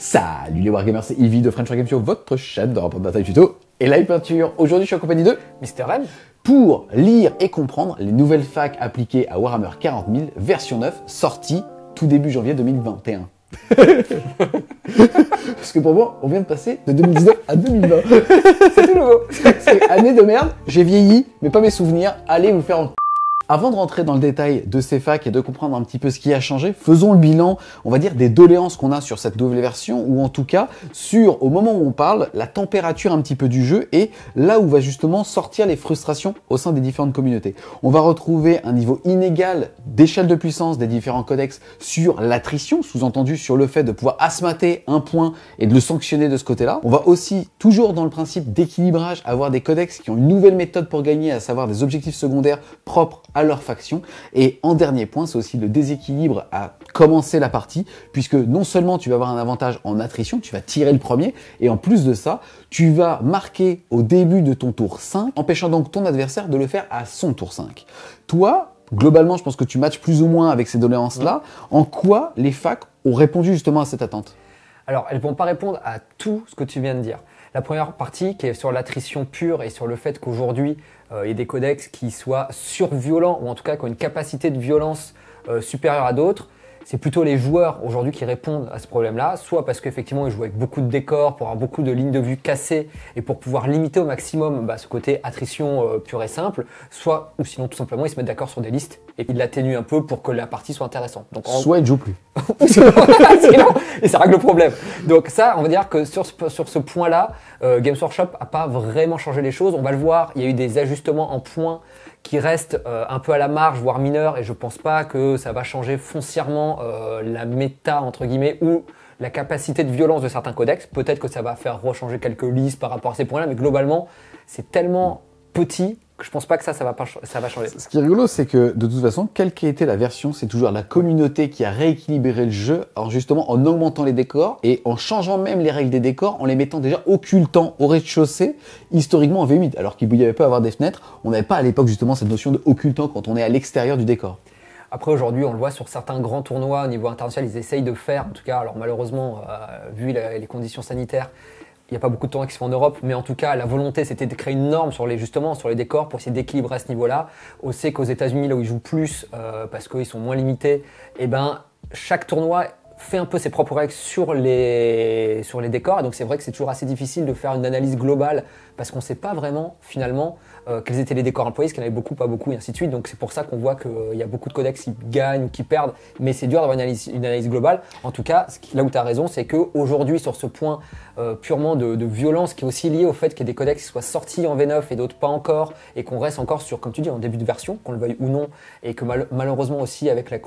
Salut les Wargamers, c'est Yvi de French War Game Show, votre chaîne de rapport de bataille tuto et live peinture. Aujourd'hui, je suis en compagnie de Mr. M pour lire et comprendre les nouvelles facs appliquées à Warhammer 40 000 version 9, sortie tout début janvier 2021. Parce que pour moi, on vient de passer de 2019 à 2020. C'est tout nouveau. C'est année de merde, j'ai vieilli, mais pas mes souvenirs. Allez vous faire en... Avant de rentrer dans le détail de ces facs et de comprendre un petit peu ce qui a changé, faisons le bilan, on va dire, des doléances qu'on a sur cette nouvelle version, ou en tout cas, sur, au moment où on parle, la température un petit peu du jeu et là où va justement sortir les frustrations au sein des différentes communautés. On va retrouver un niveau inégal d'échelle de puissance des différents codex sur l'attrition, sous-entendu sur le fait de pouvoir asmater un point et de le sanctionner de ce côté-là. On va aussi, toujours dans le principe d'équilibrage, avoir des codex qui ont une nouvelle méthode pour gagner, à savoir des objectifs secondaires propres à leur faction. Et en dernier point, c'est aussi le déséquilibre à commencer la partie, puisque non seulement tu vas avoir un avantage en attrition, tu vas tirer le premier, et en plus de ça, tu vas marquer au début de ton tour 5, empêchant donc ton adversaire de le faire à son tour 5. Toi, globalement, je pense que tu matches plus ou moins avec ces doléances-là. En quoi les facs ont répondu justement à cette attente? Alors, elles ne vont pas répondre à tout ce que tu viens de dire. La première partie qui est sur l'attrition pure et sur le fait qu'aujourd'hui, il y ait des codex qui soient surviolents ou en tout cas qui ont une capacité de violence supérieure à d'autres. C'est plutôt les joueurs aujourd'hui qui répondent à ce problème-là, soit parce qu'effectivement ils jouent avec beaucoup de décors pour avoir beaucoup de lignes de vue cassées et pour pouvoir limiter au maximum ce côté attrition pure et simple, soit ou sinon tout simplement ils se mettent d'accord sur des listes et ils l'atténuent un peu pour que la partie soit intéressante. Donc, soit ils ne jouent plus. Et ça règle le problème. Donc ça, on va dire que sur ce point-là, Games Workshop n'a pas vraiment changé les choses. On va le voir, il y a eu des ajustements en points qui restent un peu à la marge, voire mineurs, et je pense pas que ça va changer foncièrement la méta, entre guillemets, ou la capacité de violence de certains codex. Peut-être que ça va faire rechanger quelques listes par rapport à ces points-là, mais globalement, c'est tellement petit que je pense pas que ça va changer. Ce qui est rigolo, c'est que de toute façon, quelle qu'ait été la version, c'est toujours la communauté qui a rééquilibré le jeu, alors justement en augmentant les décors et en changeant même les règles des décors, en les mettant déjà occultants au rez-de-chaussée, historiquement en V8, alors qu'il n'y avait pas à avoir des fenêtres, on n'avait pas à l'époque justement cette notion de occultant quand on est à l'extérieur du décor. Après, aujourd'hui, on le voit sur certains grands tournois au niveau international, ils essayent de faire, en tout cas, alors malheureusement, vu les conditions sanitaires, il n'y a pas beaucoup de tournois qui se font en Europe, mais en tout cas, la volonté, c'était de créer une norme sur les décors pour essayer d'équilibrer à ce niveau-là. On sait qu'aux États-Unis, là où ils jouent plus, parce qu'ils sont moins limités, chaque tournoi fait un peu ses propres règles sur les décors. Et donc, c'est vrai que c'est toujours assez difficile de faire une analyse globale parce qu'on ne sait pas vraiment, finalement, quels étaient les décors employés, est-ce qu'il y en avait beaucoup, pas beaucoup, et ainsi de suite. Donc, c'est pour ça qu'on voit qu'il y a beaucoup de codex qui gagnent, qui perdent, mais c'est dur d'avoir une analyse globale. En tout cas, là où tu as raison, c'est qu'aujourd'hui, sur ce point purement de violence qui est aussi lié au fait qu'il y ait des codex qui soient sortis en V9 et d'autres pas encore, et qu'on reste encore sur, comme tu dis, en début de version, qu'on le veuille ou non, et que malheureusement aussi avec le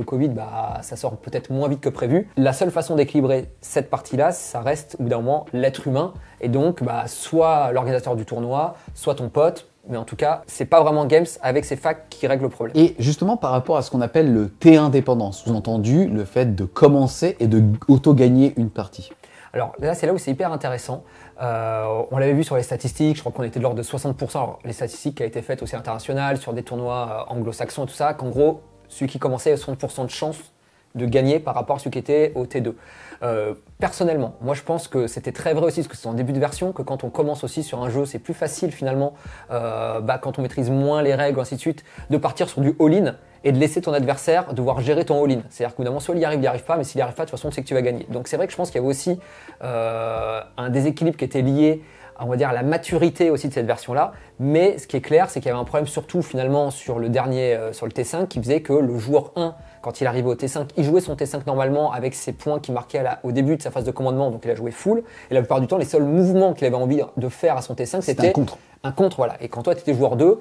Covid, ça sort peut-être moins vite que prévu. La seule façon d'équilibrer cette partie-là, ça reste au bout d'un moment l'être humain, et donc soit l'organisateur du tournoi, soit ton pote, mais en tout cas, c'est pas vraiment Games avec ces facs qui règlent le problème. Et justement, par rapport à ce qu'on appelle le T1 dépendance, sous-entendu le fait de commencer et de auto-gagner une partie. Alors là, c'est là où c'est hyper intéressant. On l'avait vu sur les statistiques, je crois qu'on était de l'ordre de 60%. Alors, les statistiques qui ont été faites aussi internationales, sur des tournois anglo-saxons et tout ça, qu'en gros, celui qui commençait a 60% de chance de gagner par rapport à celui qui était au T2. Personnellement, moi je pense que c'était très vrai aussi, parce que c'est en début de version, que quand on commence aussi sur un jeu, c'est plus facile finalement, quand on maîtrise moins les règles, ainsi de suite, de partir sur du all-in et de laisser ton adversaire devoir gérer ton all-in. C'est-à-dire qu'évidemment, soit il y arrive pas, mais s'il n'y arrive pas, de toute façon, c'est que tu vas gagner. Donc c'est vrai que je pense qu'il y avait aussi un déséquilibre qui était lié, on va dire, à la maturité aussi de cette version-là. Mais ce qui est clair, c'est qu'il y avait un problème surtout finalement sur le dernier, sur le T5, qui faisait que le joueur 1, quand il arrivait au T5, il jouait son T5 normalement avec ses points qui marquaient au début de sa phase de commandement, donc il a joué full. Et la plupart du temps, les seuls mouvements qu'il avait envie de faire à son T5, c'était un contre, voilà. Et quand toi, tu étais joueur 2,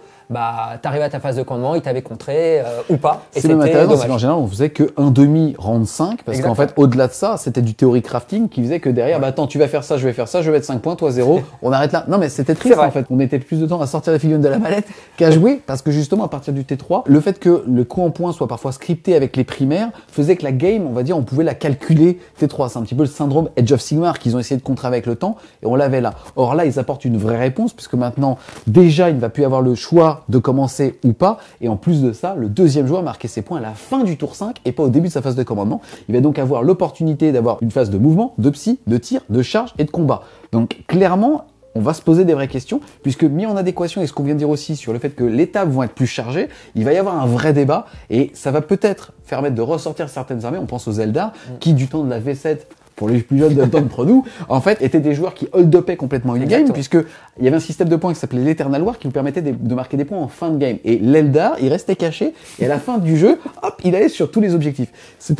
t'arrivais à ta phase de commandement, il t'avait contré ou pas. Et c'est même intéressant, c'est qu'en général, on faisait qu'un demi round 5, parce qu'en fait, au-delà de ça, c'était du théorie crafting qui faisait que derrière, attends, tu vas faire ça, je vais faire ça, je vais être 5 points, toi 0, on arrête là. Non, mais c'était triste en fait. On mettait plus de temps à sortir les figurines de la mallette qu'à jouer, parce que justement, à partir du T3, le fait que le coup en points soit parfois scripté avec les primaires faisait que la game, on va dire, on pouvait la calculer T3. C'est un petit peu le syndrome Edge of Sigmar qu'ils ont essayé de contrer avec le temps, et on l'avait là. Or là, ils apportent une vraie réponse, puisque maintenant, maintenant, déjà, il ne va plus avoir le choix de commencer ou pas. Et en plus de ça, le deuxième joueur marquait ses points à la fin du tour 5 et pas au début de sa phase de commandement. Il va donc avoir l'opportunité d'avoir une phase de mouvement, de psy, de tir, de charge et de combat. Donc clairement, on va se poser des vraies questions, puisque mis en adéquation avec ce qu'on vient de dire aussi sur le fait que les tables vont être plus chargées, il va y avoir un vrai débat, et ça va peut-être permettre de ressortir certaines armées, on pense aux Eldar, qui du temps de la V7, pour les plus jeunes d'entre nous, en fait, étaient des joueurs qui hold-upaient complètement une game, puisque il y avait un système de points qui s'appelait l'Eternal War, qui vous permettait de marquer des points en fin de game. Et l'Eldar, il restait caché, et à la fin du jeu, hop, il allait sur tous les objectifs. C'est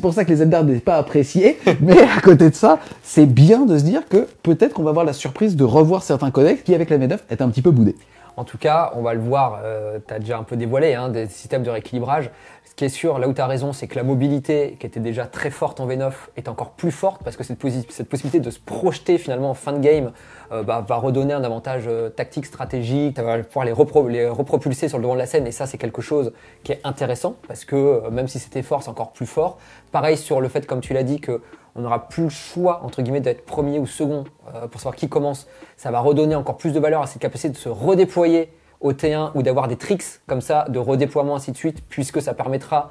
pour ça que les Eldar n'étaient pas appréciés, mais à côté de ça, c'est bien de se dire que peut-être qu'on va avoir la surprise de revoir certains codex qui, avec la V9, est un petit peu boudés. En tout cas, on va le voir, tu as déjà un peu dévoilé, des systèmes de rééquilibrage. Ce qui est sûr, là où tu as raison, c'est que la mobilité, qui était déjà très forte en V9, est encore plus forte parce que cette possibilité de se projeter finalement en fin de game va redonner un avantage tactique, stratégique, tu vas pouvoir les repropulser sur le devant de la scène, et ça, c'est quelque chose qui est intéressant parce que même si c'était fort, c'est encore plus fort. Pareil sur le fait, comme tu l'as dit, que on n'aura plus le choix, entre guillemets, d'être premier ou second pour savoir qui commence. Ça va redonner encore plus de valeur à cette capacité de se redéployer au T1 ou d'avoir des tricks comme ça, de redéploiement, ainsi de suite, puisque ça permettra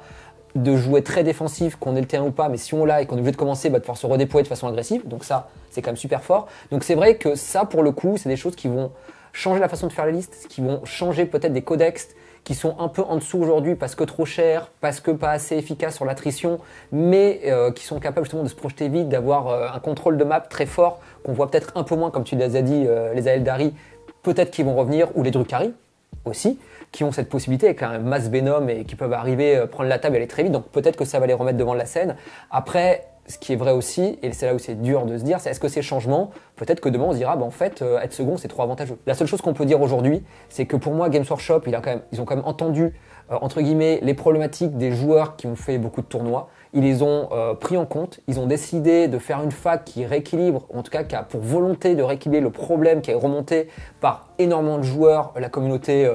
de jouer très défensif, qu'on ait le T1 ou pas, mais si on l'a et qu'on est obligé de commencer, de pouvoir se redéployer de façon agressive. Donc ça, c'est quand même super fort. Donc c'est vrai que ça, pour le coup, c'est des choses qui vont changer la façon de faire les listes, qui vont changer peut-être des codex qui sont un peu en dessous aujourd'hui parce que trop cher, parce que pas assez efficace sur l'attrition, mais qui sont capables justement de se projeter vite, d'avoir un contrôle de map très fort, qu'on voit peut-être un peu moins, comme tu les as dit, les Aeldari, peut-être qu'ils vont revenir, ou les Drukhari aussi, qui ont cette possibilité avec un mass Venom et qui peuvent arriver, prendre la table et aller très vite, donc peut-être que ça va les remettre devant la scène. Après, ce qui est vrai aussi, et c'est là où c'est dur de se dire, c'est est-ce que ces changements, peut-être que demain on se dira, en fait, être second, c'est trop avantageux. La seule chose qu'on peut dire aujourd'hui, c'est que pour moi, Games Workshop, ils ont quand même entendu, entre guillemets, les problématiques des joueurs qui ont fait beaucoup de tournois. Ils les ont pris en compte, ils ont décidé de faire une fac qui rééquilibre, en tout cas qui a pour volonté de rééquilibrer le problème qui est remonté par énormément de joueurs, la communauté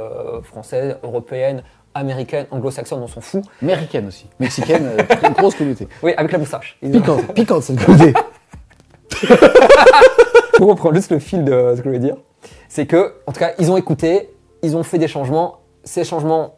française, européenne, américaine, anglo-saxonne, on s'en fout. Américaine aussi. Mexicaine, une grosse communauté. Oui, avec la moustache. Piquante cette communauté. Pour reprendre juste le fil de ce que je voulais dire, c'est que, en tout cas, ils ont écouté, ils ont fait des changements. Ces changements,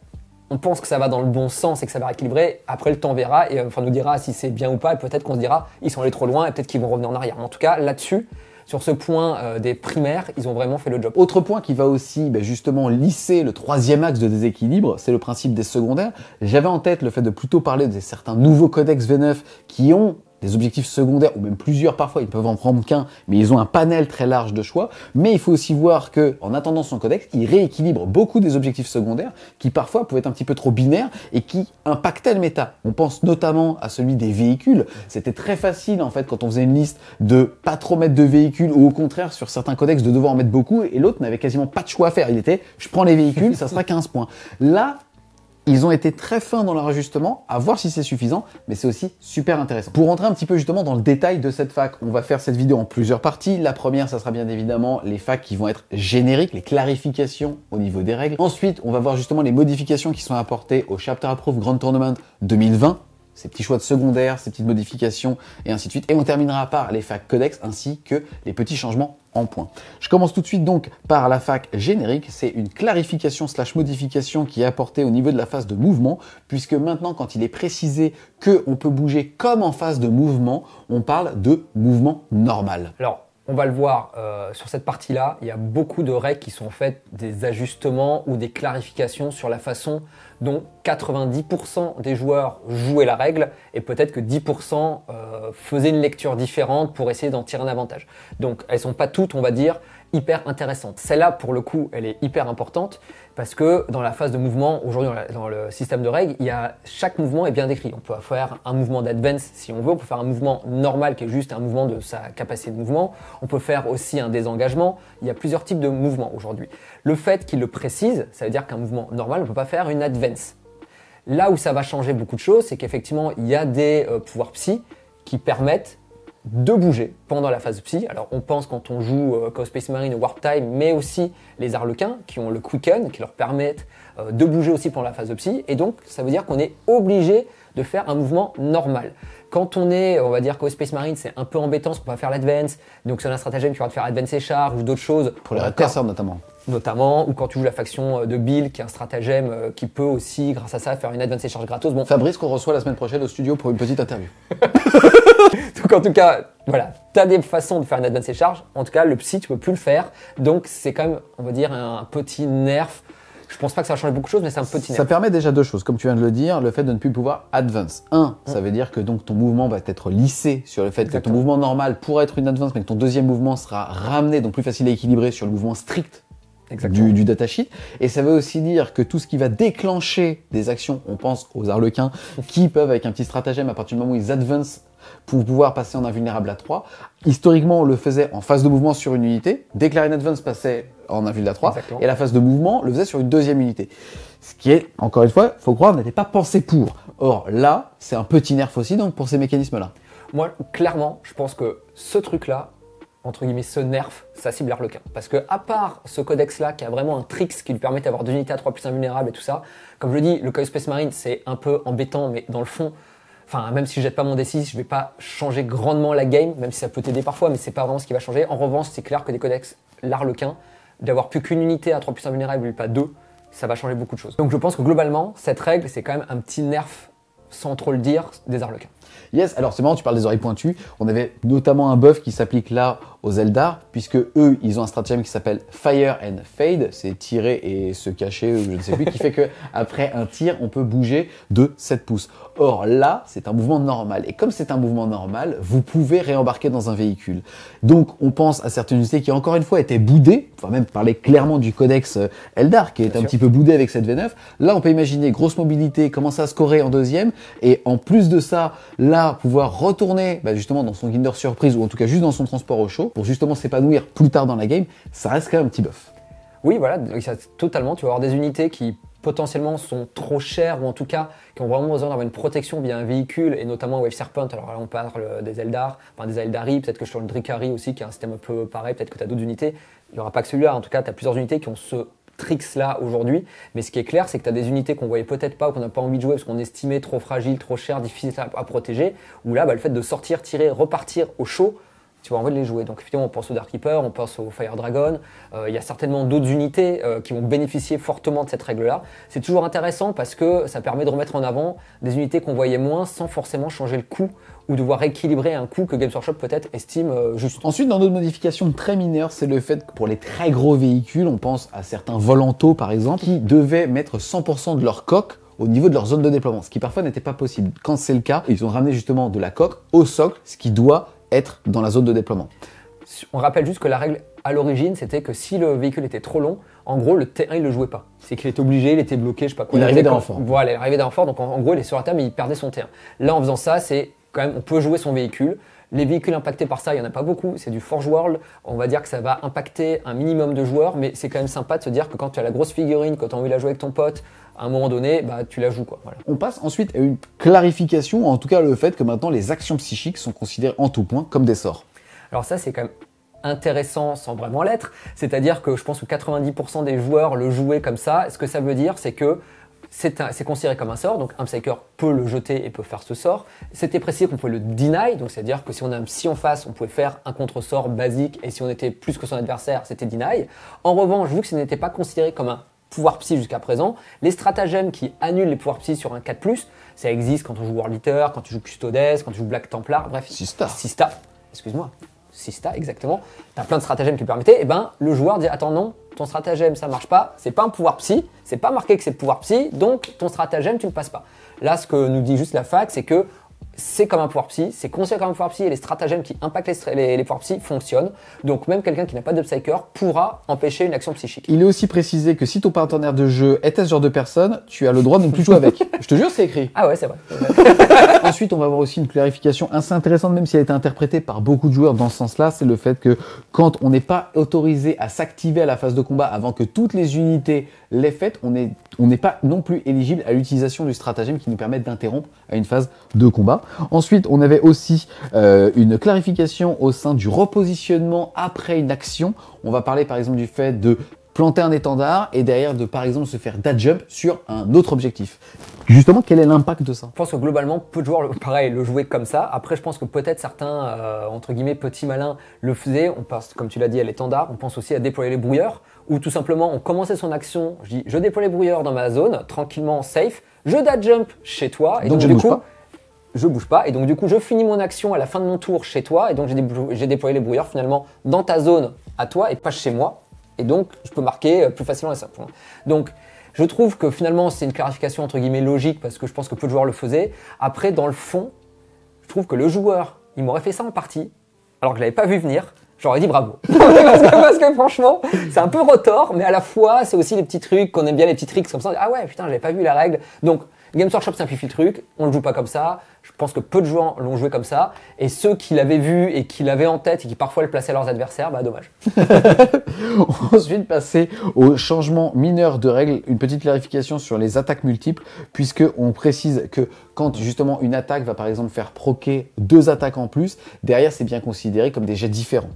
on pense que ça va dans le bon sens et que ça va rééquilibrer. Après, le temps verra et nous dira si c'est bien ou pas. Et peut-être qu'on se dira, ils sont allés trop loin et peut-être qu'ils vont revenir en arrière. Mais en tout cas, là-dessus, sur ce point des primaires, ils ont vraiment fait le job. Autre point qui va aussi justement lisser le troisième axe de déséquilibre, c'est le principe des secondaires. J'avais en tête le fait de plutôt parler de certains nouveaux codex V9 qui ont des objectifs secondaires, ou même plusieurs parfois, ils peuvent en prendre qu'un, mais ils ont un panel très large de choix. Mais il faut aussi voir que, en attendant son codex, il rééquilibre beaucoup des objectifs secondaires qui parfois pouvaient être un petit peu trop binaires et qui impactaient le méta. On pense notamment à celui des véhicules. C'était très facile en fait quand on faisait une liste de pas trop mettre de véhicules, ou au contraire sur certains codex de devoir en mettre beaucoup, et l'autre n'avait quasiment pas de choix à faire. Il était, je prends les véhicules, ça sera 15 points. Là, ils ont été très fins dans leur ajustement, à voir si c'est suffisant, mais c'est aussi super intéressant. Pour rentrer un petit peu justement dans le détail de cette fac, on va faire cette vidéo en plusieurs parties. La première, ça sera bien évidemment les facs qui vont être génériques, les clarifications au niveau des règles. Ensuite, on va voir justement les modifications qui sont apportées au Chapter Approved Grand Tournament 2020, ces petits choix de secondaires, ces petites modifications, et ainsi de suite. Et on terminera par les facs codex, ainsi que les petits changements en points. Je commence tout de suite donc par la fac générique. C'est une clarification / modification qui est apportée au niveau de la phase de mouvement, puisque maintenant, quand il est précisé qu'on peut bouger comme en phase de mouvement, on parle de mouvement normal. Alors, on va le voir sur cette partie-là, il y a beaucoup de règles qui sont faites, des ajustements ou des clarifications sur la façon dont 90% des joueurs jouaient la règle et peut-être que 10% faisaient une lecture différente pour essayer d'en tirer un avantage. Donc elles sont pas toutes, on va dire, hyper intéressantes. Celle-là, pour le coup, elle est hyper importante parce que dans la phase de mouvement, aujourd'hui dans le système de règles, chaque mouvement est bien décrit. On peut faire un mouvement d'advance si on veut, on peut faire un mouvement normal qui est juste un mouvement de sa capacité de mouvement, on peut faire aussi un désengagement, il y a plusieurs types de mouvements aujourd'hui. Le fait qu'il le précise, ça veut dire qu'un mouvement normal, on ne peut pas faire une advance. Là où ça va changer beaucoup de choses, c'est qu'effectivement, il y a des pouvoirs psy qui permettent de bouger pendant la phase psy. Alors on pense quand on joue Chaos Space Marine ou Warp Time, mais aussi les Harlequins qui ont le Quicken, qui leur permettent de bouger aussi pendant la phase de psy. Et donc ça veut dire qu'on est obligé de faire un mouvement normal. Quand on est, on va dire qu'au Space Marine, c'est un peu embêtant parce qu'on va faire l'advance, donc c'est un stratagème qui va te faire advance et charge ou d'autres choses. Pour les adversaires notamment. Notamment, ou quand tu joues la faction de Bill, qui est un stratagème qui peut aussi, grâce à ça, faire une advance et charge gratos. Bon. Fabrice qu'on reçoit la semaine prochaine au studio pour une petite interview. Donc en tout cas, voilà, tu as des façons de faire une advance et charge. En tout cas, le psy, tu peux plus le faire. Donc c'est quand même, on va dire, un petit nerf. Je pense pas que ça va changer beaucoup de choses, mais c'est un petit nerf. Ça permet déjà deux choses, comme tu viens de le dire, le fait de ne plus pouvoir advance. Ça veut dire que donc ton mouvement va être lissé sur le fait que ton mouvement normal pourrait être une advance, mais que ton deuxième mouvement sera ramené, donc plus facile à équilibrer sur le mouvement strict du datasheet. Et ça veut aussi dire que tout ce qui va déclencher des actions, on pense aux arlequins, qui peuvent avec un petit stratagème à partir du moment où ils advance pour pouvoir passer en invulnérable à 3. Historiquement, on le faisait en phase de mouvement sur une unité. Déclarer une advance passait en invulnérable à 3. Exactement. Et la phase de mouvement le faisait sur une deuxième unité. Ce qui est, encore une fois, faut croire, n'était pas pensé pour. Or, là, c'est un petit nerf aussi donc pour ces mécanismes-là. Moi, clairement, je pense que ce truc-là, entre guillemets, ce nerf, ça cible l'arlequin. Parce que, à part ce codex-là, qui a vraiment un tricks qui lui permet d'avoir 2 unités à 3 plus invulnérables et tout ça, comme je le dis, le Chaos Space Marine, c'est un peu embêtant, mais dans le fond, enfin, même si je jette pas mon D6, je vais pas changer grandement la game, même si ça peut t'aider parfois, mais c'est pas vraiment ce qui va changer. En revanche, c'est clair que des codex, l'arlequin, d'avoir plus qu'une unité à 3 plus invulnérable et pas 2, ça va changer beaucoup de choses. Donc je pense que globalement, cette règle, c'est quand même un petit nerf, sans trop le dire, des arlequins. Yes, alors c'est marrant, tu parles des oreilles pointues. On avait notamment un buff qui s'applique là aux Eldar, puisque eux, ils ont un stratagème qui s'appelle Fire and Fade, c'est tirer et se cacher, ou je ne sais plus, qui fait que après un tir, on peut bouger de 7 pouces. Or là, c'est un mouvement normal. Et comme c'est un mouvement normal, vous pouvez réembarquer dans un véhicule. Donc on pense à certaines unités qui encore une fois étaient boudées, enfin même parler clairement du codex Eldar, qui est un petit peu boudé avec cette V9. Là, on peut imaginer grosse mobilité, commencer à scorer en deuxième, et en plus de ça, là, pouvoir retourner justement dans son Kinder Surprise, ou en tout cas juste dans son transport au chaud, pour justement s'épanouir plus tard dans la game, ça reste quand même un petit buff. Oui, voilà, totalement. Tu vas avoir des unités qui potentiellement sont trop chères, ou en tout cas qui ont vraiment besoin d'avoir une protection via un véhicule, et notamment Wave Serpent. Alors là, on parle des Eldar, enfin des Eldari, peut-être que sur le Drikari aussi, qui a un système un peu pareil, peut-être que tu as d'autres unités. Il n'y aura pas que celui-là, en tout cas, tu as plusieurs unités qui ont ce tricks là aujourd'hui, mais ce qui est clair, c'est que tu as des unités qu'on voyait peut-être pas ou qu'on n'a pas envie de jouer parce qu'on estimait trop fragile, trop cher, difficile à protéger, où là, le fait de sortir, tirer, repartir au chaud, tu vas envie de les jouer. Donc effectivement, on pense au Dark Keeper, on pense au Fire Dragon, il y a certainement d'autres unités qui vont bénéficier fortement de cette règle-là. C'est toujours intéressant parce que ça permet de remettre en avant des unités qu'on voyait moins sans forcément changer le coût ou devoir équilibrer un coût que Games Workshop peut-être estime juste. Ensuite, dans d'autres modifications très mineures, c'est le fait que pour les très gros véhicules, on pense à certains Volanto par exemple, qui devaient mettre 100% de leur coque au niveau de leur zone de déploiement, ce qui parfois n'était pas possible. Quand c'est le cas, ils ont ramené justement de la coque au socle, ce qui doit être dans la zone de déploiement. On rappelle juste que la règle à l'origine, c'était que si le véhicule était trop long, en gros, le T1, il le jouait pas. C'est qu'il était obligé, il était bloqué, je sais pas quoi. Il arrivait d'un renfort. Voilà, il arrivait d'un renfort, donc en gros, il est sur la table, mais il perdait son T1. Là, en faisant ça, c'est quand même, on peut jouer son véhicule. Les véhicules impactés par ça, il n'y en a pas beaucoup. C'est du Forge World. On va dire que ça va impacter un minimum de joueurs, mais c'est quand même sympa de se dire que quand tu as la grosse figurine, quand tu as envie de la jouer avec ton pote, à un moment donné, tu la joues, quoi. Voilà. On passe ensuite à une clarification, en tout cas le fait que maintenant les actions psychiques sont considérées en tout point comme des sorts. Alors ça, c'est quand même intéressant sans vraiment l'être. C'est-à-dire que je pense que 90% des joueurs le jouaient comme ça. Ce que ça veut dire, c'est que c'est considéré comme un sort, donc un Psyker peut le jeter et peut faire ce sort. C'était précisé qu'on pouvait le deny, donc c'est-à-dire que si on a un psy en face, on pouvait faire un contre-sort basique, et si on était plus que son adversaire, c'était deny. En revanche, vu que ce n'était pas considéré comme un pouvoir psy jusqu'à présent, les stratagèmes qui annulent les pouvoirs psy sur un 4+, ça existe quand on joue World Eater, quand tu joues Custodes, quand tu joues Black Templar, bref. Sista, excuse-moi. Sista, exactement. Tu as plein de stratagèmes qui le permettaient. Et le joueur dit attends, non, ton stratagème ça marche pas, c'est pas un pouvoir psy, c'est pas marqué que c'est pouvoir psy, donc ton stratagème tu ne passes pas. Là, ce que nous dit juste la fac, c'est que c'est comme un pouvoir psy, c'est considéré comme un pouvoir psy et les stratagèmes qui impactent les pouvoirs psy fonctionnent. Donc même quelqu'un qui n'a pas de Psyker pourra empêcher une action psychique. Il est aussi précisé que si ton partenaire de jeu était ce genre de personne, tu as le droit de ne plus jouer avec. Je te jure, c'est écrit. Ah ouais, c'est vrai. Ensuite, on va avoir aussi une clarification assez intéressante, même si elle a été interprétée par beaucoup de joueurs dans ce sens-là, c'est le fait que quand on n'est pas autorisé à s'activer à la phase de combat avant que toutes les unités l'aient faite, on n'est pas non plus éligible à l'utilisation du stratagème qui nous permet d'interrompre à une phase de combat. Ensuite, on avait aussi une clarification au sein du repositionnement après une action. On va parler par exemple du fait de planter un étendard et derrière de par exemple se faire dad jump sur un autre objectif. Justement, quel est l'impact de ça? Je pense que globalement, peu de joueurs, pareil, le jouaient comme ça. Après, je pense que peut-être certains, entre guillemets, petits malins le faisaient. On pense, comme tu l'as dit, à l'étendard. On pense aussi à déployer les brouilleurs, ou tout simplement, on commençait son action. Je dis, je déploie les brouilleurs dans ma zone, tranquillement, safe. Je dad jump chez toi. Et donc je du bouge coup, pas. je bouge pas. Et donc du coup, je finis mon action à la fin de mon tour chez toi. Et donc j'ai déployé les brouilleurs finalement dans ta zone à toi et pas chez moi. Et donc, je peux marquer plus facilement les 5 points. Donc, je trouve que finalement, c'est une clarification entre guillemets logique parce que je pense que peu de joueurs le faisaient. Après, dans le fond, je trouve que le joueur, il m'aurait fait ça en partie, alors que je l'avais pas vu venir. J'aurais dit bravo. parce que franchement, c'est un peu retors, mais à la fois, c'est aussi les petits trucs qu'on aime bien, les petits tricks comme ça. Ah ouais, putain, j'avais pas vu la règle. Donc, Games Workshop simplifie le truc, on le joue pas comme ça. Je pense que peu de joueurs l'ont joué comme ça. Et ceux qui l'avaient vu et qui l'avaient en tête et qui parfois le plaçaient à leurs adversaires, bah dommage. Ensuite, passer au changement mineur de règles, une petite clarification sur les attaques multiples, puisque on précise que quand justement une attaque va par exemple faire proquer 2 attaques en plus, derrière c'est bien considéré comme des jets différents.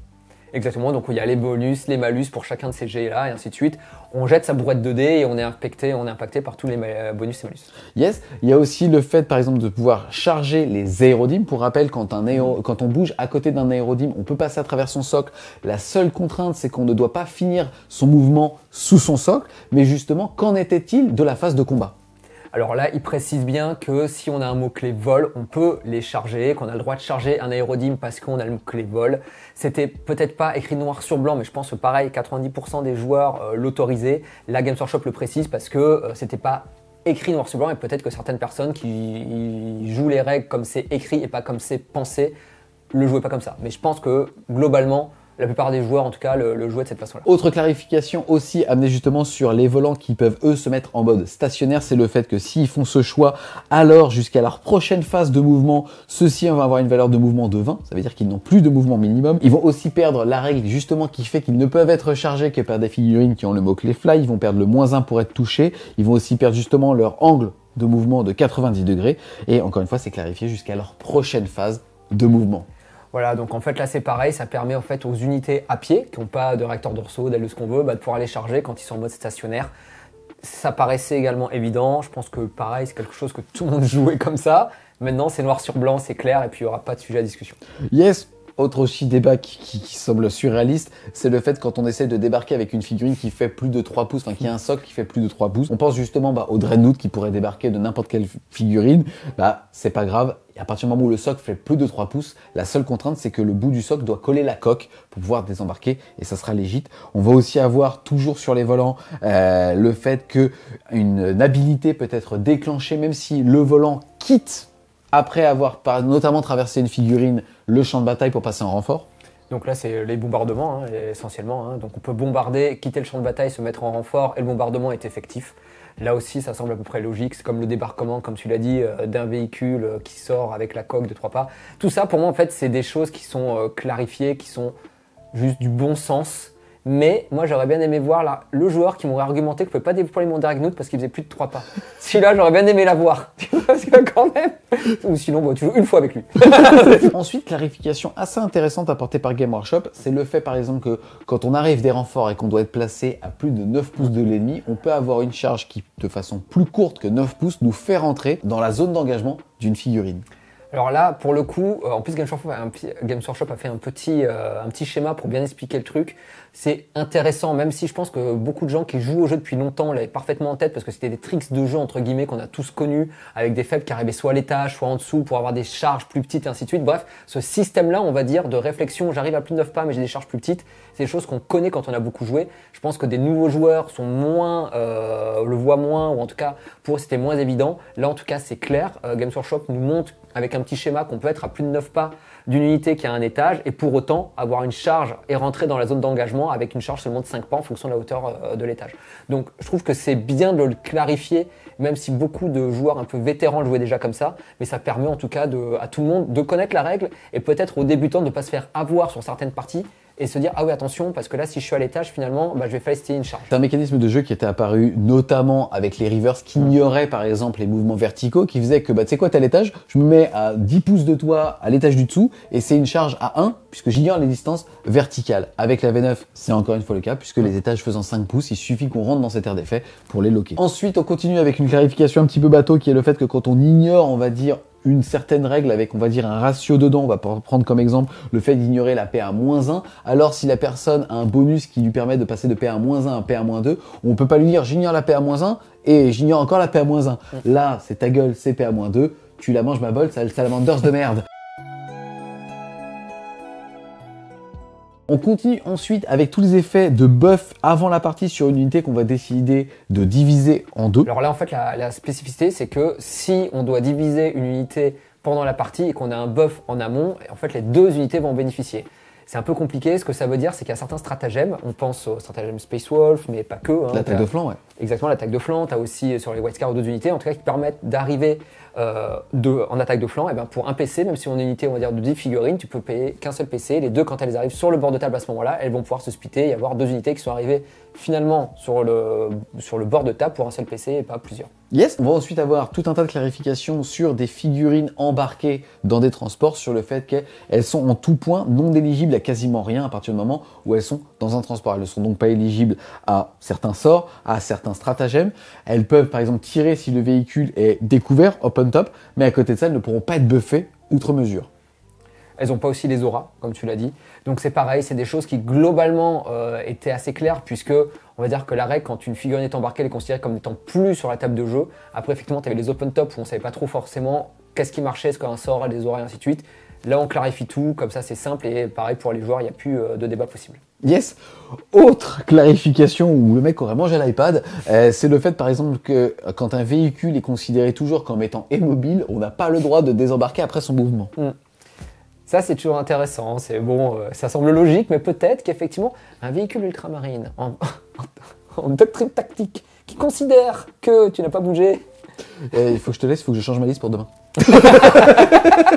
Exactement, donc il y a les bonus, les malus pour chacun de ces jets-là et ainsi de suite. On jette sa bourrette de dés et on est impacté par tous les bonus et malus. Yes, il y a aussi le fait par exemple de pouvoir charger les aérodymes. Pour rappel, quand on bouge à côté d'un aérodyme, on peut passer à travers son socle. La seule contrainte, c'est qu'on ne doit pas finir son mouvement sous son socle. Mais justement, qu'en était-il de la phase de combat ? Alors là, il précise bien que si on a un mot-clé vol, on peut les charger, qu'on a le droit de charger un aérodyme parce qu'on a le mot-clé vol. C'était peut-être pas écrit noir sur blanc, mais je pense que pareil, 90% des joueurs l'autorisaient. La Games Workshop le précise parce que c'était pas écrit noir sur blanc et peut-être que certaines personnes qui jouent les règles comme c'est écrit et pas comme c'est pensé, le jouaient pas comme ça. Mais je pense que globalement, la plupart des joueurs, en tout cas, le jouaient de cette façon-là. Autre clarification aussi amenée justement sur les volants qui peuvent eux se mettre en mode stationnaire, c'est le fait que s'ils font ce choix, alors jusqu'à leur prochaine phase de mouvement, ceux-ci vont avoir une valeur de mouvement de 20, ça veut dire qu'ils n'ont plus de mouvement minimum. Ils vont aussi perdre la règle justement qui fait qu'ils ne peuvent être chargés que par des figurines qui ont le mot-clé fly, ils vont perdre le -1 pour être touchés, ils vont aussi perdre justement leur angle de mouvement de 90 degrés, et encore une fois c'est clarifié jusqu'à leur prochaine phase de mouvement. Voilà, donc en fait là c'est pareil, ça permet en fait aux unités à pied, qui n'ont pas de réacteurs dorsaux, d'ailes, de ce qu'on veut, de pouvoir les charger quand ils sont en mode stationnaire. Ça paraissait également évident, je pense que pareil c'est quelque chose que tout le monde jouait comme ça. Maintenant c'est noir sur blanc, c'est clair et puis il n'y aura pas de sujet à discussion. Yes. Autre aussi débat qui semble surréaliste, c'est le fait quand on essaie de débarquer avec une figurine qui fait plus de 3 pouces, enfin qui a un socle qui fait plus de 3 pouces. On pense justement au Dreadnought qui pourrait débarquer de n'importe quelle figurine. C'est pas grave. Et à partir du moment où le socle fait plus de 3 pouces, la seule contrainte c'est que le bout du socle doit coller la coque pour pouvoir désembarquer et ça sera légit. On va aussi avoir toujours sur les volants le fait que une habilité peut être déclenchée même si le volant quitte après avoir notamment traversé une figurine, le champ de bataille pour passer en renfort. Donc là, c'est les bombardements, essentiellement. Donc on peut bombarder, quitter le champ de bataille, se mettre en renfort, et le bombardement est effectif. Là aussi, ça semble à peu près logique. C'est comme le débarquement, comme tu l'as dit, d'un véhicule qui sort avec la coque de 3 pas. Tout ça, pour moi, en fait, c'est des choses qui sont clarifiées, qui sont juste du bon sens. Mais moi, j'aurais bien aimé voir là, le joueur qui m'aurait argumenté que je ne pouvais pas déployer mon Dreadnought parce qu'il faisait plus de 3 pas. Celui-là, j'aurais bien aimé l'avoir. Parce que quand même... Ou sinon, tu joues une fois avec lui. Ensuite, clarification assez intéressante apportée par Game Workshop, c'est le fait par exemple que quand on arrive des renforts et qu'on doit être placé à plus de 9 pouces de l'ennemi, on peut avoir une charge qui, de façon plus courte que 9 pouces, nous fait rentrer dans la zone d'engagement d'une figurine. Alors là, pour le coup, en plus Games Workshop a fait un petit schéma pour bien expliquer le truc. C'est intéressant, même si je pense que beaucoup de gens qui jouent au jeu depuis longtemps l'avaient parfaitement en tête parce que c'était des tricks de jeu entre guillemets qu'on a tous connus avec des faibles qui arrivaient soit à l'étage, soit en dessous pour avoir des charges plus petites et ainsi de suite. Bref, ce système-là, on va dire, de réflexion, j'arrive à plus de 9 pas mais j'ai des charges plus petites, c'est des choses qu'on connaît quand on a beaucoup joué. Je pense que des nouveaux joueurs sont le voient moins ou en tout cas pour eux c'était moins évident. Là en tout cas c'est clair, Games Workshop nous montre avec un petit schéma qu'on peut être à plus de 9 pas d'une unité qui a un étage et pour autant avoir une charge et rentrer dans la zone d'engagement avec une charge seulement de 5 pas en fonction de la hauteur de l'étage. Donc je trouve que c'est bien de le clarifier, même si beaucoup de joueurs un peu vétérans le jouaient déjà comme ça, mais ça permet en tout cas à tout le monde de connaître la règle et peut-être aux débutants de ne pas se faire avoir sur certaines parties, et se dire ah oui attention parce que là si je suis à l'étage finalement bah, je vais falsifier une charge. C'est un mécanisme de jeu qui était apparu notamment avec les rivers qui ignoraient par exemple les mouvements verticaux, qui faisait que bah tu sais quoi, t'es à l'étage, je me mets à 10 pouces de toi à l'étage du dessous et c'est une charge à 1 puisque j'ignore les distances verticales. Avec la V9 c'est encore une fois le cas puisque les étages faisant 5 pouces il suffit qu'on rentre dans cette aire d'effet pour les loquer. Ensuite on continue avec une clarification un petit peu bateau qui est le fait que quand on ignore on va dire une certaine règle avec, on va dire, un ratio dedans. On va prendre comme exemple le fait d'ignorer la PA-1. Alors, si la personne a un bonus qui lui permet de passer de PA-1 à PA-2, on peut pas lui dire j'ignore la PA-1 et j'ignore encore la PA-1. Là, c'est ta gueule, c'est PA-2. Tu la manges ma bol, sale salamanders de merde. On continue ensuite avec tous les effets de buff avant la partie sur une unité qu'on va décider de diviser en deux. Alors là, en fait, la spécificité, c'est que si on doit diviser une unité pendant la partie et qu'on a un buff en amont, en fait, les deux unités vont en bénéficier. C'est un peu compliqué. Ce que ça veut dire, c'est qu'il y a certains stratagèmes. On pense au stratagème Space Wolf, mais pas que. Hein. L'attaque de flanc, ouais. Exactement, l'attaque de flanc. Tu as aussi sur les White Scars 2 unités, en tout cas, qui permettent d'arriver en attaque de flanc. Et ben pour un PC, même si on a une unité, on va dire, de 10 figurines, tu peux payer qu'un seul PC. Les deux, quand elles arrivent sur le bord de table à ce moment-là, elles vont pouvoir se splitter et avoir deux unités qui sont arrivées finalement sur le bord de table pour un seul PC et pas plusieurs. Yes, on va ensuite avoir tout un tas de clarifications sur des figurines embarquées dans des transports, sur le fait qu'elles sont en tout point non éligibles à quasiment rien à partir du moment où elles sont dans un transport. Elles ne sont donc pas éligibles à certains sorts, à certains stratagèmes. Elles peuvent par exemple tirer si le véhicule est découvert, open top, mais à côté de ça, elles ne pourront pas être buffées outre mesure. Elles n'ont pas aussi les auras, comme tu l'as dit. Donc c'est pareil, c'est des choses qui globalement étaient assez claires, puisque on va dire que la règle, quand une figurine est embarquée, elle est considérée comme n'étant plus sur la table de jeu. Après, effectivement, tu avais les open top où on ne savait pas trop forcément qu'est-ce qui marchait, est-ce qu'un sort a des auras et ainsi de suite. Là, on clarifie tout, comme ça c'est simple, et pareil pour les joueurs, il n'y a plus de débat possible. Yes. Autre clarification où le mec aurait mangé l'iPad, c'est le fait par exemple que quand un véhicule est considéré toujours comme étant immobile, on n'a pas le droit de désembarquer après son mouvement. Ça, c'est toujours intéressant. C'est bon, ça semble logique, mais peut-être qu'effectivement, un véhicule ultramarine en doctrine tactique qui considère que tu n'as pas bougé. Il faut que je te laisse, il faut que je change ma liste pour demain.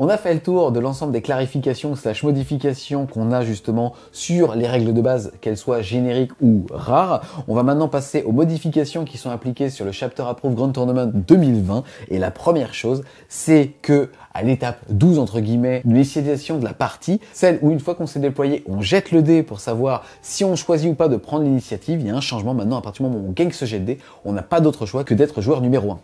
On a fait le tour de l'ensemble des clarifications / modifications qu'on a justement sur les règles de base, qu'elles soient génériques ou rares. On va maintenant passer aux modifications qui sont appliquées sur le Chapter Approved Grand Tournament 2020. Et la première chose, c'est que à l'étape 12 entre guillemets, l'initialisation de la partie, celle où une fois qu'on s'est déployé, on jette le dé pour savoir si on choisit ou pas de prendre l'initiative. Il y a un changement maintenant, à partir du moment où on gagne ce jet de dé, on n'a pas d'autre choix que d'être joueur numéro 1.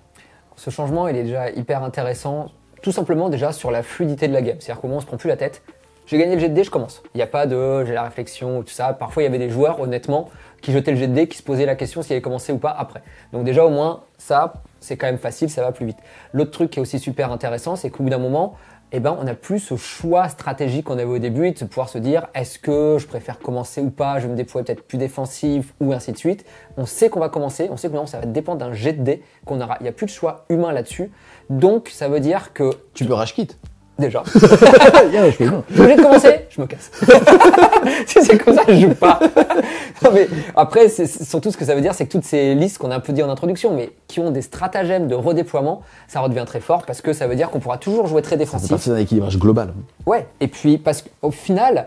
Ce changement, il est déjà hyper intéressant, tout simplement déjà sur la fluidité de la game. C'est-à-dire qu'au moins on se prend plus la tête. J'ai gagné le jet de dé, je commence. Il n'y a pas de j'ai la réflexion ou tout ça. Parfois, il y avait des joueurs, honnêtement, qui jetaient le jet de dé, qui se posaient la question s'il allait commencer ou pas après. Donc déjà, au moins, ça, c'est quand même facile, ça va plus vite. L'autre truc qui est aussi super intéressant, c'est qu'au bout d'un moment, on n'a plus ce choix stratégique qu'on avait au début, de pouvoir se dire est-ce que je préfère commencer ou pas, je vais me déployer peut-être plus défensif ou ainsi de suite. On sait qu'on va commencer, on sait que maintenant ça va dépendre d'un jet de dé qu'on aura. Il n'y a plus de choix humain là-dessus. Donc ça veut dire que... Tu peux rage quit. Déjà. Je suis obligé de commencer, je me casse. Si c'est comme ça, je joue pas. Non, mais après, c'est surtout ce que ça veut dire, c'est que toutes ces listes qu'on a un peu dit en introduction, mais qui ont des stratagèmes de redéploiement, ça redevient très fort parce que ça veut dire qu'on pourra toujours jouer très défensif. C'est un équilibrage global. Ouais, et puis parce qu'au final,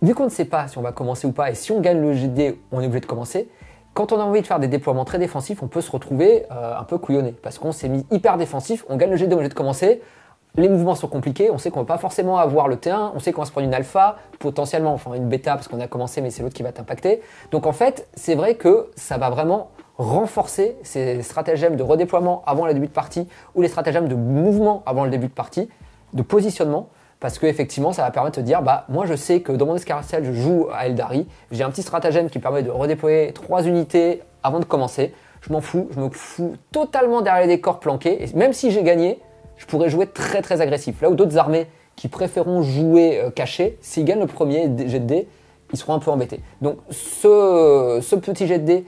vu qu'on ne sait pas si on va commencer ou pas, et si on gagne le GD, on est obligé de commencer. Quand on a envie de faire des déploiements très défensifs, on peut se retrouver un peu couillonné parce qu'on s'est mis hyper défensif, on gagne le GD, on est obligé de commencer. Les mouvements sont compliqués, on sait qu'on ne va pas forcément avoir le T1, on sait qu'on va se prendre une alpha, potentiellement, enfin une bêta parce qu'on a commencé mais c'est l'autre qui va t'impacter. Donc en fait, c'est vrai que ça va vraiment renforcer ces stratagèmes de redéploiement avant le début de partie ou les stratagèmes de mouvement avant le début de partie, de positionnement, parce qu'effectivement ça va permettre de dire moi je sais que dans mon escarcelle je joue à Eldari, j'ai un petit stratagème qui permet de redéployer 3 unités avant de commencer, je m'en fous, je me fous totalement derrière les décors planqués, et même si j'ai gagné, je pourrais jouer très très agressif. Là où d'autres armées qui préféreront jouer caché, s'ils gagnent le premier jet de dés, ils seront un peu embêtés. Donc ce petit jet de dés,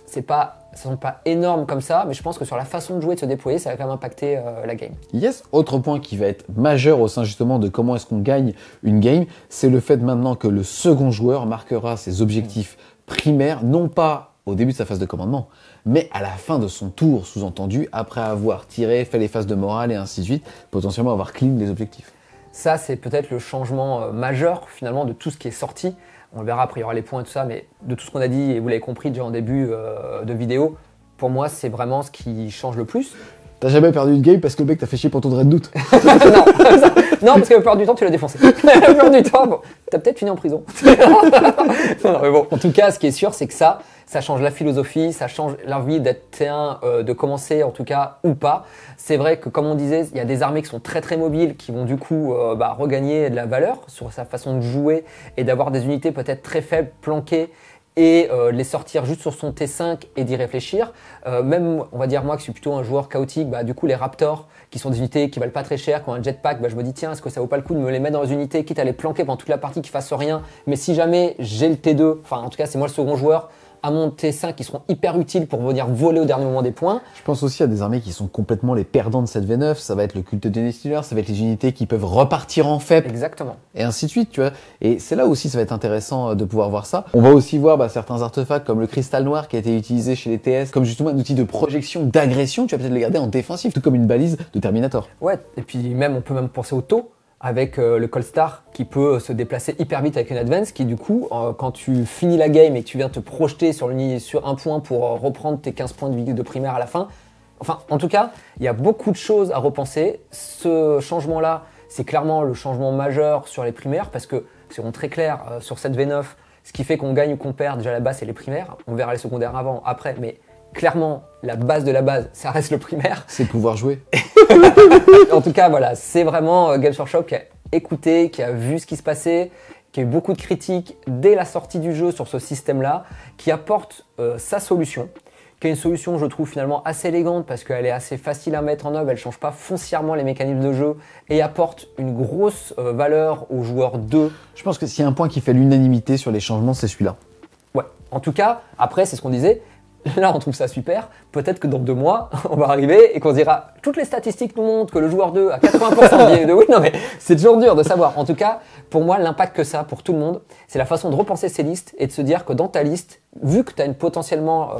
ça ne sont pas énorme comme ça, mais je pense que sur la façon de jouer, de se déployer, ça va quand même impacter la game. Yes, autre point qui va être majeur au sein justement de comment est-ce qu'on gagne une game, c'est le fait maintenant que le second joueur marquera ses objectifs primaires, non pas au début de sa phase de commandement, mais à la fin de son tour, sous-entendu, après avoir tiré, fait les phases de morale et ainsi de suite, potentiellement avoir clean les objectifs. Ça, c'est peut-être le changement majeur finalement de tout ce qui est sorti. On le verra après, il y aura les points et tout ça, mais de tout ce qu'on a dit, et vous l'avez compris déjà en début de vidéo, pour moi, c'est vraiment ce qui change le plus. T'as jamais perdu une game parce que le mec t'a fait chier pour ton Dread Note. Non, parce que la plupart du temps, tu l'as défoncé. La plupart du temps, bon, t'as peut-être fini en prison. Non, mais bon, en tout cas, ce qui est sûr, c'est que ça change la philosophie, ça change l'envie d'être T1, de commencer en tout cas ou pas. C'est vrai que comme on disait, il y a des armées qui sont très très mobiles, qui vont du coup regagner de la valeur sur sa façon de jouer et d'avoir des unités peut-être très faibles, planquées, et les sortir juste sur son T5 et d'y réfléchir. Même, on va dire moi qui suis plutôt un joueur chaotique, du coup les Raptors, qui sont des unités qui valent pas très cher, qui ont un jetpack, je me dis tiens, est-ce que ça vaut pas le coup de me les mettre dans une unité, quitte à les planquer pendant toute la partie qui fassent rien, mais si jamais j'ai le T2, enfin en tout cas c'est moi le second joueur, à mon T5 qui seront hyper utiles pour venir voler au dernier moment des points. Je pense aussi à des armées qui sont complètement les perdants de cette V9, ça va être le culte des Steelers, ça va être les unités qui peuvent repartir en FEP. Exactement. Et ainsi de suite, tu vois. Et c'est là aussi ça va être intéressant de pouvoir voir ça. On va aussi voir certains artefacts comme le cristal noir qui a été utilisé chez les TS, comme justement un outil de projection, d'agression, tu vas peut-être le garder en défensif, tout comme une balise de Terminator. Ouais, et puis même on peut même penser au taux, avec le Coldstar qui peut se déplacer hyper vite avec une Advance qui du coup, quand tu finis la game et que tu viens te projeter sur un point pour reprendre tes 15 points de primaire à la fin, enfin en tout cas, il y a beaucoup de choses à repenser. Ce changement-là, c'est clairement le changement majeur sur les primaires parce que, c'est très clair, sur cette V9, ce qui fait qu'on gagne ou qu'on perd, déjà la base c'est les primaires, on verra les secondaires après, mais clairement, la base de la base, ça reste le primaire. C'est pouvoir jouer. En tout cas, voilà, c'est vraiment Games Workshop qui a écouté, qui a vu ce qui se passait, qui a eu beaucoup de critiques dès la sortie du jeu sur ce système-là, qui apporte sa solution, qui est une solution, je trouve, finalement assez élégante parce qu'elle est assez facile à mettre en œuvre, elle ne change pas foncièrement les mécanismes de jeu et apporte une grosse valeur aux joueurs 2. Je pense que s'il y a un point qui fait l'unanimité sur les changements, c'est celui-là. Ouais, en tout cas, après, c'est ce qu'on disait. Là, on trouve ça super. Peut-être que dans 2 mois, on va arriver et qu'on se dira toutes les statistiques nous montrent que le joueur 2 a 80% de win. Non, mais c'est toujours dur de savoir. En tout cas, pour moi, l'impact que ça a pour tout le monde, c'est la façon de repenser ces listes et de se dire que dans ta liste, vu que tu as une potentiellement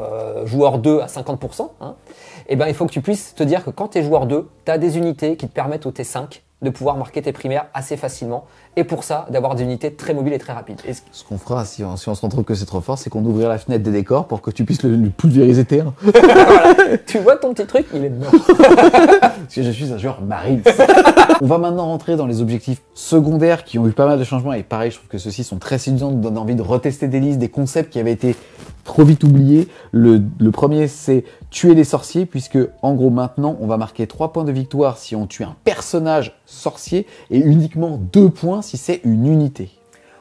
joueur 2 à 50%, il faut que tu puisses te dire que quand tu es joueur 2, tu as des unités qui te permettent au T5 de pouvoir marquer tes primaires assez facilement et pour ça d'avoir des unités très mobiles et très rapides. Ce qu'on fera si on se rend compte que c'est trop fort, c'est qu'on ouvrira la fenêtre des décors pour que tu puisses le pulvériser T1. Voilà. Tu vois ton petit truc, il est dedans. Parce que je suis un joueur Marines. On va maintenant rentrer dans les objectifs secondaires qui ont eu pas mal de changements et pareil, je trouve que ceux-ci sont très séduisants, nous donnent envie de retester des listes, des concepts qui avaient été trop vite oubliés. Le premier, c'est tuer les sorciers, puisque en gros maintenant, on va marquer 3 points de victoire si on tue un personnage sorcier et uniquement 2 points si c'est une unité.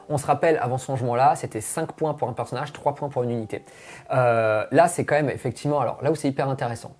On se rappelle, avant ce changement-là, c'était 5 points pour un personnage, 3 points pour une unité. Là, c'est quand même effectivement, alors là où c'est hyper intéressant,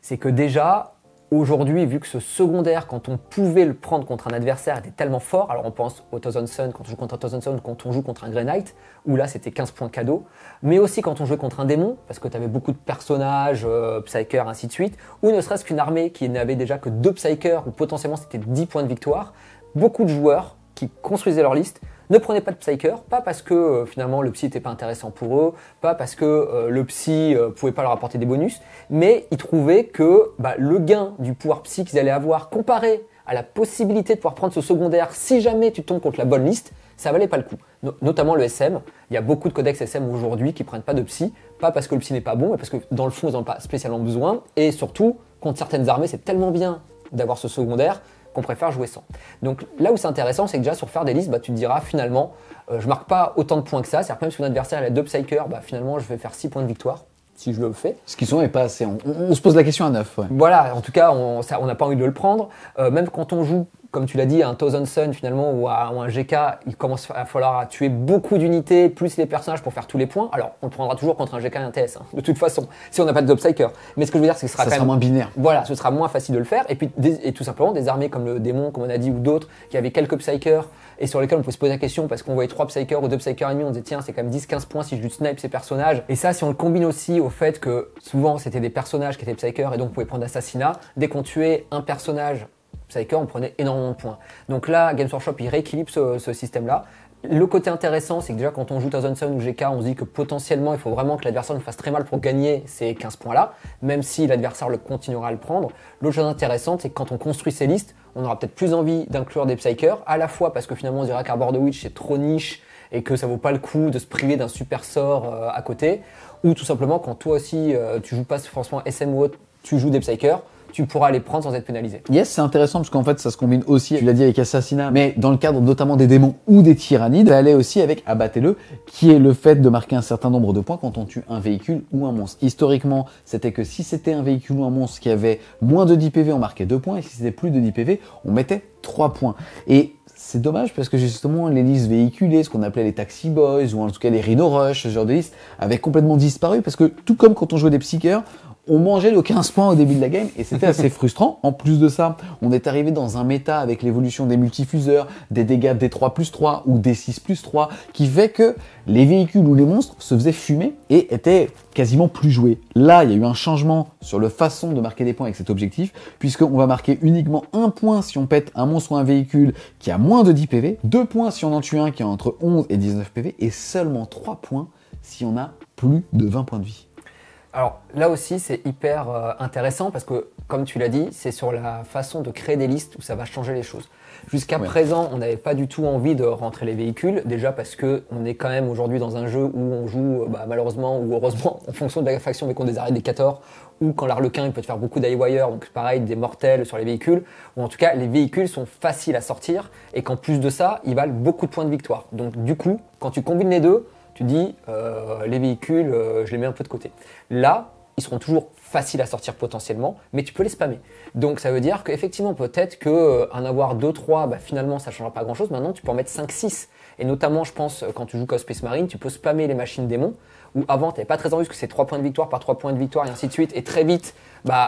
c'est que déjà, aujourd'hui, vu que ce secondaire, quand on pouvait le prendre contre un adversaire, était tellement fort, alors on pense au Thousand Sun, quand on joue contre un Thousand Sun, quand on joue contre un Grey Knight, où là c'était 15 points cadeau, mais aussi quand on jouait contre un démon, parce que tu avais beaucoup de personnages, Psykers, ainsi de suite, ou ne serait-ce qu'une armée qui n'avait déjà que 2 Psykers, où potentiellement c'était 10 points de victoire, beaucoup de joueurs qui construisaient leur liste ne prenaient pas de Psyker, pas parce que finalement le psy n'était pas intéressant pour eux, pas parce que le psy pouvait pas leur apporter des bonus, mais ils trouvaient que le gain du pouvoir psy qu'ils allaient avoir comparé à la possibilité de pouvoir prendre ce secondaire si jamais tu tombes contre la bonne liste, ça valait pas le coup. Notamment le SM, il y a beaucoup de codex SM aujourd'hui qui prennent pas de psy, pas parce que le psy n'est pas bon, mais parce que dans le fond ils n'en ont pas spécialement besoin, et surtout contre certaines armées c'est tellement bien d'avoir ce secondaire qu'on préfère jouer sans. Donc là où c'est intéressant, c'est que déjà sur faire des listes, tu te diras finalement, je marque pas autant de points que ça, c'est-à-dire que même si mon adversaire a 2 Psykers, finalement je vais faire 6 points de victoire, si je le fais. Ce qui sont est pas assez, on se pose la question à 9. Ouais. Voilà, en tout cas, on n'a pas envie de le prendre, même quand on joue, comme tu l'as dit, à un Thousand Sun finalement, ou à un GK, il commence à falloir tuer beaucoup d'unités, plus les personnages pour faire tous les points. Alors, on le prendra toujours contre un GK et un TS, de toute façon, si on n'a pas de Psyker. Mais ce que je veux dire, c'est que ça sera moins binaire. Voilà, ce sera moins facile de le faire. Et puis, et tout simplement, des armées comme le démon, comme on a dit, ou d'autres, qui avaient quelques Psykers, et sur lesquels on pouvait se poser la question, parce qu'on voyait 3 Psykers ou 2 Psykers ennemis, on disait, tiens, c'est quand même 10-15 points si je lui snipe ces personnages. Et ça, si on le combine aussi au fait que souvent, c'était des personnages qui étaient Psykers, et donc on pouvait prendre assassinat, dès qu'on tuait un personnage Psyker, on prenait énormément de points. Donc là, Games Workshop, il rééquilibre ce système-là. Le côté intéressant, c'est que déjà quand on joue Thousand Sun ou GK, on se dit que potentiellement il faut vraiment que l'adversaire nous fasse très mal pour gagner ces 15 points-là, même si l'adversaire le continuera à le prendre. L'autre chose intéressante, c'est que quand on construit ces listes, on aura peut-être plus envie d'inclure des Psykers, à la fois parce que finalement on dira qu'Arbor the Witch c'est trop niche et que ça vaut pas le coup de se priver d'un super sort à côté, ou tout simplement quand toi aussi tu joues pas forcément SM ou autre, tu joues des Psykers, tu pourras les prendre sans être pénalisé. Yes, c'est intéressant parce qu'en fait ça se combine aussi, tu l'as dit, avec Assassinat, mais dans le cadre notamment des démons ou des tyrannides, ça allait aussi avec Abattez-le, qui est le fait de marquer un certain nombre de points quand on tue un véhicule ou un monstre. Historiquement, c'était que si c'était un véhicule ou un monstre qui avait moins de 10 PV, on marquait 2 points, et si c'était plus de 10 PV, on mettait 3 points. Et c'est dommage parce que justement les listes véhiculées, ce qu'on appelait les Taxi Boys ou en tout cas les Rhino Rush, ce genre de listes, avaient complètement disparu parce que tout comme quand on jouait des Psykers, on mangeait nos 15 points au début de la game et c'était assez frustrant. En plus de ça, on est arrivé dans un méta avec l'évolution des multifuseurs, des dégâts D3+3 ou D6+3 qui fait que les véhicules ou les monstres se faisaient fumer et étaient quasiment plus joués. Là, il y a eu un changement sur la façon de marquer des points avec cet objectif, puisqu'on va marquer uniquement 1 point si on pète un monstre ou un véhicule qui a moins de 10 PV, 2 points si on en tue un qui a entre 11 et 19 PV, et seulement 3 points si on a plus de 20 points de vie. Alors là aussi, c'est hyper intéressant parce que, comme tu l'as dit, c'est sur la façon de créer des listes où ça va changer les choses. Jusqu'à présent, on n'avait pas du tout envie de rentrer les véhicules, déjà parce que on est quand même aujourd'hui dans un jeu où on joue malheureusement ou heureusement en fonction de la faction mais qu'on des arrêts des 14 ou quand l'Arlequin il peut te faire beaucoup d'Highwire, donc pareil des mortels sur les véhicules, ou en tout cas les véhicules sont faciles à sortir et qu'en plus de ça, ils valent beaucoup de points de victoire. Donc du coup, quand tu combines les deux, tu dis les véhicules, je les mets un peu de côté. Là, ils seront toujours faciles à sortir potentiellement, mais tu peux les spammer. Donc ça veut dire qu'effectivement, peut-être qu'en avoir 2-3, finalement, ça ne changera pas grand-chose. Maintenant, tu peux en mettre 5-6. Et notamment, je pense, quand tu joues Chaos Space Marine, tu peux spammer les machines démons, où avant, tu n'avais pas très envie, parce que c'est 3 points de victoire par 3 points de victoire, et ainsi de suite. Et très vite,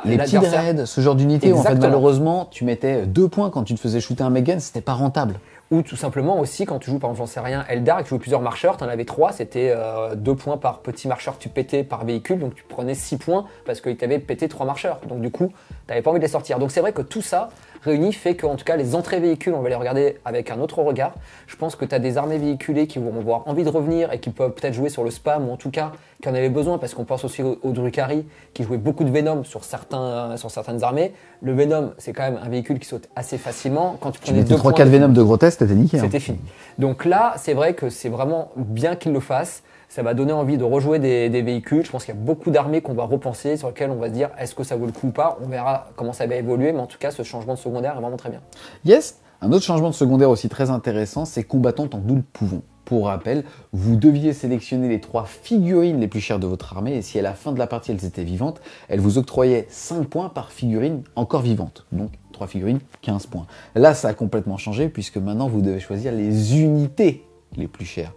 les petits raids, ce genre d'unité, où en fait, malheureusement, tu mettais 2 points quand tu te faisais shooter un Megan, c'était pas rentable. Ou tout simplement aussi, quand tu joues, par exemple, j'en sais rien, Eldar, et que tu jouais plusieurs marcheurs, tu en avais 3, c'était 2 points par petit marcheur que tu pétais par véhicule, donc tu prenais 6 points parce qu'il t'avait pété 3 marcheurs. Donc du coup, tu n'avais pas envie de les sortir. Donc c'est vrai que tout ça réuni fait qu'en tout cas, les entrées véhicules, on va les regarder avec un autre regard. Je pense que tu as des armées véhiculées qui vont avoir envie de revenir et qui peuvent peut-être jouer sur le spam, ou en tout cas, qui en avaient besoin, parce qu'on pense aussi au Drukhari, qui jouait beaucoup de Venom sur certaines armées. Le Venom, c'est quand même un véhicule qui saute assez facilement. Quand tu prenais 3-4 Venom de grotesque, c'était nickel. C'était fini. Donc là, c'est vrai que c'est vraiment bien qu'ils le fassent. Ça va donner envie de rejouer des véhicules. Je pense qu'il y a beaucoup d'armées qu'on va repenser, sur lesquelles on va se dire est-ce que ça vaut le coup ou pas. On verra comment ça va évoluer, mais en tout cas, ce changement de secondaire est vraiment très bien. Yes. Un autre changement de secondaire aussi très intéressant, c'est combattantes en double pouvant. Pour rappel, vous deviez sélectionner les 3 figurines les plus chères de votre armée, et si à la fin de la partie elles étaient vivantes, elles vous octroyaient 5 points par figurine encore vivante. Donc 3 figurines, 15 points. Là, ça a complètement changé, puisque maintenant vous devez choisir les unités les plus chères.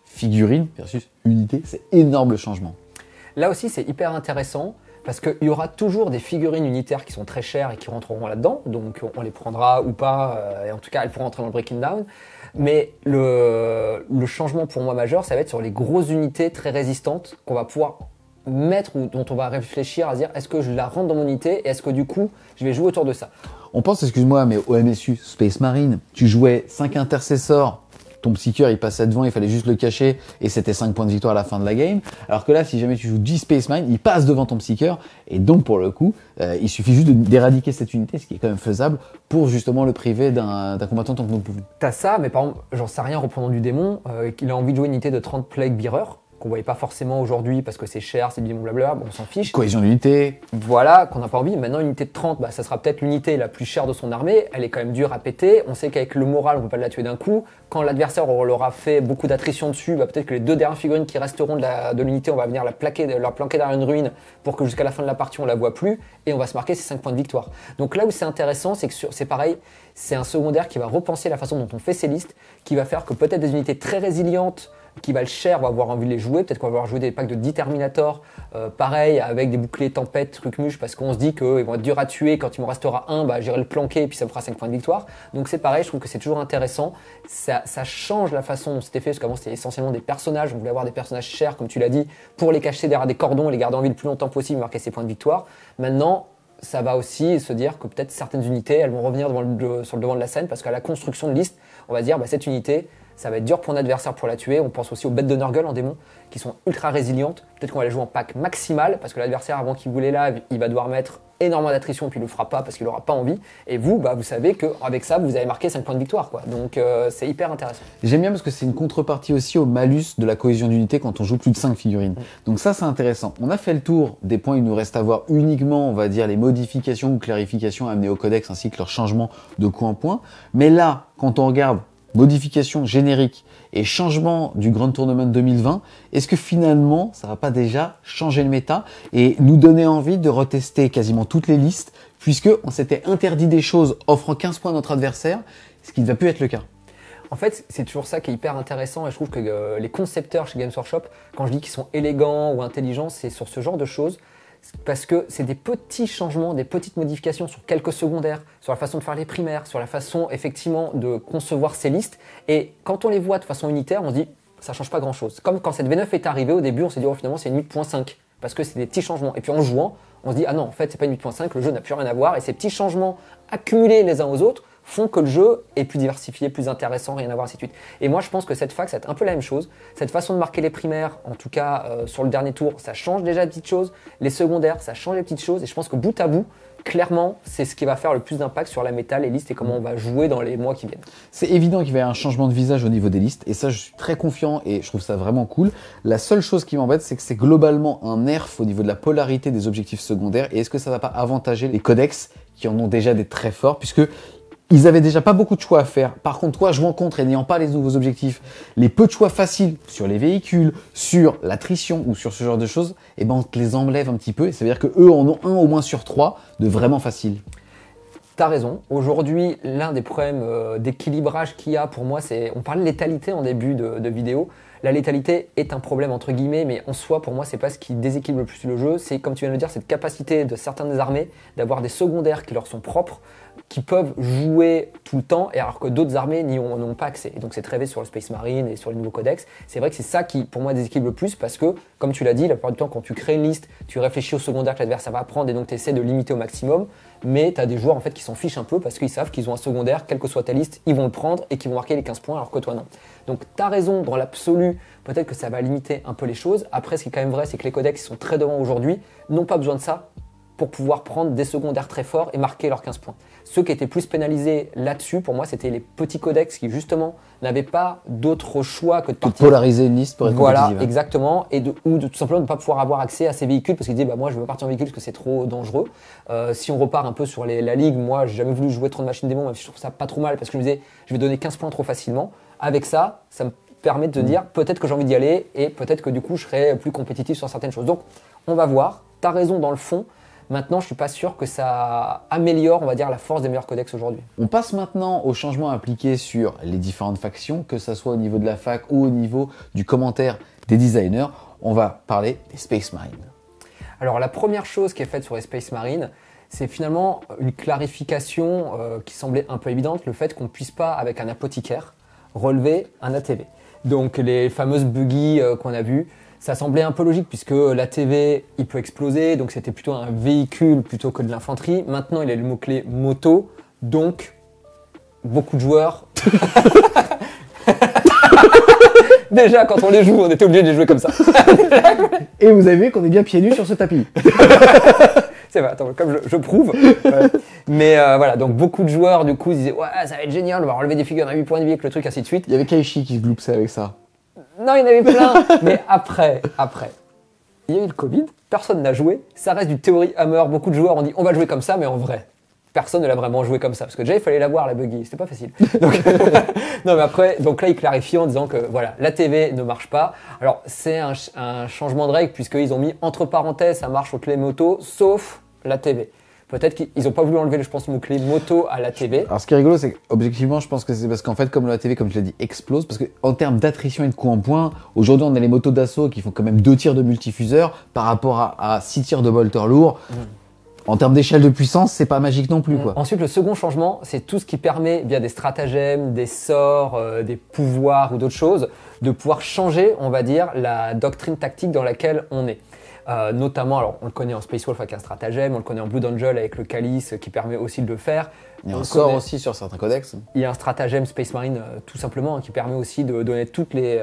Figurine versus unité, c'est énorme le changement. Là aussi, c'est hyper intéressant parce qu'il y aura toujours des figurines unitaires qui sont très chères et qui rentreront là-dedans. Donc, on les prendra ou pas, et en tout cas, elles pourront entrer dans le Breaking Down. Mais le changement pour moi majeur, ça va être sur les grosses unités très résistantes qu'on va pouvoir mettre ou dont on va réfléchir à se dire est-ce que je la rentre dans mon unité et est-ce que du coup, je vais jouer autour de ça. On pense, excuse-moi, mais au MSU Space Marine, tu jouais 5 intercesseurs. Ton Psyker, il passait devant, il fallait juste le cacher et c'était 5 points de victoire à la fin de la game. Alors que là, si jamais tu joues 10 Space Marine, il passe devant ton Psyker et donc pour le coup, il suffit juste d'éradiquer cette unité, ce qui est quand même faisable pour justement le priver d'un combattant tant que nous pouvons. T'as ça, mais par exemple, j'en sais rien, reprenant du démon, qu'il a envie de jouer une unité de 30 Plague Bearer, qu'on voyait pas forcément aujourd'hui parce que c'est cher, c'est du démon blabla, bon, on s'en fiche. Cohésion d'unité. Voilà, qu'on n'a pas envie. Maintenant, une unité de 30, ça sera peut-être l'unité la plus chère de son armée. Elle est quand même dure à péter. On sait qu'avec le moral, on peut pas la tuer d'un coup. Quand l'adversaire aura fait beaucoup d'attrition dessus, peut-être que les 2 dernières figurines qui resteront de l'unité, on va venir leur planquer derrière une ruine pour que jusqu'à la fin de la partie, on la voit plus et on va se marquer ces 5 points de victoire. Donc là où c'est intéressant, c'est que c'est pareil, c'est un secondaire qui va repenser la façon dont on fait ses listes, qui va faire que peut-être des unités très résilientes qui valent cher, on va avoir envie de les jouer. Peut-être qu'on va avoir joué des packs de 10 Terminator, pareil, avec des boucliers tempête, truc muche, parce qu'on se dit qu'ils vont être durs à tuer. Quand il m'en restera un, j'irai le planquer et puis ça me fera 5 points de victoire. Donc c'est pareil, je trouve que c'est toujours intéressant. Ça change la façon dont c'était fait, parce qu'avant c'était essentiellement des personnages. On voulait avoir des personnages chers, comme tu l'as dit, pour les cacher derrière des cordons et les garder en vie le plus longtemps possible, marquer ses points de victoire. Maintenant, ça va aussi se dire que peut-être certaines unités, elles vont revenir sur le devant de la scène, parce qu'à la construction de liste, on va dire, cette unité, ça va être dur pour un adversaire pour la tuer. On pense aussi aux bêtes de Nurgle en démon, qui sont ultra résilientes. Peut-être qu'on va les jouer en pack maximal, parce que l'adversaire, avant qu'il vous les lave, il va devoir mettre énormément d'attrition, puis il le fera pas parce qu'il n'aura pas envie. Et vous, vous savez qu'avec ça, vous avez marqué 5 points de victoire, quoi. Donc c'est hyper intéressant. J'aime bien parce que c'est une contrepartie aussi au malus de la cohésion d'unité quand on joue plus de 5 figurines. Donc ça, c'est intéressant. On a fait le tour des points. Il nous reste à voir uniquement, on va dire, les modifications ou clarifications amenées au codex ainsi que leur changement de coup en point. Mais là, quand on regarde modification générique et changement du Grand Tournament 2020, est-ce que finalement, ça va pas déjà changer le méta et nous donner envie de retester quasiment toutes les listes, puisque on s'était interdit des choses offrant 15 points à notre adversaire, ce qui ne va plus être le cas? En fait, c'est toujours ça qui est hyper intéressant et je trouve que les concepteurs chez Games Workshop, quand je dis qu'ils sont élégants ou intelligents, c'est sur ce genre de choses. Parce que c'est des petits changements, des petites modifications sur quelques secondaires, sur la façon de faire les primaires, sur la façon effectivement de concevoir ces listes. Et quand on les voit de façon unitaire, on se dit ça change pas grand chose. Comme quand cette V9 est arrivée au début, on s'est dit finalement c'est une 8.5 parce que c'est des petits changements. Et puis en jouant, on se dit ah non en fait c'est pas une 8.5, le jeu n'a plus rien à voir. Et ces petits changements accumulés les uns aux autres font que le jeu est plus diversifié, plus intéressant, rien à voir, ainsi de suite. Et moi, je pense que cette fac, ça va être un peu la même chose. Cette façon de marquer les primaires, en tout cas sur le dernier tour, ça change déjà des petites choses. Les secondaires, ça change des petites choses. Et je pense que bout à bout, clairement, c'est ce qui va faire le plus d'impact sur la méta, les listes et comment on va jouer dans les mois qui viennent. C'est évident qu'il va y avoir un changement de visage au niveau des listes. Et ça, je suis très confiant et je trouve ça vraiment cool. La seule chose qui m'embête, c'est que c'est globalement un nerf au niveau de la polarité des objectifs secondaires. Et est-ce que ça va pas avantager les codex qui en ont déjà des très forts, puisque ils avaient déjà pas beaucoup de choix à faire. Par contre, toi, jouant contre et n'ayant pas les nouveaux objectifs, les peu de choix faciles sur les véhicules, sur l'attrition ou sur ce genre de choses, eh ben, on te les enlève un petit peu. Et ça veut dire que eux en ont un au moins sur 3 de vraiment facile. T'as raison. Aujourd'hui, l'un des problèmes d'équilibrage qu'il y a pour moi, c'est, on parlait de létalité en début de vidéo. La létalité est un problème entre guillemets, mais en soi, pour moi, c'est pas ce qui déséquilibre le plus le jeu. C'est, comme tu viens de le dire, cette capacité de certaines armées d'avoir des secondaires qui leur sont propres, qui peuvent jouer tout le temps, et alors que d'autres armées n'y ont pas accès. Et donc c'est très vrai sur le Space Marine et sur les nouveaux codex. C'est vrai que c'est ça qui, pour moi, déséquilibre le plus, parce que, comme tu l'as dit, la plupart du temps, quand tu crées une liste, tu réfléchis aux secondaires que l'adversaire va prendre, et donc tu essaies de limiter au maximum. Mais tu as des joueurs en fait qui s'en fichent un peu parce qu'ils savent qu'ils ont un secondaire, quelle que soit ta liste, ils vont le prendre et qu'ils vont marquer les 15 points alors que toi non. Donc tu as raison, dans l'absolu, peut-être que ça va limiter un peu les choses. Après, ce qui est quand même vrai, c'est que les codex qui sont très devant aujourd'hui n'ont pas besoin de ça pour pouvoir prendre des secondaires très forts et marquer leurs 15 points. Ceux qui étaient plus pénalisés là-dessus, pour moi, c'était les petits codex qui, justement, n'avaient pas d'autre choix que de partir. De polariser une liste pour être compétitive. Voilà, exactement. Ou de tout simplement ne pas pouvoir avoir accès à ces véhicules parce qu'ils disaient, moi, je veux partir en véhicule parce que c'est trop dangereux. Si on repart un peu sur la ligue, moi, j'ai jamais voulu jouer trop de machines démons, même si je trouve ça pas trop mal parce que je me disais, je vais donner 15 points trop facilement. Avec ça, ça me permet de te dire, peut-être que j'ai envie d'y aller et peut-être que du coup, je serai plus compétitif sur certaines choses. Donc, on va voir. T'as raison dans le fond. Maintenant, je suis pas sûr que ça améliore, on va dire, la force des meilleurs codex aujourd'hui. On passe maintenant aux changements appliqués sur les différentes factions, que ce soit au niveau de la fac ou au niveau du commentaire des designers. On va parler des Space Marines. Alors, la première chose qui est faite sur les Space Marines, c'est finalement une clarification qui semblait un peu évidente, le fait qu'on ne puisse pas, avec un apothicaire, relever un ATV. Donc, les fameuses buggy qu'on a vues, ça semblait un peu logique puisque l'ATV, il peut exploser, donc c'était plutôt un véhicule plutôt que de l'infanterie. Maintenant, il y a le mot-clé moto, donc beaucoup de joueurs... Déjà, quand on les joue, on était obligé de les jouer comme ça. Et vous avez vu qu'on est bien pieds nus sur ce tapis. C'est vrai, attends, comme je prouve. Ouais. Mais voilà, donc beaucoup de joueurs, du coup, ils disaient « Ouais, ça va être génial, on va relever des figures à 8 points de vie avec le truc, ainsi de suite. » Il y avait Kaishi qui se gloupsait avec ça. Non, il y en avait plein. Mais après, il y a eu le Covid, personne n'a joué. Ça reste du théorie hammer. Beaucoup de joueurs ont dit on va jouer comme ça, mais en vrai, personne ne l'a vraiment joué comme ça. Parce que déjà, il fallait la voir, la buggy. C'était pas facile. Donc, non, mais après, donc là, ils clarifient en disant que voilà, la TV ne marche pas. Alors, c'est un changement de règle, puisqu'ils ont mis entre parenthèses, ça marche aux clés moto, sauf la TV. Peut-être qu'ils n'ont pas voulu enlever, je pense, le mot-clé moto à la TV. Alors, ce qui est rigolo, c'est qu'objectivement, je pense que c'est parce qu'en fait, comme la TV, comme tu l'as dit, explose. Parce qu'en termes d'attrition et de coup en point, aujourd'hui, on a les motos d'assaut qui font quand même 2 tirs de multifuseur par rapport à 6 tirs de bolter lourd. En termes d'échelle de puissance, c'est pas magique non plus, quoi. Ensuite, le second changement, c'est tout ce qui permet, via des stratagèmes, des sorts, des pouvoirs ou d'autres choses, de pouvoir changer, on va dire, la doctrine tactique dans laquelle on est. Notamment, alors on le connaît en Space Wolf avec un stratagème, on le connaît en Blood Angel avec le Calice qui permet aussi de le faire. Il y a un sort aussi sur certains codex. Il y a un stratagème Space Marine tout simplement qui permet aussi de donner toutes les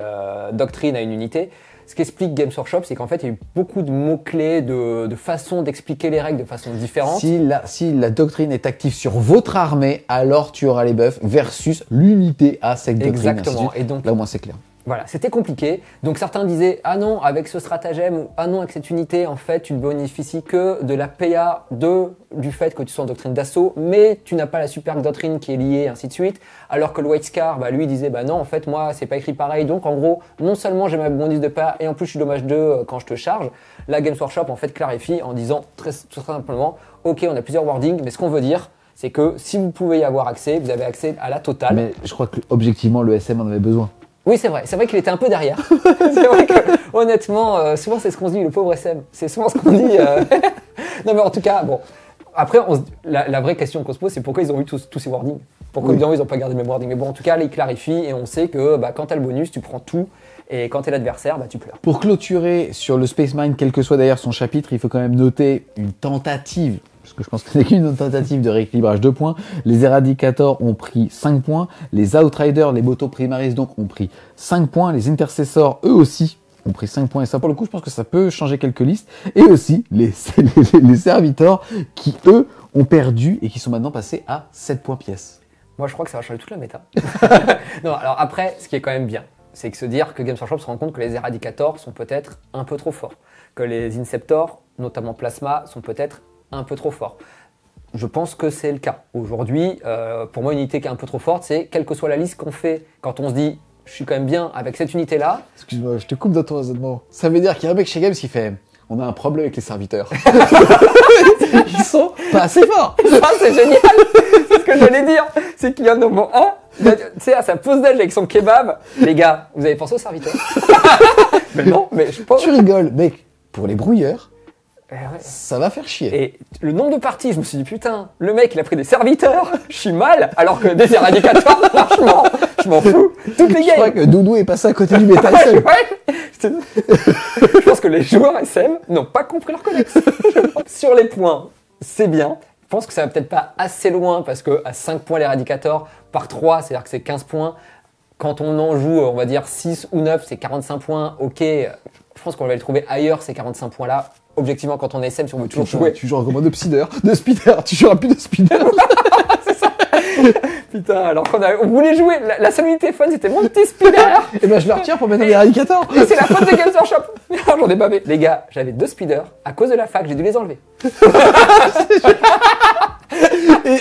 doctrines à une unité. Ce qu'explique Games Workshop, c'est qu'en fait, il y a eu beaucoup de mots-clés, de façons d'expliquer les règles de façon différente. Si la doctrine est active sur votre armée, alors tu auras les buffs versus l'unité à cette doctrine. Exactement. Et donc, là, au moins, c'est clair. Voilà, c'était compliqué. Donc certains disaient ah non, avec ce stratagème ou ah non, avec cette unité, en fait, tu ne bénéficies que de la PA du fait que tu sois en doctrine d'assaut, mais tu n'as pas la super doctrine qui est liée, ainsi de suite. Alors que le White Scar, lui disait bah non, en fait, moi, c'est pas écrit pareil. Donc en gros, non seulement j'ai ma bonus de PA et en plus je suis dommage 2 quand je te charge. La Games Workshop en fait clarifie en disant très simplement ok, on a plusieurs wordings, mais ce qu'on veut dire, c'est que si vous pouvez y avoir accès, vous avez accès à la totale. Mais je crois que objectivement, le SM en avait besoin. Oui, c'est vrai qu'il était un peu derrière. C'est vrai que, honnêtement, souvent c'est ce qu'on se dit, le pauvre SM. C'est souvent ce qu'on dit. Non, mais en tout cas, bon. Après, la vraie question qu'on se pose, c'est pourquoi ils ont eu tous ces wordings. Pourquoi évidemment ils n'ont pas gardé le même wording. Mais bon, en tout cas, là, ils clarifient et on sait que quand t'as le bonus, tu prends tout. Et quand t'es l'adversaire, tu pleures. Pour clôturer sur le Space Marine, quel que soit d'ailleurs son chapitre, il faut quand même noter une tentative. Parce que je pense que c'est qu'une tentative de rééquilibrage de points. Les Eradicators ont pris 5 points. Les Outriders, les Moto Primaris donc ont pris 5 points. Les Intercessors, eux aussi, ont pris 5 points. Et ça, pour le coup, je pense que ça peut changer quelques listes. Et aussi, les Servitors qui, eux, ont perdu et qui sont maintenant passés à 7 points pièce. Moi, je crois que ça va changer toute la méta. Non, alors après, ce qui est quand même bien, c'est que se dire que Games Workshop se rend compte que les Eradicators sont peut-être un peu trop forts. Que les Inceptors, notamment Plasma, sont peut-être un peu trop fort. Je pense que c'est le cas. Aujourd'hui, pour moi, une unité qui est un peu trop forte, c'est quelle que soit la liste qu'on fait, quand on se dit je suis quand même bien avec cette unité-là. Excuse-moi, je te coupe dans ton raisonnement. Ça veut dire qu'il y a un mec chez Games qui fait on a un problème avec les serviteurs. Ils sont pas assez forts. Ah, c'est génial. C'est ce que j'allais dire. C'est qu'il y en a au moins un, tu sais, à sa pause d'âge avec son kebab. Les gars, vous avez pensé aux serviteurs? Mais non, mais je pense. Tu rigoles, mec. Pour les brouilleurs, ouais. Ça va faire chier. Et le nombre de parties, je me suis dit, putain, le mec, il a pris des serviteurs, je suis mal, alors que des éradicateurs, franchement, je m'en fous. Toutes les games. Je crois que Doudou est passé à côté du métal seul. Je pense que les joueurs SM n'ont pas compris leur codex. Sur les points, c'est bien. Je pense que ça va peut-être pas assez loin, parce que à 5 points l'éradicateurs, par 3, c'est-à-dire que c'est 15 points. Quand on en joue, on va dire 6 ou 9, c'est 45 points. Ok, je pense qu'on va les trouver ailleurs, ces 45 points-là. Objectivement, quand on est SM, si on veut toujours jouer. Tu joues en de speeder. Tu joueras plus de speeder. C'est ça. Putain, alors on voulait jouer. La seule unité fun, c'était mon petit speeder. Et ben je le retire pour mettre un éradicateur. Et c'est la faute de Games Workshop. J'en ai bavé. Les gars, j'avais 2 speeders. À cause de la fac, j'ai dû les enlever.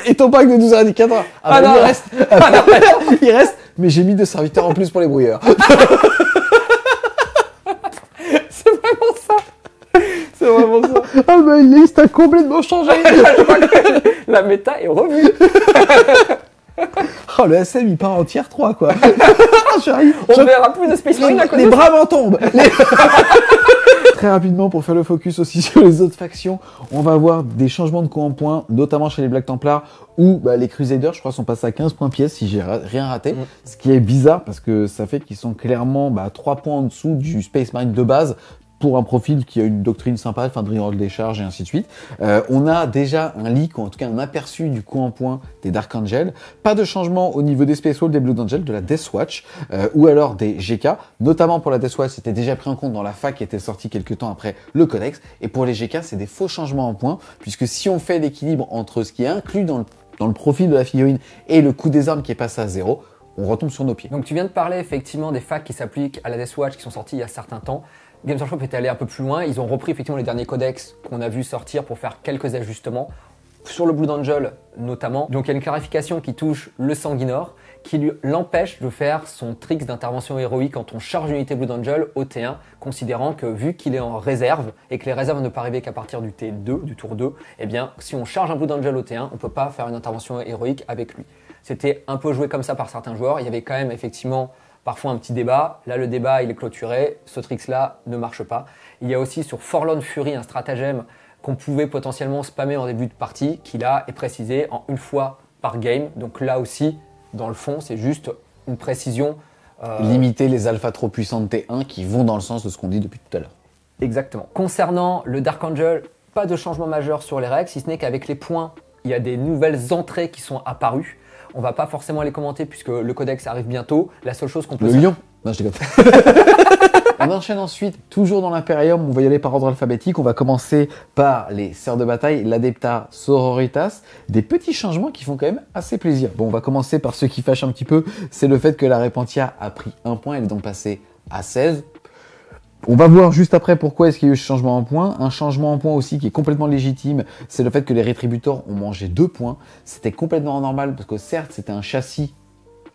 Et ton pack de 12 éradicateurs. Non. Il reste. Mais j'ai mis 2 serviteurs en plus pour les brouilleurs. C'est vraiment ça. C'est vraiment ça. Ah bah la liste a complètement changé. Je crois que la méta est revue. Oh, le SM il part en tier 3 quoi. On ne verra plus de Space Marine à côté. Les bras m'en tombent. Très rapidement, pour faire le focus aussi sur les autres factions, on va avoir des changements de coût en points, notamment chez les Black Templars, où les Crusaders, je crois, sont passés à 15 points pièce, si j'ai rien raté. Ce qui est bizarre, parce que ça fait qu'ils sont clairement 3 points en dessous du Space Marine de base, pour un profil qui a une doctrine sympa, fin de reroll des charges et ainsi de suite. On a déjà un leak, ou en tout cas un aperçu du coût en points des Dark Angel. Pas de changement au niveau des Space Wolves, des Blood Angel, de la Death Watch, ou alors des GK. Notamment pour la Death Watch, c'était déjà pris en compte dans la fac qui était sortie quelques temps après le codex. Et pour les GK, c'est des faux changements en points, puisque si on fait l'équilibre entre ce qui est inclus dans le profil de la figurine et le coût des armes qui est passé à 0, on retombe sur nos pieds. Donc tu viens de parler effectivement des facs qui s'appliquent à la Death Watch qui sont sortis il y a certains temps. Games Workshop est allé un peu plus loin, ils ont repris effectivement les derniers codex qu'on a vu sortir pour faire quelques ajustements, sur le Blood Angel notamment. Donc il y a une clarification qui touche le Sanguinor, qui l'empêche de faire son tricks d'intervention héroïque quand on charge une unité Blood Angel au T1, considérant que vu qu'il est en réserve, et que les réserves ne peuvent pas arriver qu'à partir du T2, du tour 2, eh bien si on charge un Blood Angel au T1, on ne peut pas faire une intervention héroïque avec lui. C'était un peu joué comme ça par certains joueurs, il y avait quand même effectivement parfois un petit débat. Là, le débat, il est clôturé. Ce tricks-là ne marche pas. Il y a aussi sur Forlorn Fury un stratagème qu'on pouvait potentiellement spammer en début de partie, qui là est précisé en une fois par game. Donc là aussi, dans le fond, c'est juste une précision. Limiter les alphas trop puissants de T1 qui vont dans le sens de ce qu'on dit depuis tout à l'heure. Exactement. Concernant le Dark Angel, pas de changement majeur sur les règles, si ce n'est qu'avec les points, il y a des nouvelles entrées qui sont apparues. On va pas forcément les commenter puisque le codex arrive bientôt. La seule chose qu'on peut... Le lion. Non, je déconne. On enchaîne ensuite, toujours dans l'Imperium, on va y aller par ordre alphabétique. On va commencer par les sœurs de bataille, l'Adepta Sororitas. Des petits changements qui font quand même assez plaisir. Bon, on va commencer par ce qui fâche un petit peu. C'est le fait que la Repentia a pris 1 point. Elle est donc passée à 16. On va voir juste après pourquoi est-ce qu'il y a eu ce changement en points. Un changement en points aussi qui est complètement légitime, c'est le fait que les rétributors ont mangé 2 points. C'était complètement normal parce que certes, c'était un châssis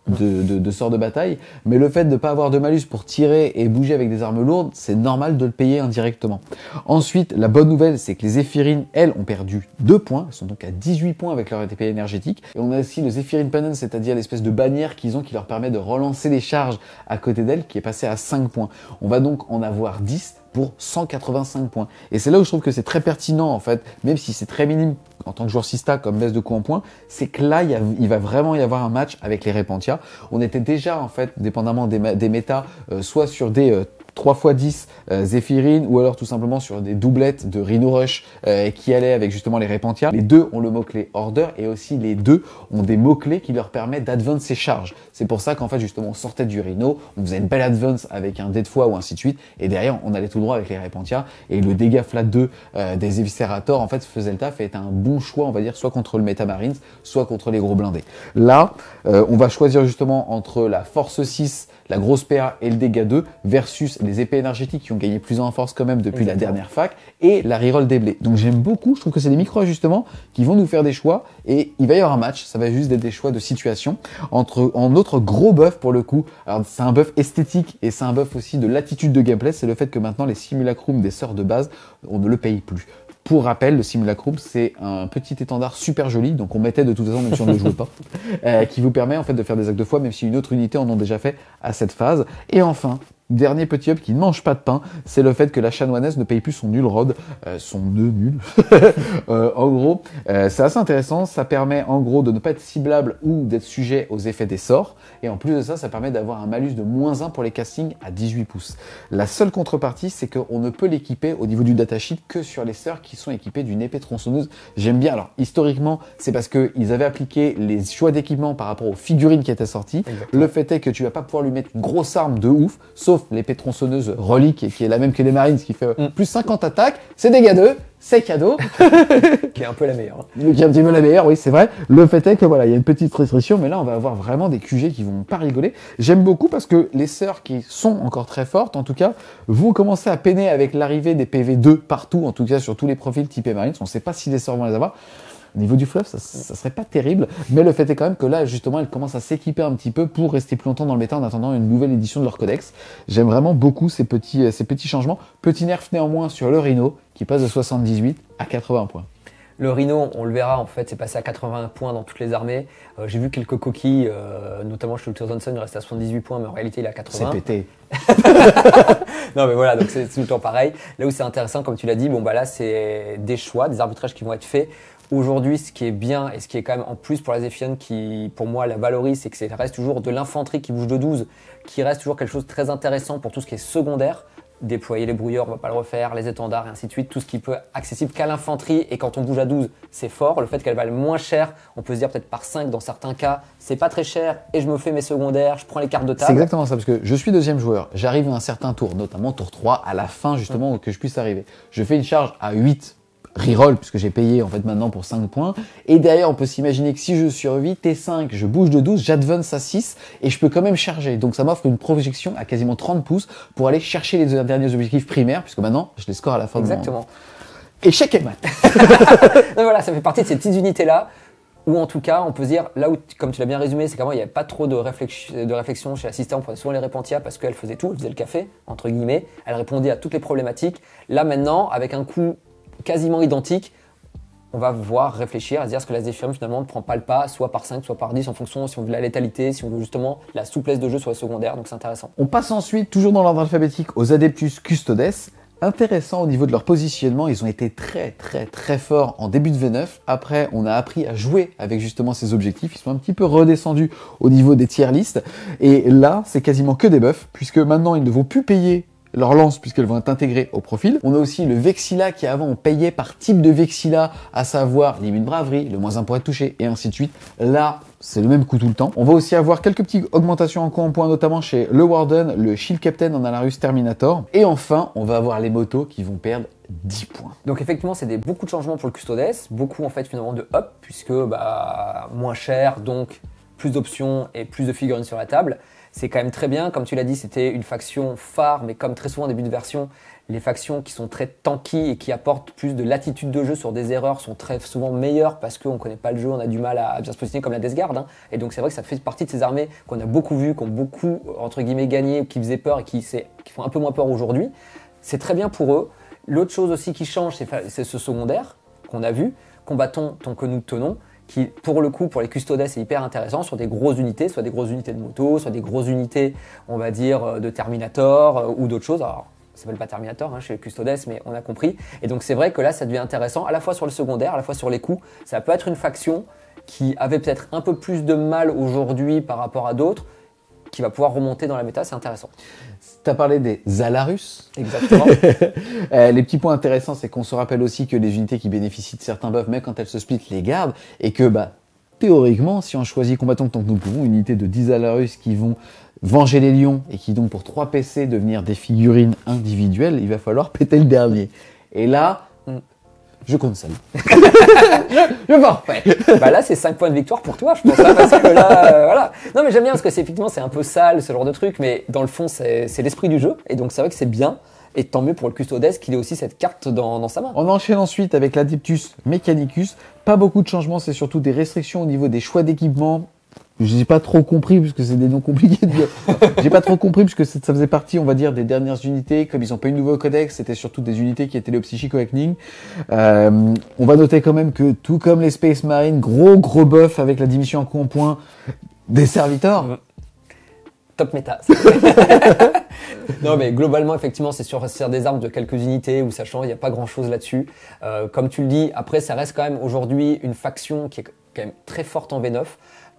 de sort de bataille, mais le fait de ne pas avoir de malus pour tirer et bouger avec des armes lourdes, c'est normal de le payer indirectement. Ensuite, la bonne nouvelle, c'est que les Zéphirines, elles, ont perdu 2 points, elles sont donc à 18 points avec leur ETP énergétique. Et on a aussi le Zéphirine Penance, c'est-à-dire l'espèce de bannière qu'ils ont qui leur permet de relancer les charges à côté d'elles, qui est passé à 5 points. On va donc en avoir 10 pour 185 points. Et c'est là où je trouve que c'est très pertinent, en fait, même si c'est très minime en tant que joueur Sista comme baisse de coût en points, c'est que là, il va vraiment y avoir un match avec les Repentia. On était déjà, en fait, dépendamment des méta, soit sur des 3x10 Zéphirine, ou alors tout simplement sur des doublettes de Rhino Rush qui allaient avec justement les Repentia. Les deux ont le mot-clé Order, et aussi les deux ont des mots-clés qui leur permettent d'advance ses charges. C'est pour ça qu'en fait, justement, on sortait du Rhino, on faisait une belle advance avec un dé de foi ou ainsi de suite, et derrière, on allait tout droit avec les Repentia, et le dégât flat 2 des Eviscerator, en fait, faisait le taf et était un bon choix, on va dire, soit contre le Metamarines, soit contre les gros blindés. Là, on va choisir justement entre la force 6, la grosse PA et le dégât 2 versus les épées énergétiques qui ont gagné plus en force quand même depuis la dernière fac et la reroll des blés. Donc j'aime beaucoup, je trouve que c'est des micro-ajustements qui vont nous faire des choix et il va y avoir un match, ça va juste être des choix de situation en autre gros buff pour le coup. Alors c'est un buff esthétique et c'est un buff aussi de l'attitude de gameplay, c'est le fait que maintenant les simulacrums des sœurs de base, on ne le paye plus. Pour rappel, le Simulacrum, c'est un petit étendard super joli, donc on mettait de toute façon, même si on ne le jouait pas, qui vous permet en fait de faire des actes de foi, même si une autre unité en ont déjà fait à cette phase. Et enfin, dernier petit up qui ne mange pas de pain, c'est le fait que la chanoinesse ne paye plus son nul rod, son nœud nul. En gros, c'est assez intéressant, ça permet en gros de ne pas être ciblable ou d'être sujet aux effets des sorts, et en plus de ça, ça permet d'avoir un malus de -1 pour les castings à 18 pouces. La seule contrepartie, c'est qu'on ne peut l'équiper au niveau du datasheet que sur les sœurs qui sont équipées d'une épée tronçonneuse. J'aime bien, alors historiquement, c'est parce qu'ils avaient appliqué les choix d'équipement par rapport aux figurines qui étaient sorties. Exactement. Le fait est que tu vas pas pouvoir lui mettre une grosse arme de ouf, sauf l'épée tronçonneuse relique, qui est la même que les Marines, qui fait plus 50 attaques, c'est dégâts 2, c'est cadeau. Qui est un peu la meilleure. Qui est un petit peu la meilleure, oui, c'est vrai. Le fait est que voilà, il y a une petite restriction, mais là, on va avoir vraiment des QG qui vont pas rigoler. J'aime beaucoup parce que les sœurs qui sont encore très fortes, en tout cas, vont commencer à peiner avec l'arrivée des PV2 partout, en tout cas sur tous les profils typés Marines. On sait pas si les sœurs vont les avoir. Au niveau du fluff, ça serait pas terrible, mais le fait est quand même que là, justement, elles commencent à s'équiper un petit peu pour rester plus longtemps dans le méta en attendant une nouvelle édition de leur codex. J'aime vraiment beaucoup ces petits changements. Petit nerf néanmoins sur le Rhino, qui passe de 78 à 80 points. Le Rhino, on le verra, en fait, c'est passé à 80 points dans toutes les armées. J'ai vu quelques coquilles, notamment chez Ultra Johnson, il reste à 78 points, mais en réalité, il est à 80. C'est pété. Non, mais voilà, donc c'est tout le temps pareil. Là où c'est intéressant, comme tu l'as dit, bon, bah là, c'est des choix, des arbitrages qui vont être faits. Aujourd'hui, ce qui est bien et ce qui est quand même en plus pour la Zéphion qui, pour moi, la valorise, c'est que ça reste toujours de l'infanterie qui bouge de 12, qui reste toujours quelque chose de très intéressant pour tout ce qui est secondaire. Déployer les brouilleurs, on va pas le refaire, les étendards et ainsi de suite, tout ce qui peut être accessible qu'à l'infanterie. Et quand on bouge à 12, c'est fort. Le fait qu'elle valent moins cher, on peut se dire peut-être par 5 dans certains cas, c'est pas très cher et je me fais mes secondaires, je prends les cartes de table. C'est exactement ça, parce que je suis deuxième joueur, j'arrive à un certain tour, notamment tour 3, à la fin justement que je puisse arriver. Je fais une charge à 8 reroll, puisque j'ai payé en fait maintenant pour 5 points. Et derrière, on peut s'imaginer que si je survis, T5, je bouge de 12, j'advance à 6 et je peux quand même charger. Donc ça m'offre une projection à quasiment 30 pouces pour aller chercher les derniers objectifs primaires, puisque maintenant, je les score à la fin. Exactement. Échec et mat. Voilà, ça fait partie de ces petites unités-là. Ou en tout cas, on peut se dire, là où, comme tu l'as bien résumé, c'est qu'avant, il n'y avait pas trop de réflexion chez l'assistant. On prenait souvent les Repentia parce qu'elle faisait tout, elle faisait le café, entre guillemets. Elle répondait à toutes les problématiques. Là, maintenant, avec un coût quasiment identique, on va voir réfléchir à se dire est-ce que la Zephyr finalement ne prend pas le pas, soit par 5, soit par 10, en fonction si on veut la létalité, si on veut justement la souplesse de jeu sur les secondaires, donc c'est intéressant. On passe ensuite, toujours dans l'ordre alphabétique, aux Adeptus Custodes. Intéressant au niveau de leur positionnement, ils ont été très forts en début de V9. Après, on a appris à jouer avec justement ces objectifs. Ils sont un petit peu redescendus au niveau des tier listes. Et là, c'est quasiment que des buffs, puisque maintenant, ils ne vont plus payer leurs lances puisqu'elles vont être intégrées au profil. On a aussi le Vexilla qui avant on payait par type de Vexilla, à savoir limite braverie, le -1 pour être touché et ainsi de suite. Là, c'est le même coup tout le temps. On va aussi avoir quelques petites augmentations en coût en points, notamment chez le Warden, le Shield Captain en Alarus Terminator. Et enfin, on va avoir les motos qui vont perdre 10 points. Donc effectivement, c'est beaucoup de changements pour le Custodes, beaucoup en fait finalement de up, puisque moins cher, donc plus d'options et plus de figurines sur la table. C'est quand même très bien, comme tu l'as dit, c'était une faction phare, mais comme très souvent en début de version, les factions qui sont très tanky et qui apportent plus de latitude de jeu sur des erreurs sont très souvent meilleures parce qu'on ne connaît pas le jeu, on a du mal à bien se positionner comme la Death Guard. Et donc c'est vrai que ça fait partie de ces armées qu'on a beaucoup vues, qui ont beaucoup, entre guillemets, gagné, qui faisaient peur et qui font un peu moins peur aujourd'hui. C'est très bien pour eux. L'autre chose aussi qui change, c'est ce secondaire qu'on a vu, combattons tant que nous tenons, qui pour le coup pour les custodes est hyper intéressant sur des grosses unités, soit des grosses unités de moto, soit des grosses unités on va dire de Terminator ou d'autres choses. Alors ça s'appelle pas Terminator chez les custodes, mais on a compris. Et donc c'est vrai que là ça devient intéressant à la fois sur le secondaire, à la fois sur les coups. Ça peut être une faction qui avait peut-être un peu plus de mal aujourd'hui par rapport à d'autres, qui va pouvoir remonter dans la méta, c'est intéressant. Tu as parlé des Alarus. Exactement. Les petits points intéressants, c'est qu'on se rappelle aussi que les unités qui bénéficient de certains buffs, même quand elles se split, les gardent. Et que, théoriquement, si on choisit combattant tant que nous pouvons, une unité de 10 Alarus qui vont venger les lions et qui donc pour 3 PC devenir des figurines individuelles, il va falloir péter le dernier. Et là, je compte ça. je forfait. Là, c'est 5 points de victoire pour toi, je pense. Parce que là, voilà. Non, mais j'aime bien parce que effectivement, c'est un peu sale, ce genre de truc, mais dans le fond, c'est l'esprit du jeu. Et donc, c'est vrai que c'est bien. Et tant mieux pour le Custodes qu'il ait aussi cette carte dans sa main. On enchaîne ensuite avec l'Adeptus Mechanicus. Pas beaucoup de changements, c'est surtout des restrictions au niveau des choix d'équipement. J'ai pas trop compris puisque c'est des noms compliqués de dire. J'ai pas trop compris puisque ça faisait partie, on va dire, des dernières unités. Comme ils ont pas eu de nouveau codex, c'était surtout des unités qui étaient le Psychic Awakening. On va noter quand même que tout comme les Space Marines, gros buff avec la diminution en coup en points des serviteurs. Top méta. Non, mais globalement, effectivement, c'est sur des armes de quelques unités où ça change, il n'y a pas grand chose là-dessus. Comme tu le dis, après, ça reste quand même aujourd'hui une faction qui est quand même très forte en V9,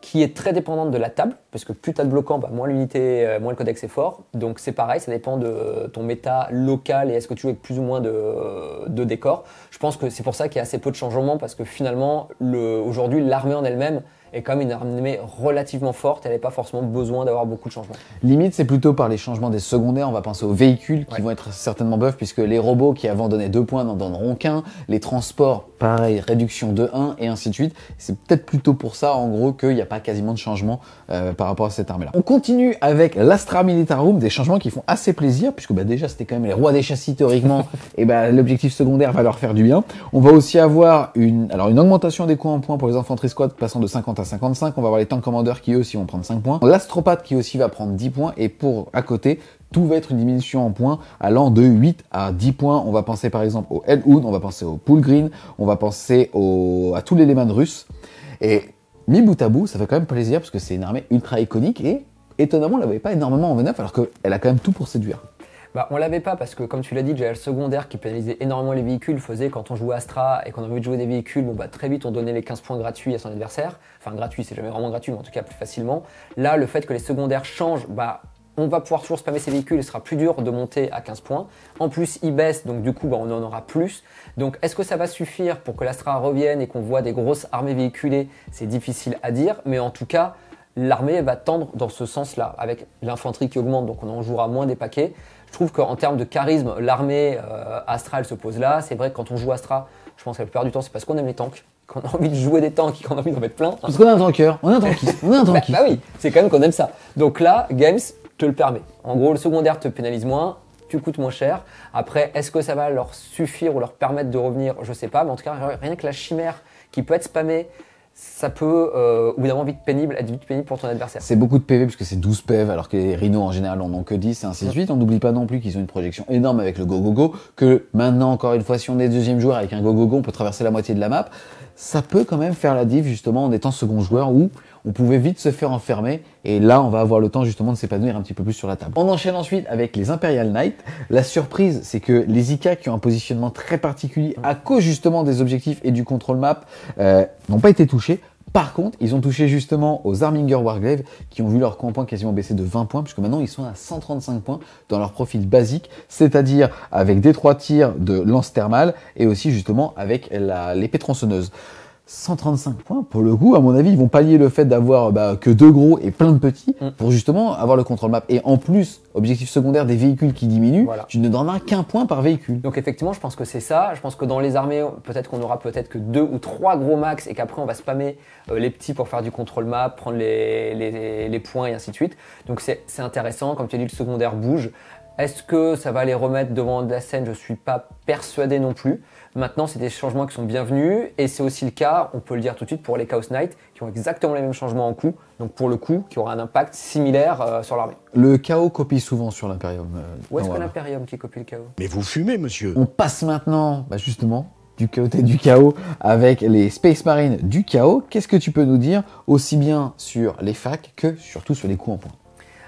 qui est très dépendante de la table, parce que plus tu as de bloquants, moins l'unité, moins le codex est fort. Donc c'est pareil, ça dépend de ton méta local et est-ce que tu joues avec plus ou moins de décors. Je pense que c'est pour ça qu'il y a assez peu de changements, parce que finalement, aujourd'hui, l'armée en elle-même est quand même une armée relativement forte, elle n'a pas forcément besoin d'avoir beaucoup de changements. Limite, c'est plutôt par les changements des secondaires, on va penser aux véhicules qui vont être certainement buff, puisque les robots qui avant donnaient 2 points n'en donneront qu'un, les transports, pareil, réduction de 1 et ainsi de suite. C'est peut-être plutôt pour ça, en gros, qu'il n'y a pas quasiment de changement par rapport à cette armée-là. On continue avec l'Astra Militarum, des changements qui font assez plaisir, puisque déjà c'était quand même les rois des châssis théoriquement, et l'objectif secondaire va leur faire du bien. On va aussi avoir une augmentation des coûts en points pour les infanterie squad passant de 50 à 55, on va avoir les tank commanders qui eux aussi vont prendre 5 points, l'astropathe qui aussi va prendre 10 points, et pour à côté, tout va être une diminution en points allant de 8 à 10 points. On va penser par exemple au Hellhound, on va penser au Pool Green, on va penser à tous les Lehman russes, et mis bout à bout, ça fait quand même plaisir parce que c'est une armée ultra iconique et étonnamment on l'avait pas énormément en V9 alors qu'elle a quand même tout pour séduire. On l'avait pas parce que, comme tu l'as dit, déjà le secondaire qui pénalisait énormément les véhicules faisait quand on jouait Astra et qu'on avait envie de jouer des véhicules, très vite on donnait les 15 points gratuits à son adversaire. Enfin, gratuit, c'est jamais vraiment gratuit, mais en tout cas plus facilement. Là, le fait que les secondaires changent, on va pouvoir toujours spammer ces véhicules, il sera plus dur de monter à 15 points. En plus, ils baissent, donc du coup, on en aura plus. Donc, est-ce que ça va suffire pour que l'Astra revienne et qu'on voit des grosses armées véhiculées? C'est difficile à dire, mais en tout cas, l'armée va tendre dans ce sens-là, avec l'infanterie qui augmente, donc on en jouera moins des paquets. Je trouve qu'en termes de charisme, l'armée Astra, elle se pose là. C'est vrai que quand on joue Astra, je pense que la plupart du temps, c'est parce qu'on aime les tanks, qu'on a envie de jouer des tanks et qu'on a envie d'en mettre plein. Parce qu'on a un tanker, on a un tankiste, on a un tankiste. Oui, c'est quand même qu'on aime ça. Donc là, Games te le permet. En gros, le secondaire te pénalise moins, tu coûtes moins cher. Après, est-ce que ça va leur suffire ou leur permettre de revenir? Je sais pas, mais en tout cas, rien que la chimère qui peut être spammée, ça peut, au bout d'un moment, être vite pénible pour ton adversaire. C'est beaucoup de PV puisque c'est 12 PV alors que les rhinos en général en ont que 10 et ainsi de suite. On n'oublie pas non plus qu'ils ont une projection énorme avec le go-go-go, que maintenant, encore une fois, si on est deuxième joueur avec un go-go-go, on peut traverser la moitié de la map. Ça peut quand même faire la diff justement en étant second joueur où on pouvait vite se faire enfermer et là on va avoir le temps justement de s'épanouir un petit peu plus sur la table. On enchaîne ensuite avec les Imperial Knights. La surprise c'est que les IK qui ont un positionnement très particulier à cause justement des objectifs et du contrôle map n'ont pas été touchés. Par contre, ils ont touché justement aux Arminger Warglaive qui ont vu leur coût en points quasiment baisser de 20 points, puisque maintenant ils sont à 135 points dans leur profil basique, c'est-à-dire avec des 3 tirs de lance thermale et aussi justement avec l'épée tronçonneuse. 135 points, pour le coup, à mon avis, ils vont pallier le fait d'avoir que 2 gros et plein de petits pour justement avoir le contrôle map. Et en plus, objectif secondaire des véhicules qui diminuent, tu ne donneras qu'un point par véhicule. Donc effectivement, je pense que c'est ça. Je pense que dans les armées, peut-être qu'on aura peut-être que 2 ou 3 gros max et qu'après on va spammer les petits pour faire du contrôle map, prendre les points et ainsi de suite. Donc c'est intéressant. Comme tu as dit, le secondaire bouge. Est-ce que ça va les remettre devant de la scène? Je ne suis pas persuadé non plus. Maintenant, c'est des changements qui sont bienvenus et c'est aussi le cas, on peut le dire tout de suite, pour les Chaos Knights qui ont exactement les mêmes changements en coût. Donc pour le coup, qui aura un impact similaire sur l'armée. Le chaos copie souvent sur l'Imperium. Où est-ce que l'Imperium qui copie le chaos? Mais vous fumez, monsieur. On passe maintenant, justement, du chaoté du chaos avec les Space Marines du chaos. Qu'est-ce que tu peux nous dire aussi bien sur les facs que surtout sur les coups en points?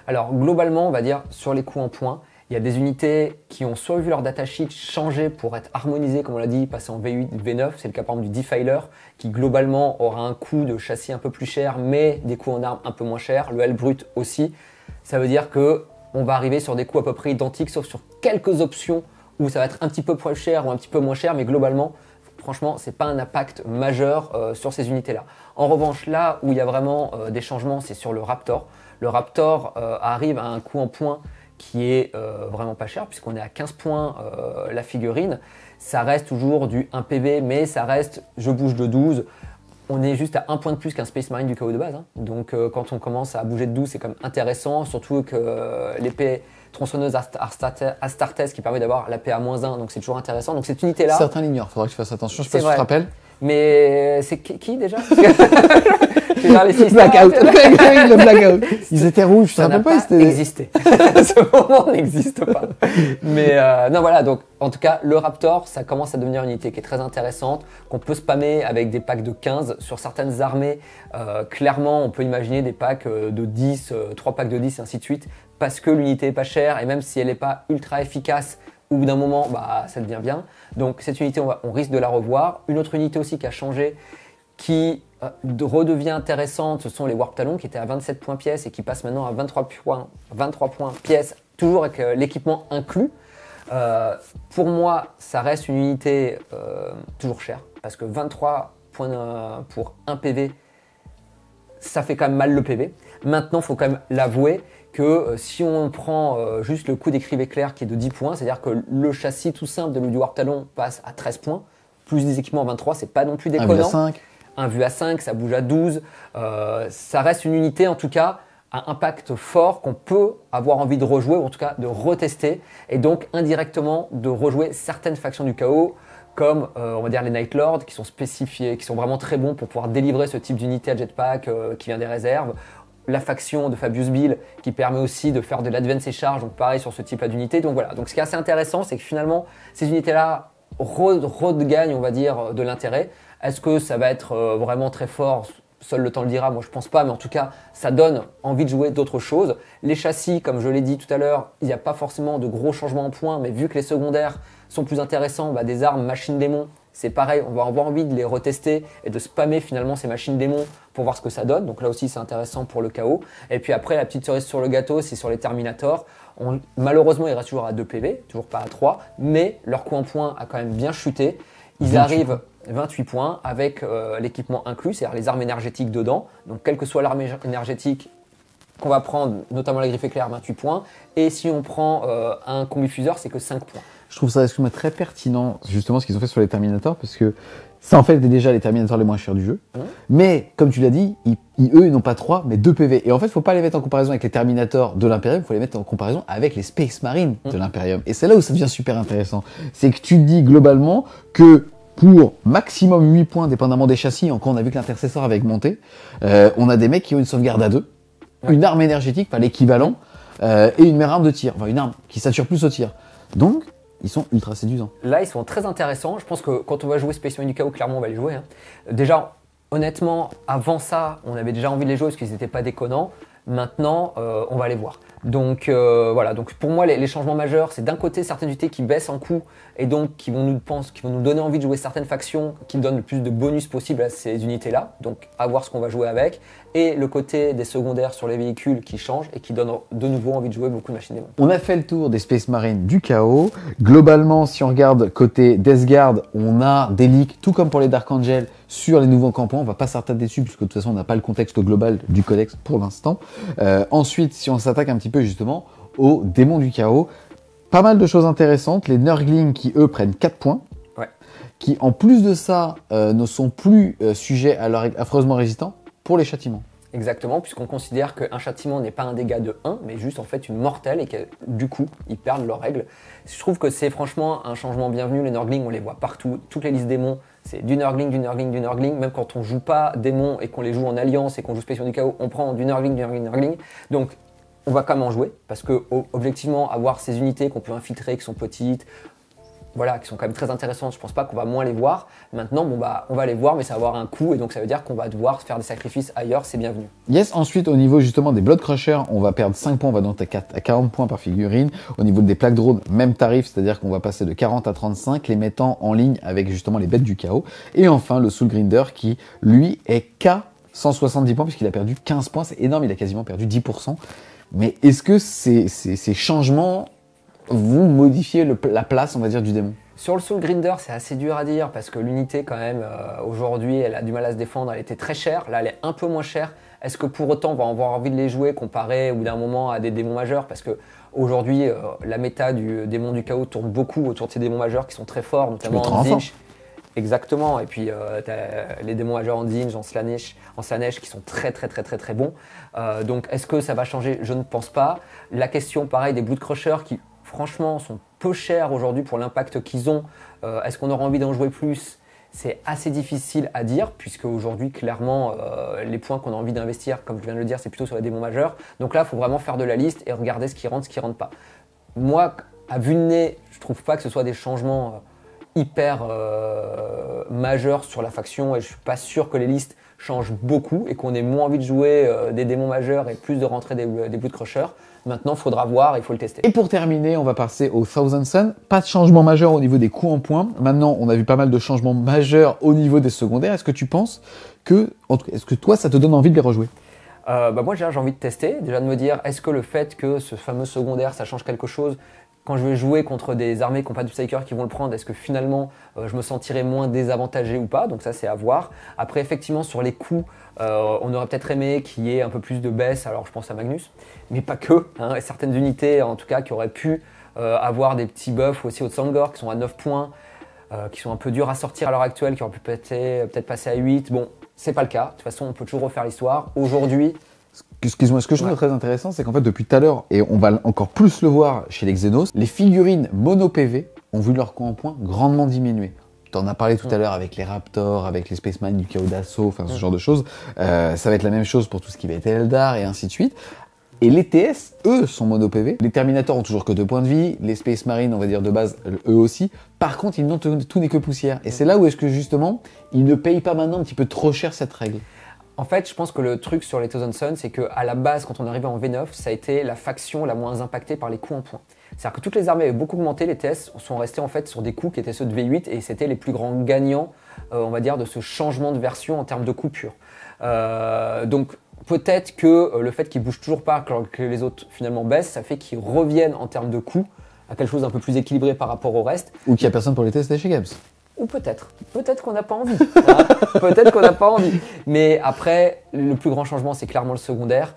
Alors globalement, on va dire sur les coups en points, il y a des unités qui ont soit vu leur datasheet changer pour être harmonisées, comme on l'a dit, passer en V8, V9. C'est le cas par exemple du Defiler, qui globalement aura un coût de châssis un peu plus cher, mais des coûts en armes un peu moins chers. Le Hellbrut aussi. Ça veut dire que on va arriver sur des coûts à peu près identiques, sauf sur quelques options où ça va être un petit peu plus cher ou un petit peu moins cher, mais globalement, franchement, c'est pas un impact majeur sur ces unités-là. En revanche, là où il y a vraiment des changements, c'est sur le Raptor. Le Raptor arrive à un coût en points qui est vraiment pas cher, puisqu'on est à 15 points la figurine. Ça reste toujours du 1 PV, mais ça reste, je bouge de 12. On est juste à 1 point de plus qu'un Space Marine du chaos de base. Hein. Donc quand on commence à bouger de 12, c'est quand même intéressant, surtout que l'épée tronçonneuse Astartes qui permet d'avoir la PA -1, donc c'est toujours intéressant. Donc cette unité-là... Certains l'ignorent, il faudra que tu fasses attention, je sais pas si tu te rappelles. Mais c'est qui déjà? Blackout. Le blackout. Ils étaient rouges, je te rappelle pas. Ça n'a pas existé. Ce moment n'existe pas. Mais non, voilà. Donc, en tout cas, le Raptor, ça commence à devenir une unité qui est très intéressante, qu'on peut spammer avec des packs de 15 sur certaines armées. Clairement, on peut imaginer des packs de 10, 3 packs de 10 et ainsi de suite, parce que l'unité est pas chère et même si elle n'est pas ultra efficace, au bout d'un moment, ça devient bien. Donc cette unité, on risque de la revoir. Une autre unité aussi qui a changé, qui redevient intéressante, ce sont les Warp Talons qui étaient à 27 points pièce et qui passent maintenant à 23 points pièce, toujours avec l'équipement inclus. Pour moi, ça reste une unité toujours chère, parce que 23 points pour 1 PV, ça fait quand même mal le PV. Maintenant, il faut quand même l'avouer que si on prend juste le coût d'écrive éclair qui est de 10 points, c'est-à-dire que le châssis tout simple du Warp Talon passe à 13 points, plus des équipements à 23, c'est pas non plus déconnant. Un vu à 5, ça bouge à 12. Ça reste une unité en tout cas à impact fort qu'on peut avoir envie de rejouer ou en tout cas de retester et donc indirectement de rejouer certaines factions du chaos comme on va dire les Night Lords qui sont spécifiés, qui sont vraiment très bons pour pouvoir délivrer ce type d'unité à jetpack qui vient des réserves. La faction de Fabius Bill qui permet aussi de faire de l'advance et charge, donc pareil sur ce type-là d'unité. Donc voilà, donc ce qui est assez intéressant, c'est que finalement, ces unités-là regagnent, on va dire, de l'intérêt. Est-ce que ça va être vraiment très fort? Seul le temps le dira, moi je pense pas, mais en tout cas, ça donne envie de jouer d'autres choses. Les châssis, comme je l'ai dit tout à l'heure, il n'y a pas forcément de gros changements en points, mais vu que les secondaires sont plus intéressants, des armes machines démons, c'est pareil, on va avoir envie de les retester et de spammer finalement ces machines démons pour voir ce que ça donne. Donc là aussi, c'est intéressant pour le chaos. Et puis après, la petite cerise sur le gâteau, c'est sur les Terminators. Malheureusement, ils restent toujours à 2 PV, toujours pas à 3, mais leur coût en points a quand même bien chuté. Ils arrivent 28 points avec l'équipement inclus, c'est-à-dire les armes énergétiques dedans. Donc quelle que soit l'arme énergétique qu'on va prendre, notamment la griffe éclair, 28 points. Et si on prend un combifuseur, c'est que 5 points. Je trouve ça très pertinent, justement, ce qu'ils ont fait sur les Terminators, parce que ça en fait déjà les Terminators les moins chers du jeu. Mais, comme tu l'as dit, eux, ils n'ont pas 3, mais 2 PV. Et en fait, il ne faut pas les mettre en comparaison avec les Terminators de l'Imperium, il faut les mettre en comparaison avec les Space Marines de l'Imperium. Et c'est là où ça devient super intéressant. C'est que tu te dis globalement que pour maximum 8 points, dépendamment des châssis, encore on a vu que l'intercesseur avait augmenté, on a des mecs qui ont une sauvegarde à 2, une arme énergétique, pas l'équivalent, et une meilleure arme de tir, enfin une arme qui sature plus au tir. Donc, ils sont ultra séduisants. Là, ils sont très intéressants. Je pense que quand on va jouer Space Marine du chaos, clairement, on va les jouer. Hein. Déjà, honnêtement, avant ça, on avait déjà envie de les jouer parce qu'ils n'étaient pas déconnants. Maintenant, on va les voir. Donc voilà, donc pour moi les changements majeurs, c'est d'un côté certaines unités qui baissent en coût et donc qui vont nous donner envie de jouer certaines factions qui donnent le plus de bonus possible à ces unités-là, donc à voir ce qu'on va jouer avec, et le côté des secondaires sur les véhicules qui changent et qui donnent de nouveau envie de jouer beaucoup de machines démons. On a fait le tour des Space Marines du chaos. Globalement, si on regarde côté Death Guard, on a des leaks, tout comme pour les Dark Angel, sur les nouveaux campements. On va pas s'attarder dessus puisque de toute façon on n'a pas le contexte global du codex pour l'instant. Ensuite, si on s'attaque un petit peu justement aux démons du chaos, pas mal de choses intéressantes. Les Nurglings qui eux prennent 4 points. Ouais. Qui en plus de ça ne sont plus sujets à leur affreusement résistant pour les châtiments. Exactement, puisqu'on considère qu'un châtiment n'est pas un dégât de 1, mais juste en fait une mortelle et que du coup, ils perdent leurs règles. Je trouve que c'est franchement un changement bienvenu. Les Nurglings, on les voit partout. Toutes les listes démons, c'est du Nurgling, du Nurgling, du Nurgling. Même quand on joue pas démons et qu'on les joue en alliance et qu'on joue Spécial du Chaos, on prend du Nurgling, du Nurgling, du Nurgling. Donc, on va quand même en jouer, parce que objectivement, avoir ces unités qu'on peut infiltrer, qui sont petites, voilà, qui sont quand même très intéressantes, je pense pas qu'on va moins les voir. Maintenant, bon bah, on va les voir, mais ça va avoir un coût, et donc ça veut dire qu'on va devoir faire des sacrifices ailleurs, c'est bienvenu. Yes, ensuite, au niveau justement des Blood Crushers, on va perdre 5 points, on va donc à 40 points par figurine. Au niveau des plaques drones, même tarif, c'est-à-dire qu'on va passer de 40 à 35, les mettant en ligne avec justement les bêtes du chaos. Et enfin, le Soul Grinder qui, lui, est qu'à 170 points, puisqu'il a perdu 15 points, c'est énorme, il a quasiment perdu 10%. Mais est-ce que ces changements vont modifier la place, on va dire, du démon? Sur le Soul Grinder, c'est assez dur à dire parce que l'unité, quand même, aujourd'hui, elle a du mal à se défendre. Elle était très chère. Là, elle est un peu moins chère. Est-ce que pour autant, on va avoir envie de les jouer comparé au bout d'un moment à des démons majeurs? Parce que aujourd'hui, la méta du démon du chaos tourne beaucoup autour de ces démons majeurs qui sont très forts, notamment en Zinch. Exactement. Et puis, t'as les démons majeurs en Zinch, en Slanesh qui sont très bons. Donc, est-ce que ça va changer? Je ne pense pas. La question, pareil, des Blood Crushers qui, franchement, sont peu chers aujourd'hui pour l'impact qu'ils ont. Est-ce qu'on aura envie d'en jouer plus? C'est assez difficile à dire, puisque aujourd'hui, clairement, les points qu'on a envie d'investir, comme je viens de le dire, c'est plutôt sur les démons majeurs. Donc là, il faut vraiment faire de la liste et regarder ce qui rentre pas. Moi, à vue de nez, je trouve pas que ce soit des changements hyper majeurs sur la faction, et je suis pas sûr que les listes changent beaucoup et qu'on ait moins envie de jouer des démons majeurs et plus de rentrer des Blood Crushers. Maintenant, il faudra voir, il faut le tester. Et pour terminer, on va passer au Thousand Sun. Pas de changement majeur au niveau des coups en points. Maintenant, on a vu pas mal de changements majeurs au niveau des secondaires. Est-ce que tu penses est-ce que toi, ça te donne envie de les rejouer? Moi, j'ai envie de tester. Déjà de me dire, est-ce que le fait que ce fameux secondaire, ça change quelque chose? Quand je vais jouer contre des armées qui n'ont pas de Psyker qui vont le prendre, est-ce que finalement je me sentirai moins désavantagé ou pas? Donc ça, c'est à voir. Après, effectivement, sur les coups, on aurait peut-être aimé qu'il y ait un peu plus de baisse. Alors, je pense à Magnus, mais pas que. Hein, et certaines unités, en tout cas, qui auraient pu avoir des petits buffs aussi au Tsangor, qui sont à 9 points, qui sont un peu durs à sortir à l'heure actuelle, qui auraient pu peut-être passer à 8. Bon, c'est pas le cas. De toute façon, on peut toujours refaire l'histoire. Aujourd'hui... Excuse-moi, ce que je trouve très intéressant, c'est qu'en fait, depuis tout à l'heure, et on va encore plus le voir chez les Xenos, les figurines mono PV ont vu leur coût en points grandement diminuer. Tu en as parlé tout à l'heure avec les Raptors, avec les Spaceman du chaos d'assaut, enfin ce genre de choses. Ça va être la même chose pour tout ce qui va être Eldar et ainsi de suite. Et les TS, eux, sont mono PV. Les Terminators ont toujours que 2 points de vie. Les Space Marines, on va dire de base, eux aussi. Par contre, ils n'ont tout n'est que poussière. Et c'est là où est-ce que justement, ils ne payent pas maintenant un petit peu trop cher cette règle. En fait, je pense que le truc sur les Thousand Sun, c'est qu'à la base, quand on arrivait en V9, ça a été la faction la moins impactée par les coups en points. C'est-à-dire que toutes les armées avaient beaucoup augmenté, les TS sont restés en fait sur des coups qui étaient ceux de V8 et c'était les plus grands gagnants, on va dire, de ce changement de version en termes de coups purs. Donc peut-être que le fait qu'ils bougent toujours pas, que les autres finalement baissent, ça fait qu'ils reviennent en termes de coups à quelque chose d'un peu plus équilibré par rapport au reste. Ou qu'il n'y a personne pour les tester chez Games. Ou peut-être qu'on n'a pas envie. Hein. Peut-être qu'on n'a pas envie. Mais après, le plus grand changement, c'est clairement le secondaire.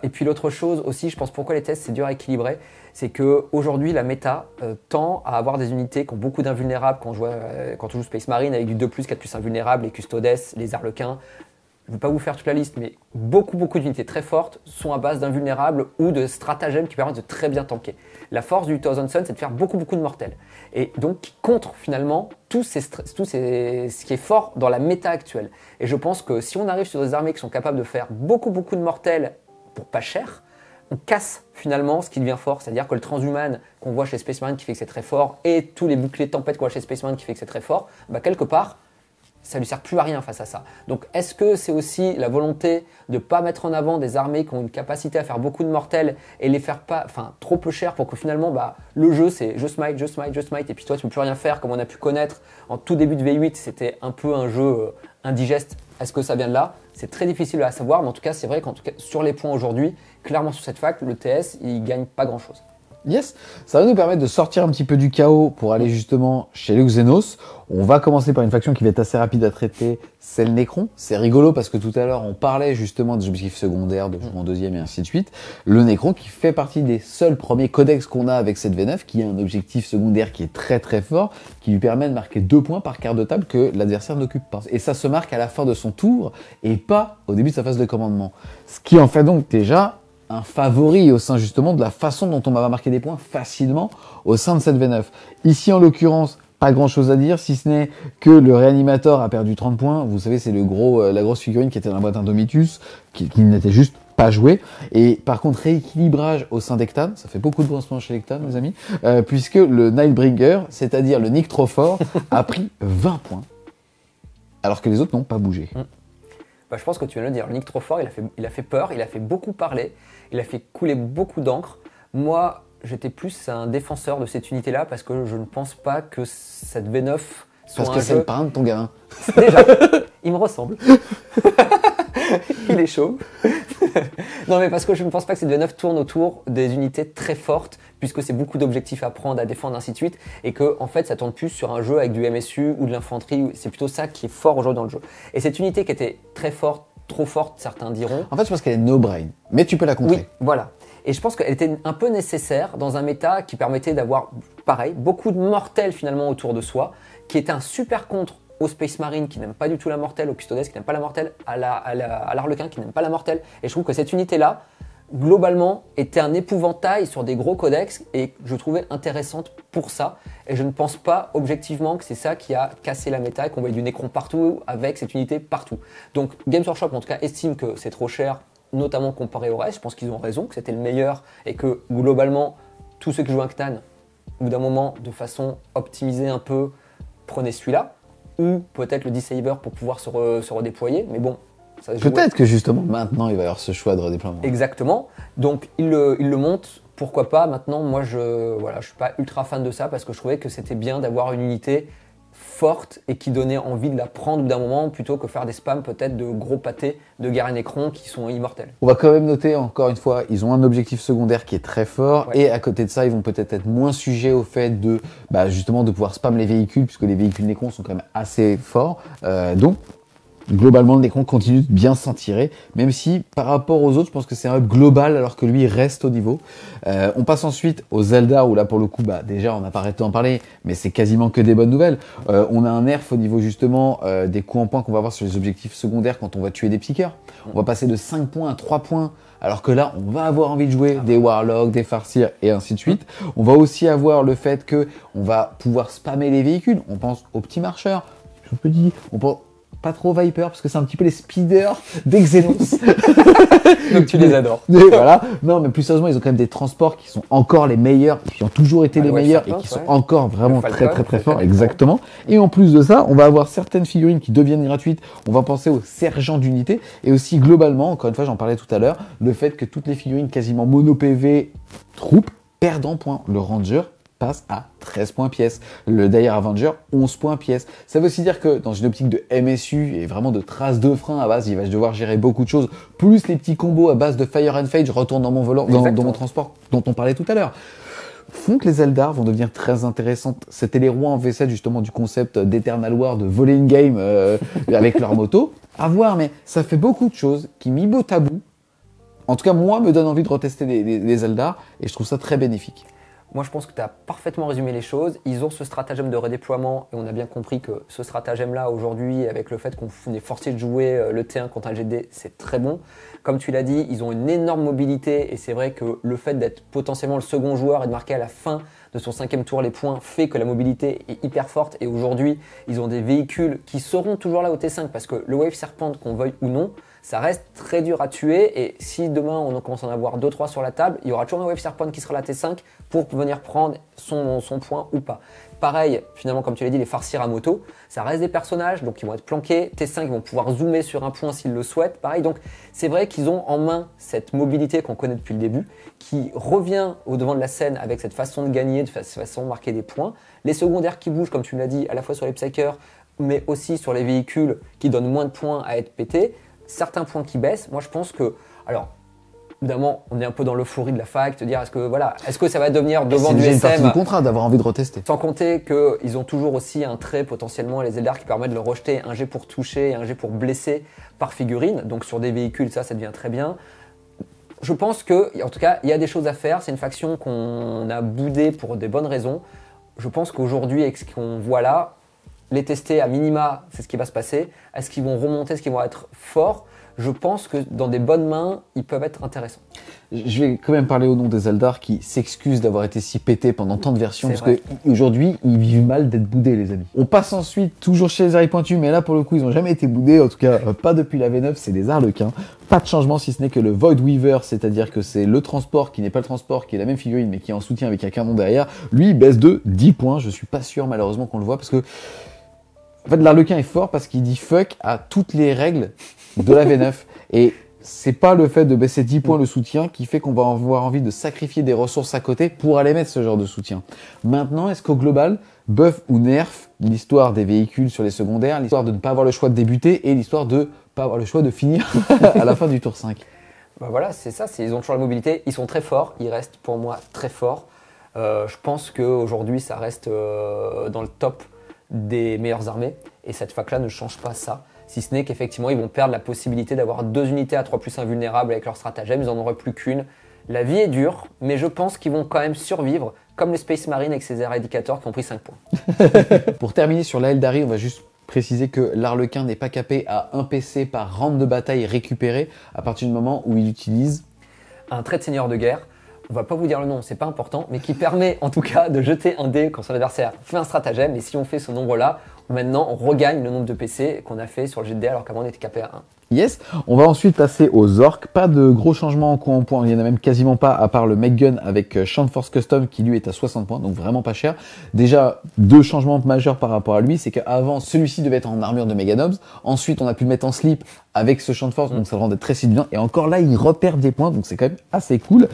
Et puis l'autre chose aussi, je pense pourquoi les tests, c'est dur à équilibrer, c'est qu'aujourd'hui, la méta tend à avoir des unités qui ont beaucoup d'invulnérables quand on joue Space Marine avec du 2+, 4+ invulnérables, les Custodes, les Arlequins. Je ne vais pas vous faire toute la liste, mais beaucoup d'unités très fortes sont à base d'invulnérables ou de stratagèmes qui permettent de très bien tanker. La force du Thousand Sun, c'est de faire beaucoup de mortels. Et donc, qui contre finalement ce qui est fort dans la méta actuelle. Et je pense que si on arrive sur des armées qui sont capables de faire beaucoup de mortels pour pas cher, on casse finalement ce qui devient fort. C'est-à-dire que le transhuman qu'on voit chez Space Marine qui fait que c'est très fort et tous les boucliers de tempête qu'on voit chez Space Marine qui fait que c'est très fort, bah quelque part, ça lui sert plus à rien face à ça. Donc est-ce que c'est aussi la volonté de pas mettre en avant des armées qui ont une capacité à faire beaucoup de mortels et les faire pas, trop peu cher pour que finalement le jeu c'est je smite et puis toi tu peux plus rien faire comme on a pu connaître en tout début de V8, c'était un peu un jeu indigeste. Est-ce que ça vient de là? C'est très difficile à savoir, mais en tout cas c'est vrai qu'en tout cas sur les points aujourd'hui, clairement sur cette fac, le TS il gagne pas grand chose. Yes, ça va nous permettre de sortir un petit peu du chaos pour aller justement chez les Xenos. On va commencer par une faction qui va être assez rapide à traiter, c'est le Necron. C'est rigolo parce que tout à l'heure on parlait justement des objectifs secondaires, de jouer en deuxième et ainsi de suite. Le Necron qui fait partie des seuls premiers codex qu'on a avec cette V9, qui a un objectif secondaire qui est très très fort, qui lui permet de marquer 2 points par quart de table que l'adversaire n'occupe pas. Et ça se marque à la fin de son tour et pas au début de sa phase de commandement. Ce qui en fait donc déjà un favori au sein justement de la façon dont on va marquer des points facilement au sein de cette V9. Ici en l'occurrence, pas grand chose à dire, si ce n'est que le réanimateur a perdu 30 points. Vous savez, c'est la grosse figurine qui était dans la boîte Indomitus, qui n'était juste pas jouée. Et par contre, rééquilibrage au sein d'Ectan, ça fait beaucoup de bruit en ce moment chez Ectan, mes amis, puisque le Nightbringer, c'est-à-dire le Nick trop fort, a pris 20 points, alors que les autres n'ont pas bougé. Je pense que tu viens de le dire, le Nick trop fort, il a fait peur, il a fait beaucoup parler, il a fait couler beaucoup d'encre. Moi, j'étais plus un défenseur de cette unité-là parce que je ne pense pas que cette V9 soit parce que c'est le parrain de ton gamin. Déjà, il me ressemble. Il est chaud. Non, mais parce que je ne pense pas que cette V9 tourne autour des unités très fortes, puisque c'est beaucoup d'objectifs à prendre, à défendre, ainsi de suite, et que en fait, ça tourne plus sur un jeu avec du MSU ou de l'infanterie. C'est plutôt ça qui est fort aujourd'hui dans le jeu. Et cette unité qui était très forte, trop forte, certains diront. En fait, je pense qu'elle est no-brain, mais tu peux la contrer. Oui, voilà. Et je pense qu'elle était un peu nécessaire dans un méta qui permettait d'avoir, pareil, beaucoup de mortels finalement autour de soi, qui était un super contre au Space Marine qui n'aime pas du tout la mortelle, au Custodes qui n'aime pas la mortelle, à l'Arlequin qui n'aime pas la mortelle. Et je trouve que cette unité-là, globalement, était un épouvantail sur des gros codex et je trouvais intéressante pour ça. Et je ne pense pas objectivement que c'est ça qui a cassé la méta et qu'on voyait du Necron partout avec cette unité partout. Donc Games Workshop en tout cas estime que c'est trop cher, notamment comparé au reste. Je pense qu'ils ont raison, que c'était le meilleur et que globalement, tous ceux qui jouent un Ctan, au bout d'un moment, de façon optimisée un peu, prenaient celui-là. Ou peut-être le Dissaber pour pouvoir se redéployer, mais bon, ça se joue. Peut-être que justement maintenant il va y avoir ce choix de redéploiement. Exactement, donc il le monte, pourquoi pas. Maintenant moi je suis pas ultra fan de ça parce que je trouvais que c'était bien d'avoir une unité forte et qui donnait envie de la prendre au bout d'un moment plutôt que faire des spams peut-être de gros pâtés de Garen Necron qui sont immortels. On va quand même noter encore une fois, ils ont un objectif secondaire qui est très fort et à côté de ça, ils vont peut-être être moins sujets au fait de justement de pouvoir spam les véhicules puisque les véhicules Necron sont quand même assez forts. Donc globalement, le Necron continue de bien s'en tirer, même si par rapport aux autres, je pense que c'est un up global alors que lui reste au niveau. On passe ensuite aux Eldar où là pour le coup, déjà on n'a pas arrêté d'en parler, mais c'est quasiment que des bonnes nouvelles. On a un nerf au niveau justement des coups en points qu'on va avoir sur les objectifs secondaires quand on va tuer des piqueurs. On va passer de 5 points à 3 points. Alors que là, on va avoir envie de jouer des Warlocks, des Farseers et ainsi de suite. On va aussi avoir le fait que on va pouvoir spammer les véhicules. On pense aux petits marcheurs, je peux dire, on pense pas trop Viper parce que c'est un petit peu les speeders des Xenos. Donc tu les adores. Mais voilà. Non, mais plus sérieusement, ils ont quand même des transports qui sont encore les meilleurs, qui ont toujours été les meilleurs et qui sont encore vraiment très forts. Exactement. Et en plus de ça, on va avoir certaines figurines qui deviennent gratuites. On va penser aux sergents d'unité et aussi globalement, encore une fois, j'en parlais tout à l'heure, le fait que toutes les figurines quasiment mono PV troupes perdent en points. Le Ranger passe à 13 points pièce. Le Dire Avenger, 11 points pièce. Ça veut aussi dire que dans une optique de MSU et vraiment de traces de frein à base, il va devoir gérer beaucoup de choses, plus les petits combos à base de Fire and Fade, je retourne dans mon volant, dans mon transport dont on parlait tout à l'heure, font que les Eldar vont devenir très intéressantes. C'était les rois en V7 justement du concept d'Eternal War, de voler une game avec leur moto. À voir, mais ça fait beaucoup de choses qui, mis bout à bout, en tout cas moi, me donne envie de retester les Eldar et je trouve ça très bénéfique. Moi, je pense que tu as parfaitement résumé les choses. Ils ont ce stratagème de redéploiement et on a bien compris que ce stratagème-là, aujourd'hui, avec le fait qu'on est forcé de jouer le T1 contre un GD, c'est très bon. Comme tu l'as dit, ils ont une énorme mobilité et c'est vrai que le fait d'être potentiellement le second joueur et de marquer à la fin de son 5e tour les points fait que la mobilité est hyper forte et aujourd'hui, ils ont des véhicules qui seront toujours là au T5 parce que le Wave Serpent, qu'on veuille ou non, ça reste très dur à tuer. Et si demain on commence à en avoir 2-3 sur la table, il y aura toujours un Wave Serpent qui sera la T5 pour venir prendre son point ou pas. Pareil, finalement, comme tu l'as dit, les farcirs à moto, ça reste des personnages, donc ils vont être planqués. T5, ils vont pouvoir zoomer sur un point s'ils le souhaitent. Pareil, donc c'est vrai qu'ils ont en main cette mobilité qu'on connaît depuis le début, qui revient au devant de la scène avec cette façon de gagner, de cette façon de marquer des points. Les secondaires qui bougent, comme tu l'as dit, à la fois sur les Psykers, mais aussi sur les véhicules qui donnent moins de points à être pétés. Certains points qui baissent. Moi, je pense que... Alors, évidemment, on est un peu dans l'euphorie de la fac, te dire est-ce que ça va devenir devant du SM. C'est une partie du contrat d'avoir envie de retester. Sans compter qu'ils ont toujours aussi un trait potentiellement, les Eldar, qui permet de le rejeter, un jet pour toucher et un jet pour blesser par figurine. Donc sur des véhicules, ça devient très bien. Je pense que, en tout cas, il y a des choses à faire. C'est une faction qu'on a boudée pour des bonnes raisons. Je pense qu'aujourd'hui, avec ce qu'on voit là, les tester à minima, c'est ce qui va se passer. Est-ce qu'ils vont remonter, est-ce qu'ils vont être forts ? Je pense que dans des bonnes mains, ils peuvent être intéressants. Je vais quand même parler au nom des Eldar qui s'excusent d'avoir été si pétés pendant tant de versions, parce qu'aujourd'hui, ils vivent mal d'être boudés, les amis. On passe ensuite, toujours chez les Arrêts Pointus, mais là, pour le coup, ils n'ont jamais été boudés, en tout cas, pas depuis la V9, c'est des Harlequins. Pas de changement, si ce n'est que le Void Weaver, c'est-à-dire que c'est le transport qui n'est pas le transport, qui est la même figurine, mais qui est en soutien avec un canon derrière. Lui, il baisse de 10 points. Je suis pas sûr, malheureusement, qu'on le voit, parce que en fait, l'Harlequin est fort parce qu'il dit fuck à toutes les règles de la V9. Et c'est pas le fait de baisser 10 points le soutien qui fait qu'on va avoir envie de sacrifier des ressources à côté pour aller mettre ce genre de soutien. Maintenant, est-ce qu'au global, buff ou nerf l'histoire des véhicules sur les secondaires, l'histoire de ne pas avoir le choix de débuter et l'histoire de pas avoir le choix de finir à la fin du tour 5? Bah voilà, c'est ça, ils ont toujours la mobilité, ils sont très forts, ils restent pour moi très forts. Je pense qu'aujourd'hui, ça reste dans le top des meilleures armées et cette fac-là ne change pas ça. Si ce n'est qu'effectivement, ils vont perdre la possibilité d'avoir 2 unités à 3+ invulnérables avec leur stratagème, ils n'en auraient plus qu'une. La vie est dure, mais je pense qu'ils vont quand même survivre, comme les Space Marines avec ces éradicateurs qui ont pris 5 points. Pour terminer sur la Eldari, on va juste préciser que l'Harlequin n'est pas capé à 1 PC par round de bataille récupéré à partir du moment où il utilise un trait de seigneur de guerre. On va pas vous dire le nom, c'est pas important, mais qui permet en tout cas de jeter un dé quand son adversaire fait un stratagème. Et si on fait ce nombre-là, maintenant on regagne le nombre de PC qu'on a fait sur le jet de dé alors qu'avant on était capé à 1. Yes, on va ensuite passer aux orques. Pas de gros changements en coup en point, il y en a même quasiment pas à part le Make Gun avec Champ Force Custom qui lui est à 60 points, donc vraiment pas cher. Déjà, 2 changements majeurs par rapport à lui, c'est qu'avant celui-ci devait être en armure de Meganobs, ensuite on a pu le mettre en slip avec ce champ de force, donc ça le rendait très bien. Et encore là, il repère des points, donc c'est quand même assez cool.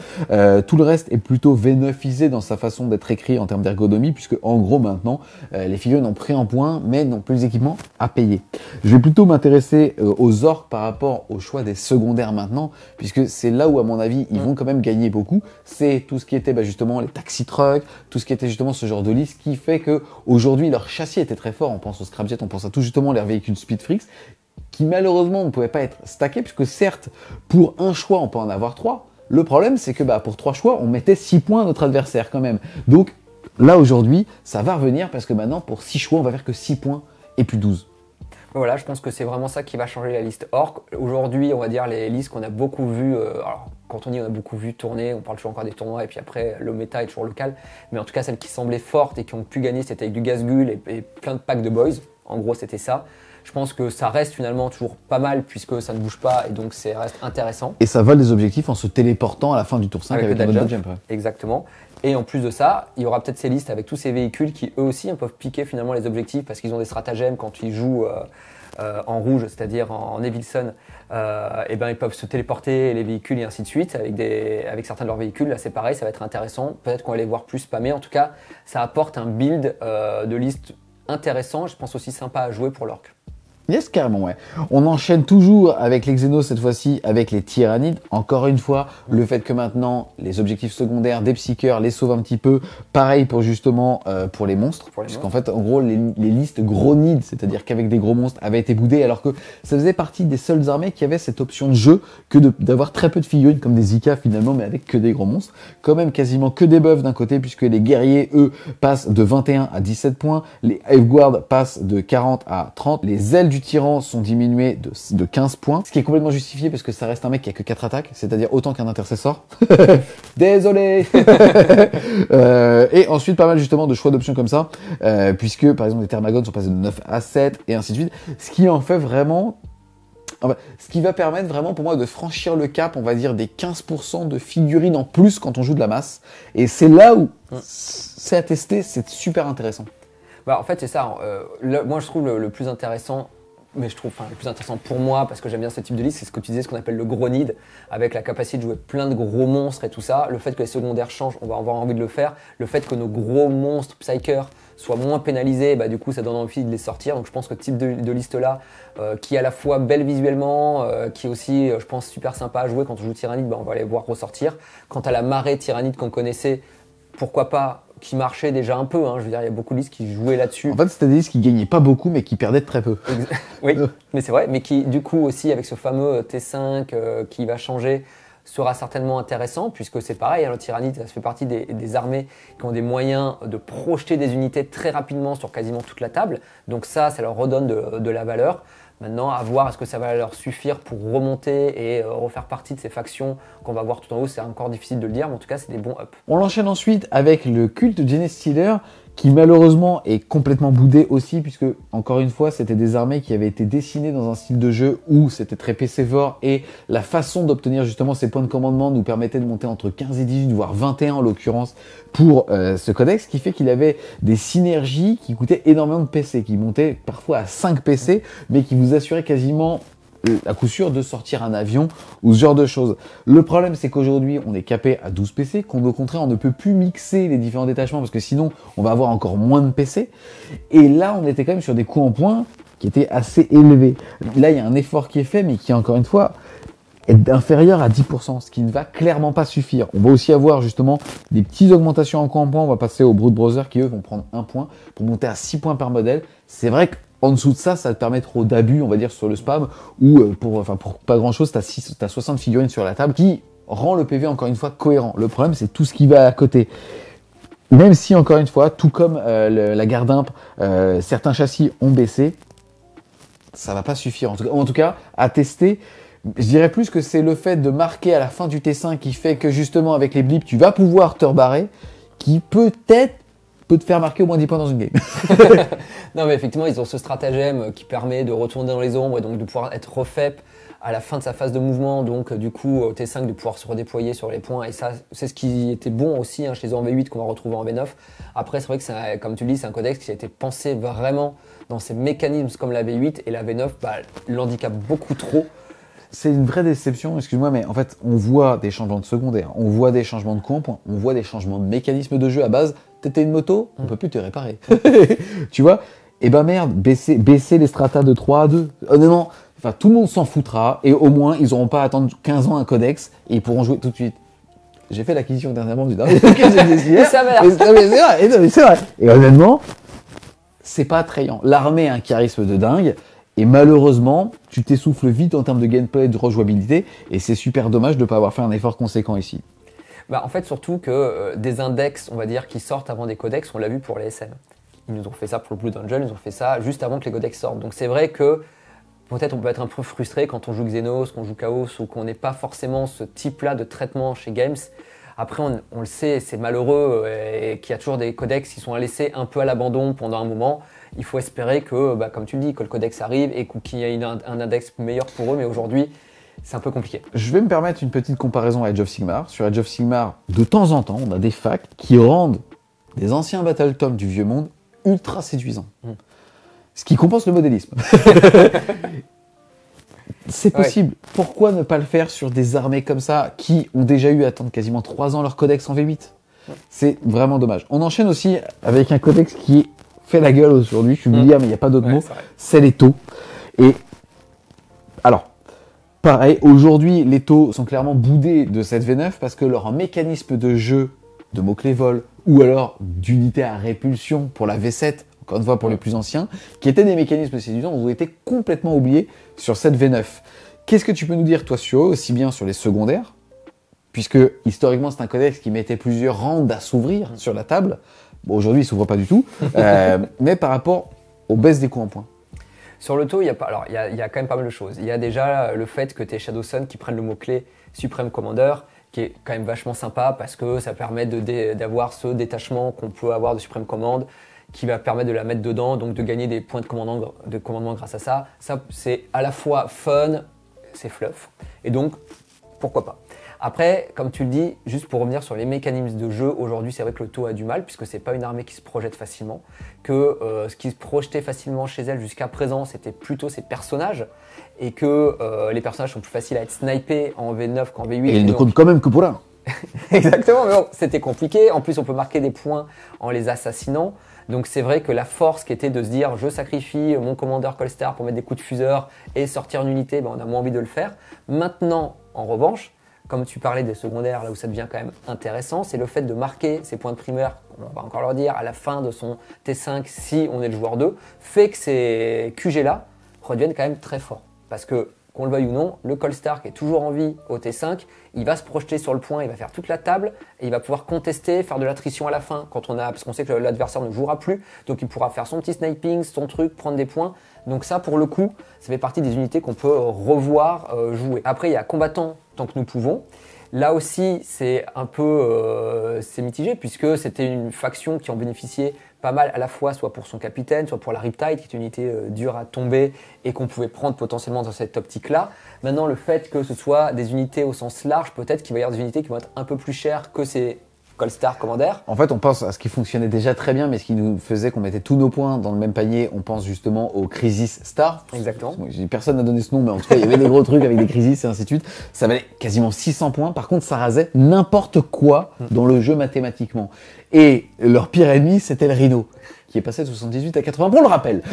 Tout le reste est plutôt V9isé dans sa façon d'être écrit en termes d'ergonomie, puisque en gros maintenant, les figurines ont pris en points, mais n'ont plus les équipements à payer. Je vais plutôt m'intéresser aux orques par rapport au choix des secondaires maintenant, puisque c'est là où à mon avis ils vont quand même gagner beaucoup. C'est tout ce qui était justement les taxi trucks, tout ce qui était justement ce genre de liste qui fait que aujourd'hui leur châssis était très fort. On pense au Scrapjet, on pense à tout justement les véhicules Speedfreaks qui malheureusement ne pouvaient pas être stackés, puisque certes pour un choix on peut en avoir 3. Le problème c'est que pour 3 choix on mettait 6 points à notre adversaire quand même. Donc là aujourd'hui ça va revenir parce que maintenant pour 6 choix on va faire que 6 points et plus 12. Voilà, je pense que c'est vraiment ça qui va changer la liste orc. Aujourd'hui, on va dire les listes qu'on a beaucoup vues, alors quand on dit on a beaucoup vu tourner, on parle toujours encore des tournois et puis après le méta est toujours local, mais en tout cas celles qui semblaient fortes et qui ont pu gagner c'était avec du Gazgul et plein de packs de boys, en gros c'était ça. Je pense que ça reste finalement toujours pas mal puisque ça ne bouge pas et donc ça reste intéressant. Et ça vole des objectifs en se téléportant à la fin du tour 5 avec le jump. Exactement. Et en plus de ça, il y aura peut-être ces listes avec tous ces véhicules qui eux aussi peuvent piquer finalement les objectifs parce qu'ils ont des stratagèmes quand ils jouent en rouge, c'est-à-dire en Evilson, et ils peuvent se téléporter les véhicules et ainsi de suite avec certains de leurs véhicules. Là c'est pareil, ça va être intéressant. Peut-être qu'on va les voir plus spammer. En tout cas, ça apporte un build de liste intéressant. Je pense aussi sympa à jouer pour l'orc. Yes, carrément, ouais. On enchaîne toujours avec les Xenos, cette fois-ci avec les Tyrannides. Encore une fois, le fait que maintenant, les objectifs secondaires des Psykers les sauvent un petit peu. Pareil pour justement pour les monstres. Puisqu'en fait, en gros, les listes gros nids, c'est-à-dire qu'avec des gros monstres, avaient été boudées, alors que ça faisait partie des seules armées qui avaient cette option de jeu que d'avoir très peu de figurines, comme des Zika finalement, mais avec que des gros monstres. Quand même quasiment que des buffs d'un côté, puisque les guerriers, eux, passent de 21 à 17 points. Les Hiveguard passent de 40 à 30. Les ailes du tyran sont diminués de 15 points, ce qui est complètement justifié parce que ça reste un mec qui a que 4 attaques, c'est-à-dire autant qu'un intercessor. Désolé. Et ensuite pas mal justement de choix d'options comme ça, puisque par exemple les Thermagons sont passés de 9 à 7 et ainsi de suite, ce qui en fait vraiment Enfin, ce qui va permettre vraiment pour moi de franchir le cap, on va dire, des 15% de figurines en plus quand on joue de la masse. Et c'est là où c'est à tester, c'est super intéressant. Bah, en fait, c'est ça. Moi, je trouve le plus intéressant, mais je trouve le plus intéressant pour moi, parce que j'aime bien ce type de liste, c'est ce que tu disais, ce qu'on appelle le gros need, avec la capacité de jouer plein de gros monstres et tout ça. Le fait que les secondaires changent, on va avoir envie de le faire. Le fait que nos gros monstres psychers soient moins pénalisés, bah, du coup, ça donne envie de les sortir. Donc, je pense que ce type de liste-là, qui est à la fois belle visuellement, qui est aussi, je pense, super sympa à jouer quand on joue Tyrannide, bah, on va les voir ressortir. Quant à la marée Tyrannide qu'on connaissait, pourquoi pas, qui marchait déjà un peu, hein. Je veux dire, il y a beaucoup de listes qui jouaient là-dessus. En fait, c'était des listes qui gagnaient pas beaucoup, mais qui perdaient de très peu. Oui, mais c'est vrai, mais qui, du coup, aussi, avec ce fameux T5 qui va changer, sera certainement intéressant, puisque c'est pareil, hein, le Tyrannide, ça fait partie des armées qui ont des moyens de projeter des unités très rapidement sur quasiment toute la table. Donc ça leur redonne de la valeur. Maintenant, à voir est-ce que ça va leur suffire pour remonter et refaire partie de ces factions qu'on va voir tout en haut. C'est encore difficile de le dire, mais en tout cas, c'est des bons ups. On l'enchaîne ensuite avec le culte de Genestealer, qui malheureusement est complètement boudé aussi, puisque, encore une fois, c'était des armées qui avaient été dessinées dans un style de jeu où c'était très PC-fort, et la façon d'obtenir justement ces points de commandement nous permettait de monter entre 15 et 18, voire 21 en l'occurrence, pour ce codex, ce qui fait qu'il avait des synergies qui coûtaient énormément de PC, qui montaient parfois à 5 PC, mais qui vous assuraient quasiment à coup sûr de sortir un avion ou ce genre de choses. Le problème, c'est qu'aujourd'hui, on est capé à 12 PC, qu'au contraire, on ne peut plus mixer les différents détachements parce que sinon, on va avoir encore moins de PC. Et là, on était quand même sur des coûts en points qui étaient assez élevés. Là, il y a un effort qui est fait, mais qui, encore une fois, est inférieur à 10%, ce qui ne va clairement pas suffire. On va aussi avoir justement des petites augmentations en coûts en points. On va passer aux Brood Brothers qui, eux, vont prendre 1 point pour monter à 6 points par modèle. C'est vrai que en dessous de ça, ça te permet trop d'abus, on va dire, sur le spam, ou pour pas grand chose, t'as 60 figurines sur la table, qui rend le PV encore une fois cohérent. Le problème, c'est tout ce qui va à côté. Même si, encore une fois, tout comme la garde imp, certains châssis ont baissé, ça va pas suffire. En tout cas, à tester, je dirais plus que c'est le fait de marquer à la fin du T5 qui fait que justement, avec les blips, tu vas pouvoir te rebarrer, qui peut-être peut te faire marquer au moins 10 points dans une game. Non, mais effectivement, ils ont ce stratagème qui permet de retourner dans les ombres et donc de pouvoir être refait à la fin de sa phase de mouvement. Donc, du coup, au T5, de pouvoir se redéployer sur les points. Et ça, c'est ce qui était bon aussi chez les en V8 qu'on va retrouver en V9. Après, c'est vrai que, comme tu le dis, c'est un codex qui a été pensé vraiment dans ses mécanismes comme la V8. Et la V9 l'handicape beaucoup trop. C'est une vraie déception, excuse-moi, mais en fait, on voit des changements de secondaire, on voit des changements de comp, on voit des changements de mécanisme de jeu à base. T'étais une moto, on peut plus te réparer. Tu vois? Eh ben merde, baisser les stratas de 3 à 2. Honnêtement, enfin, tout le monde s'en foutra, et au moins, ils auront pas à attendre 15 ans un codex, et ils pourront jouer tout de suite. J'ai fait l'acquisition dernièrement du dernier codex hier. Ça va. C'est vrai. Et honnêtement, c'est pas attrayant. L'armée a un charisme de dingue. Et malheureusement, tu t'essouffles vite en termes de gameplay et de rejouabilité, et c'est super dommage de ne pas avoir fait un effort conséquent ici. En fait, surtout que des index, on va dire, qui sortent avant des codex, on l'a vu pour les SM. Ils nous ont fait ça pour le Blue Dungeon, ils ont fait ça juste avant que les codex sortent. Donc c'est vrai que peut-être on peut être un peu frustré quand on joue Xenos, qu'on joue Chaos, ou qu'on n'ait pas forcément ce type-là de traitement chez Games. Après, on le sait, c'est malheureux et qu'il y a toujours des codex qui sont laissés un peu à l'abandon pendant un moment. Il faut espérer que, comme tu le dis, que le codex arrive et qu'il y ait un index meilleur pour eux, mais aujourd'hui, c'est un peu compliqué. Je vais me permettre une petite comparaison à Age of Sigmar. Sur Age of Sigmar, de temps en temps, on a des facts qui rendent des anciens Battle Tomes du vieux monde ultra séduisants. Ce qui compense le modélisme. C'est possible. Ouais. Pourquoi ne pas le faire sur des armées comme ça qui ont déjà eu à attendre quasiment 3 ans leur codex en V8 ? C'est vraiment dommage. On enchaîne aussi avec un codex qui fait la gueule aujourd'hui. Je suis vulgaire, mais il n'y a pas d'autre mot. C'est les taux. Et alors, pareil, aujourd'hui, les taux sont clairement boudés de cette V9 parce que leur mécanisme de jeu de mots-clés vol ou alors d'unité à répulsion pour la V7, encore une fois pour les plus anciens, qui étaient des mécanismes séduisants, ont été complètement oubliés sur cette V9. Qu'est-ce que tu peux nous dire, toi, sur eux, aussi bien sur les secondaires, puisque historiquement, c'est un codex qui mettait plusieurs rounds à s'ouvrir sur la table. Bon, aujourd'hui, il ne s'ouvre pas du tout, mais par rapport aux baisses des coûts en points. Sur le taux, il y a quand même pas mal de choses. Il y a déjà le fait que tu es Shadow Sun qui prennent le mot-clé Supreme Commander, qui est quand même vachement sympa parce que ça permet d'avoir ce détachement qu'on peut avoir de Supreme Command. qui va permettre de la mettre dedans, donc de gagner des points de commandement grâce à ça. Ça, c'est à la fois fun, c'est fluff, et donc, pourquoi pas. Après, comme tu le dis, juste pour revenir sur les mécanismes de jeu, aujourd'hui, c'est vrai que le taux a du mal, puisque c'est pas une armée qui se projette facilement, que ce qui se projetait facilement chez elle jusqu'à présent, c'était plutôt ses personnages, et que les personnages sont plus faciles à être snipés en V9 qu'en V8. Et ils ne comptent quand même que pour un. Exactement, mais bon, c'était compliqué. En plus, on peut marquer des points en les assassinant. Donc c'est vrai que la force qui était de se dire je sacrifie mon commandeur Colstar pour mettre des coups de fuseur et sortir une unité, on a moins envie de le faire. Maintenant, en revanche, comme tu parlais des secondaires, là où ça devient quand même intéressant, c'est le fait de marquer ces points de primaire, on va encore leur dire, à la fin de son T5 si on est le joueur 2, fait que ces QG-là redeviennent quand même très forts. Parce que, qu'on le veuille ou non, le Colstar qui est toujours en vie au T5, il va se projeter sur le point, il va faire toute la table et il va pouvoir contester, faire de l'attrition à la fin parce qu'on sait que l'adversaire ne jouera plus, donc il pourra faire son petit sniping, son truc, prendre des points. Donc ça, pour le coup, ça fait partie des unités qu'on peut revoir jouer. Après, il y a combattant tant que nous pouvons. Là aussi, c'est un peu c'est mitigé puisque c'était une faction qui en bénéficiait pas mal à la fois soit pour son capitaine, soit pour la Riptide qui est une unité dure à tomber et qu'on pouvait prendre potentiellement dans cette optique-là. Maintenant, le fait que ce soit des unités au sens large, peut-être qu'il va y avoir des unités qui vont être un peu plus chères que ces Colstar Commander. En fait, on pense à ce qui fonctionnait déjà très bien, mais ce qui nous faisait qu'on mettait tous nos points dans le même panier. On pense justement au Crisis Star. Exactement. Personne n'a donné ce nom, mais en tout cas, il y avait des gros trucs avec des Crisis et ainsi de suite. Ça valait quasiment 600 points. Par contre, ça rasait n'importe quoi dans le jeu mathématiquement. Et leur pire ennemi, c'était le Rhino, qui est passé de 78 à 80 pour le rappel.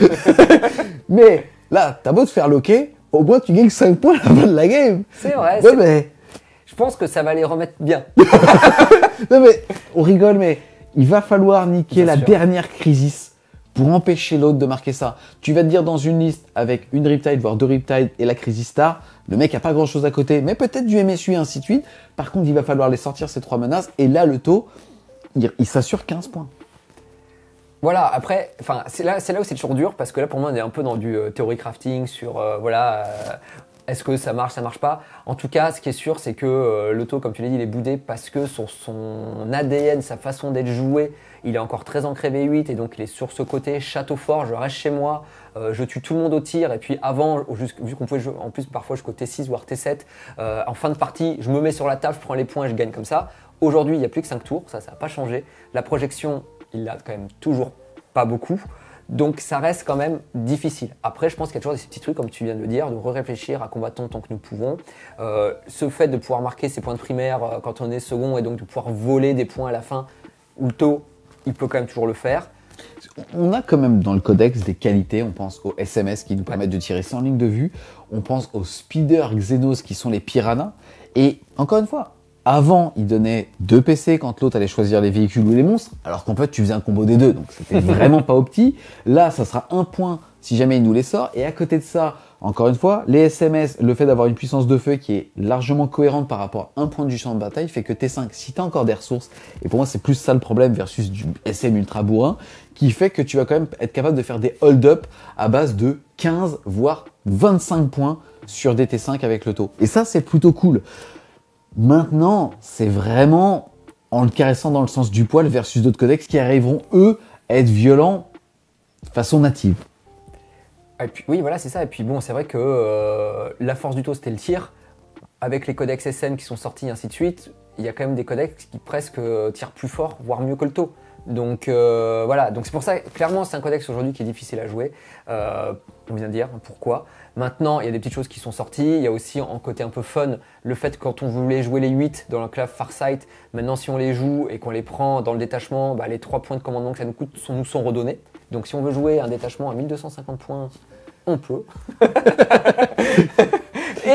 Mais là, t'as beau te faire loquer, au moins tu gagnes 5 points à la fin de la game. C'est vrai. Ouais, mais... Je pense que ça va les remettre bien. Non mais, on rigole, mais il va falloir niquer la dernière Crisis pour empêcher l'autre de marquer ça. Tu vas te dire dans une liste avec une Riptide, voire 2 Riptides et la Crisis Star, le mec a pas grand chose à côté, mais peut-être du MSU et ainsi de suite. Par contre, il va falloir les sortir ces 3 menaces et là, le taux, il s'assure 15 points. Voilà, après, c'est là où c'est toujours dur parce que là, pour moi, on est un peu dans du theory crafting sur, est-ce que ça marche pas? En tout cas, ce qui est sûr, c'est que l'auto, comme tu l'as dit, il est boudé parce que sur son ADN, sa façon d'être joué, il est encore très ancré V8 et donc il est sur ce côté château fort, je reste chez moi, je tue tout le monde au tir et puis avant, vu qu'on pouvait jouer en plus parfois jusqu'au T6 voire T7, en fin de partie, je me mets sur la table, je prends les points et je gagne comme ça. Aujourd'hui, il n'y a plus que 5 tours, ça n'a pas changé. La projection, il l'a quand même toujours pas beaucoup. Donc ça reste quand même difficile. Après, je pense qu'il y a toujours ces petits trucs, comme tu viens de le dire, de réfléchir à combattant tant que nous pouvons. Ce fait de pouvoir marquer ses points de primaire quand on est second et donc de pouvoir voler des points à la fin, ou le taux, il peut quand même toujours le faire. On a quand même dans le codex des qualités, on pense aux SMS qui nous permettent de tirer sans ligne de vue, on pense aux speeders Xenos qui sont les piranhas, et encore une fois, avant, il donnait 2 PC quand l'autre allait choisir les véhicules ou les monstres, alors qu'en fait, tu faisais un combo des deux, donc c'était vraiment pas opti. Là, ça sera 1 point si jamais il nous les sort. Et à côté de ça, encore une fois, les SMS, le fait d'avoir une puissance de feu qui est largement cohérente par rapport à 1 point du champ de bataille, fait que T5, si t'as encore des ressources, et pour moi, c'est plus ça le problème versus du SM ultra bourrin, qui fait que tu vas quand même être capable de faire des hold-up à base de 15, voire 25 points sur des T5 avec le taux. Et ça, c'est plutôt cool. Maintenant, c'est vraiment en le caressant dans le sens du poil versus d'autres codex qui arriveront, eux, à être violents de façon native. Et puis, oui, voilà, c'est ça. Et puis bon, c'est vrai que la force du taux, c'était le tir. Avec les codex SN qui sont sortis et ainsi de suite, il y a quand même des codex qui presque tirent plus fort, voire mieux que le taux. Donc voilà, donc c'est pour ça, clairement, c'est un codex aujourd'hui qui est difficile à jouer. On vient de dire pourquoi. Maintenant, il y a des petites choses qui sont sorties. Il y a aussi, en côté un peu fun, le fait que quand on voulait jouer les 8 dans l'enclave Farsight, maintenant, si on les joue et qu'on les prend dans le détachement, les 3 points de commandement que ça nous coûte nous sont redonnés. Donc si on veut jouer un détachement à 1250 points, on peut.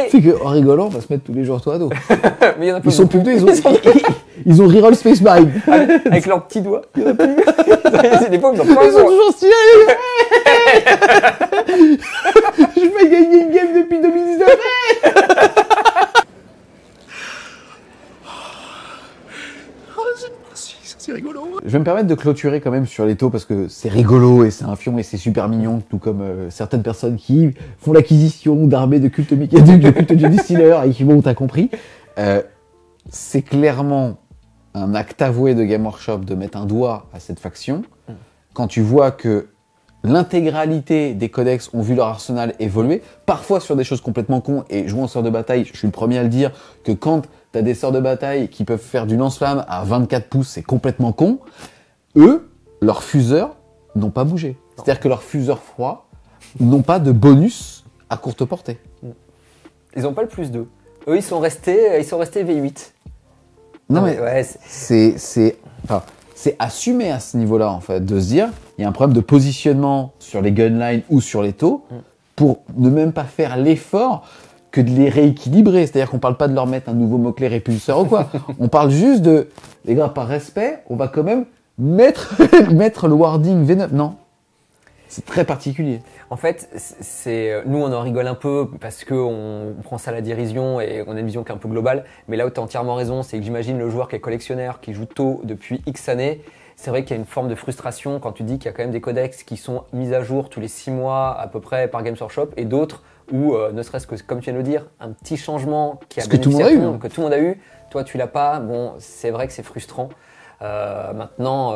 C'est qu'en rigolant, on va se mettre tous les jours toi à dos. Mais il y en a ils sont plus deux, ils ont reroll Space Marine. Avec leurs petits doigts. Il y en a plus. C'est des pauvres, ils sont toujours stylés. Je vais gagner une game depuis 2019. C'est rigolo. Je vais me permettre de clôturer quand même sur les taux parce que c'est rigolo et c'est un fion et c'est super mignon, tout comme certaines personnes qui font l'acquisition d'armées de culte Micaduc, de culte Jedi Stealer et qui t'as compris. C'est clairement un acte avoué de Game Workshop de mettre un doigt à cette faction. quand tu vois que l'intégralité des codex ont vu leur arsenal évoluer, parfois sur des choses complètement cons, et jouant en sort de bataille, je suis le premier à le dire, que quand t'as des sorts de bataille qui peuvent faire du lance-flamme à 24 pouces, c'est complètement con, eux, leurs fuseurs n'ont pas bougé. C'est-à-dire que leurs fuseurs froids n'ont pas de bonus à courte portée. Ils n'ont pas le +2. Eux, ils sont restés V8. Non mais ouais, c'est assumé à ce niveau-là, en fait, de se dire, il y a un problème de positionnement sur les gunlines ou sur les taux pour ne même pas faire l'effort que de les rééquilibrer. C'est-à-dire qu'on parle pas de leur mettre un nouveau mot-clé répulseur ou quoi. On parle juste de, les gars, par respect, on va quand même mettre le wording V9. Non. C'est très particulier. En fait, nous on en rigole un peu parce qu'on prend ça à la dérision et on a une vision qui est un peu globale. Mais là où tu as entièrement raison, c'est que j'imagine le joueur qui est collectionneur, qui joue tôt depuis X années. C'est vrai qu'il y a une forme de frustration quand tu dis qu'il y a quand même des codex qui sont mis à jour tous les 6 mois à peu près par Games Workshop et d'autres où, ne serait-ce que, comme tu viens de le dire, un petit changement qui a bénéficié à tout le monde, que tout le monde a eu, toi tu l'as pas. Bon, c'est vrai que c'est frustrant. Maintenant,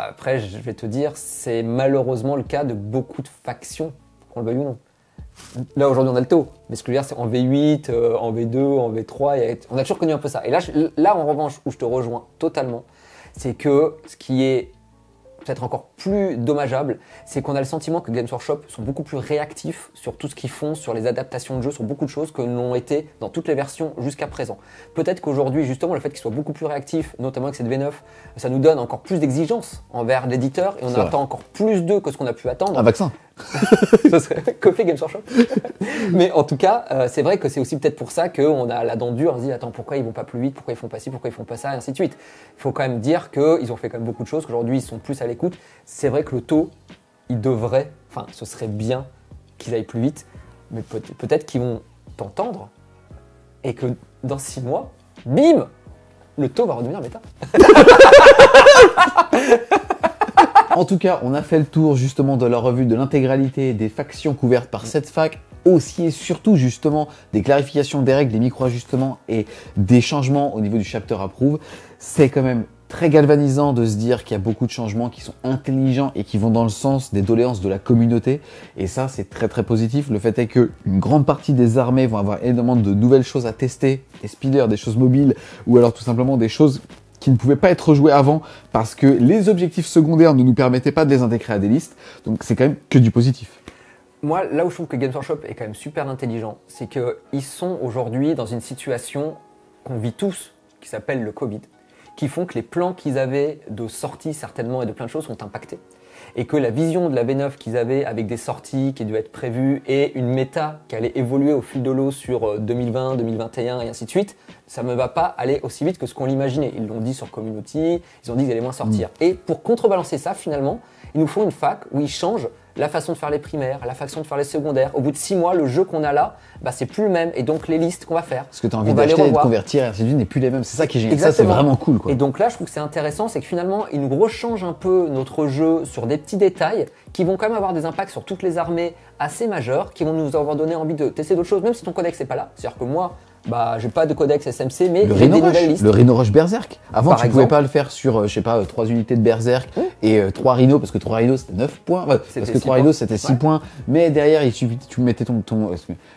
après, je vais te dire, c'est malheureusement le cas de beaucoup de factions, qu'on le veuille ou non. Là, aujourd'hui, on a le taux. Mais ce que je veux dire, c'est en V8, en V2, en V3, on a toujours connu un peu ça. Et là, en revanche, où je te rejoins totalement, c'est que ce qui est peut-être encore plus dommageable, c'est qu'on a le sentiment que Games Workshop sont beaucoup plus réactifs sur tout ce qu'ils font, sur les adaptations de jeux, sur beaucoup de choses que l'ont été dans toutes les versions jusqu'à présent. Peut-être qu'aujourd'hui, justement, le fait qu'ils soient beaucoup plus réactifs, notamment avec cette V9, ça nous donne encore plus d'exigences envers l'éditeur et on attend encore plus d'eux que ce qu'on a pu attendre. Un vaccin. Ça serait que fait Games Workshop. Mais en tout cas, c'est vrai que c'est aussi peut-être pour ça qu'on a la dent dure, on se dit attends, pourquoi ils vont pas plus vite, pourquoi ils font pas ci, pourquoi ils font pas ça, et ainsi de suite. Il faut quand même dire qu'ils ont fait quand même beaucoup de choses, qu'aujourd'hui ils sont plus à l'écoute. C'est vrai que le taux, ce serait bien qu'ils aillent plus vite, mais peut-être qu'ils vont t'entendre et que dans 6 mois, bim, le taux va redevenir méta. En tout cas, on a fait le tour justement de la revue de l'intégralité des factions couvertes par cette fac, aussi et surtout justement des clarifications des règles, des micro-ajustements et des changements au niveau du chapter approve. C'est quand même très galvanisant de se dire qu'il y a beaucoup de changements qui sont intelligents et qui vont dans le sens des doléances de la communauté. Et ça, c'est très très positif. Le fait est que une grande partie des armées vont avoir énormément de nouvelles choses à tester, des speeders, des choses mobiles ou alors tout simplement des choses qui ne pouvaient pas être joués avant parce que les objectifs secondaires ne nous permettaient pas de les intégrer à des listes. Donc c'est quand même que du positif. Moi, là où je trouve que Games Workshop est quand même super intelligent, c'est qu'ils sont aujourd'hui dans une situation qu'on vit tous, qui s'appelle le Covid, qui font que les plans qu'ils avaient de sortie certainement et de plein de choses sont impactés. Et que la vision de la V9 qu'ils avaient avec des sorties qui devaient être prévues et une méta qui allait évoluer au fil de l'eau sur 2020, 2021 et ainsi de suite, ça ne va pas aller aussi vite que ce qu'on l'imaginait. Ils l'ont dit sur Community, ils ont dit qu'ils allaient moins sortir. Et pour contrebalancer ça, finalement, ils nous font une fac où ils changent la façon de faire les primaires, la façon de faire les secondaires. Au bout de 6 mois, le jeu qu'on a là, c'est plus le même. Et donc, les listes qu'on va faire, ce que tu as envie d'acheter et de convertir et ainsi de suite n'est plus les mêmes. C'est ça qui est génial. Ça, c'est vraiment cool, quoi. Et donc là, je trouve que c'est intéressant, c'est que finalement, ils nous rechangent un peu notre jeu sur des petits détails qui vont quand même avoir des impacts sur toutes les armées assez majeurs, qui vont nous avoir donné envie de tester d'autres choses, même si ton codex n'est pas là. C'est-à-dire que moi, j'ai pas de codex SMC, mais j'ai des nouvelles listes. Le Rhino Rush Berserk. Avant, tu pouvais pas le faire sur, 3 unités de Berserk et 3 Rhino, parce que 3 Rhino c'était 9 points. Parce que 3 Rhino c'était 6 points. Mais derrière, tu mettais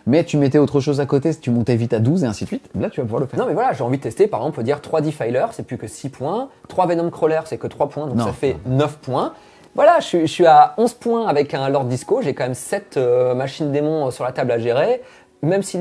mais tu mettais autre chose à côté, tu montais vite à 12 et ainsi de suite. Là, tu vas pouvoir le faire. Non, mais voilà, j'ai envie de tester. Par exemple, on peut dire 3 Defiler, c'est plus que 6 points. 3 Venom Crawler, c'est que 3 points, donc ça fait 9 points. Voilà, je suis à 11 points avec un Lord Disco. J'ai quand même 7 machines démons sur la table à gérer. Même si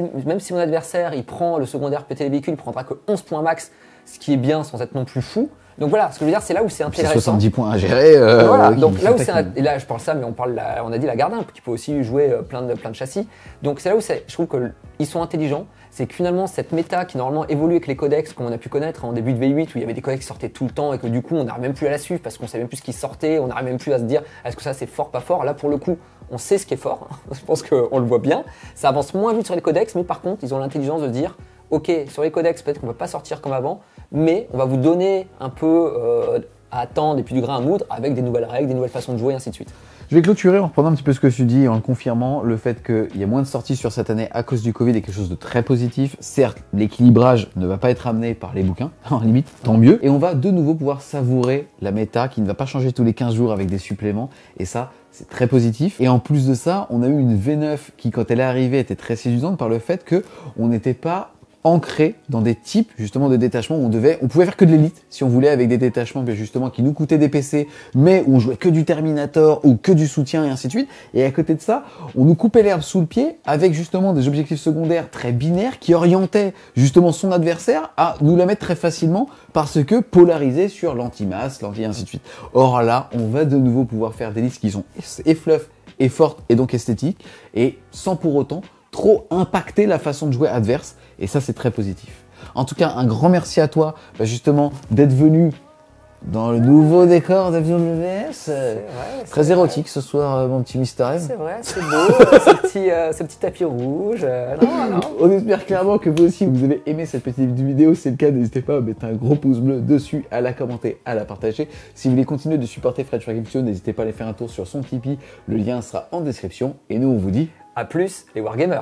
mon adversaire il prend le secondaire péter les véhicules, il prendra que 11 points max, ce qui est bien sans être non plus fou. Donc voilà, ce que je veux dire, c'est là où c'est intéressant. 70 points à gérer. Voilà, donc là où et là je parle ça, mais on a dit la Gardin, qui peut aussi jouer plein de châssis. Donc c'est là où je trouve qu'ils sont intelligents. C'est que finalement, cette méta qui normalement évolue avec les codex, comme on a pu connaître en début de V8, où il y avait des codex qui sortaient tout le temps et que du coup, on n'arrive même plus à la suivre parce qu'on savait même plus ce qui sortait, on n'arrive même plus à se dire est-ce que ça c'est fort, pas fort. Là, pour le coup, on sait ce qui est fort. Je pense qu'on le voit bien. Ça avance moins vite sur les codex, mais par contre, ils ont l'intelligence de dire ok, sur les codex, peut-être qu'on ne va pas sortir comme avant, mais on va vous donner un peu à attendre et puis du grain à moudre avec des nouvelles règles, des nouvelles façons de jouer, et ainsi de suite. Je vais clôturer en reprenant un petit peu ce que tu dis et en confirmant le fait qu'il y a moins de sorties sur cette année à cause du Covid est quelque chose de très positif. Certes, l'équilibrage ne va pas être amené par les bouquins, en limite, tant mieux. Et on va de nouveau pouvoir savourer la méta qui ne va pas changer tous les 15 jours avec des suppléments. Et ça, c'est très positif. Et en plus de ça, on a eu une V9 qui, quand elle est arrivée, était très séduisante par le fait qu'on n'était pas ancré dans des types justement de détachements où on pouvait faire que de l'élite si on voulait, avec des détachements justement qui nous coûtaient des PC, mais où on jouait que du Terminator ou que du soutien et ainsi de suite. Et à côté de ça, on nous coupait l'herbe sous le pied avec justement des objectifs secondaires très binaires qui orientaient justement son adversaire à nous la mettre très facilement parce que polarisés sur l'anti-masse, l'anti ainsi de suite. Or là, on va de nouveau pouvoir faire des listes qui sont et fluff et fortes et donc esthétiques et sans pour autant trop impacter la façon de jouer adverse, et ça c'est très positif. En tout cas, un grand merci à toi justement d'être venu dans le nouveau décor d'Avion de l'EVS. Très érotique ce soir, mon petit Mister M. C'est vrai, c'est beau, ce petit tapis rouge. Non. On espère clairement que vous aussi vous avez aimé cette petite vidéo. Si c'est le cas, n'hésitez pas à mettre un gros pouce bleu dessus, à la commenter, à la partager. Si vous voulez continuer de supporter Fred Fragilption, n'hésitez pas à aller faire un tour sur son Tipeee. Le lien sera en description. Et nous, on vous dit à plus les Wargamers.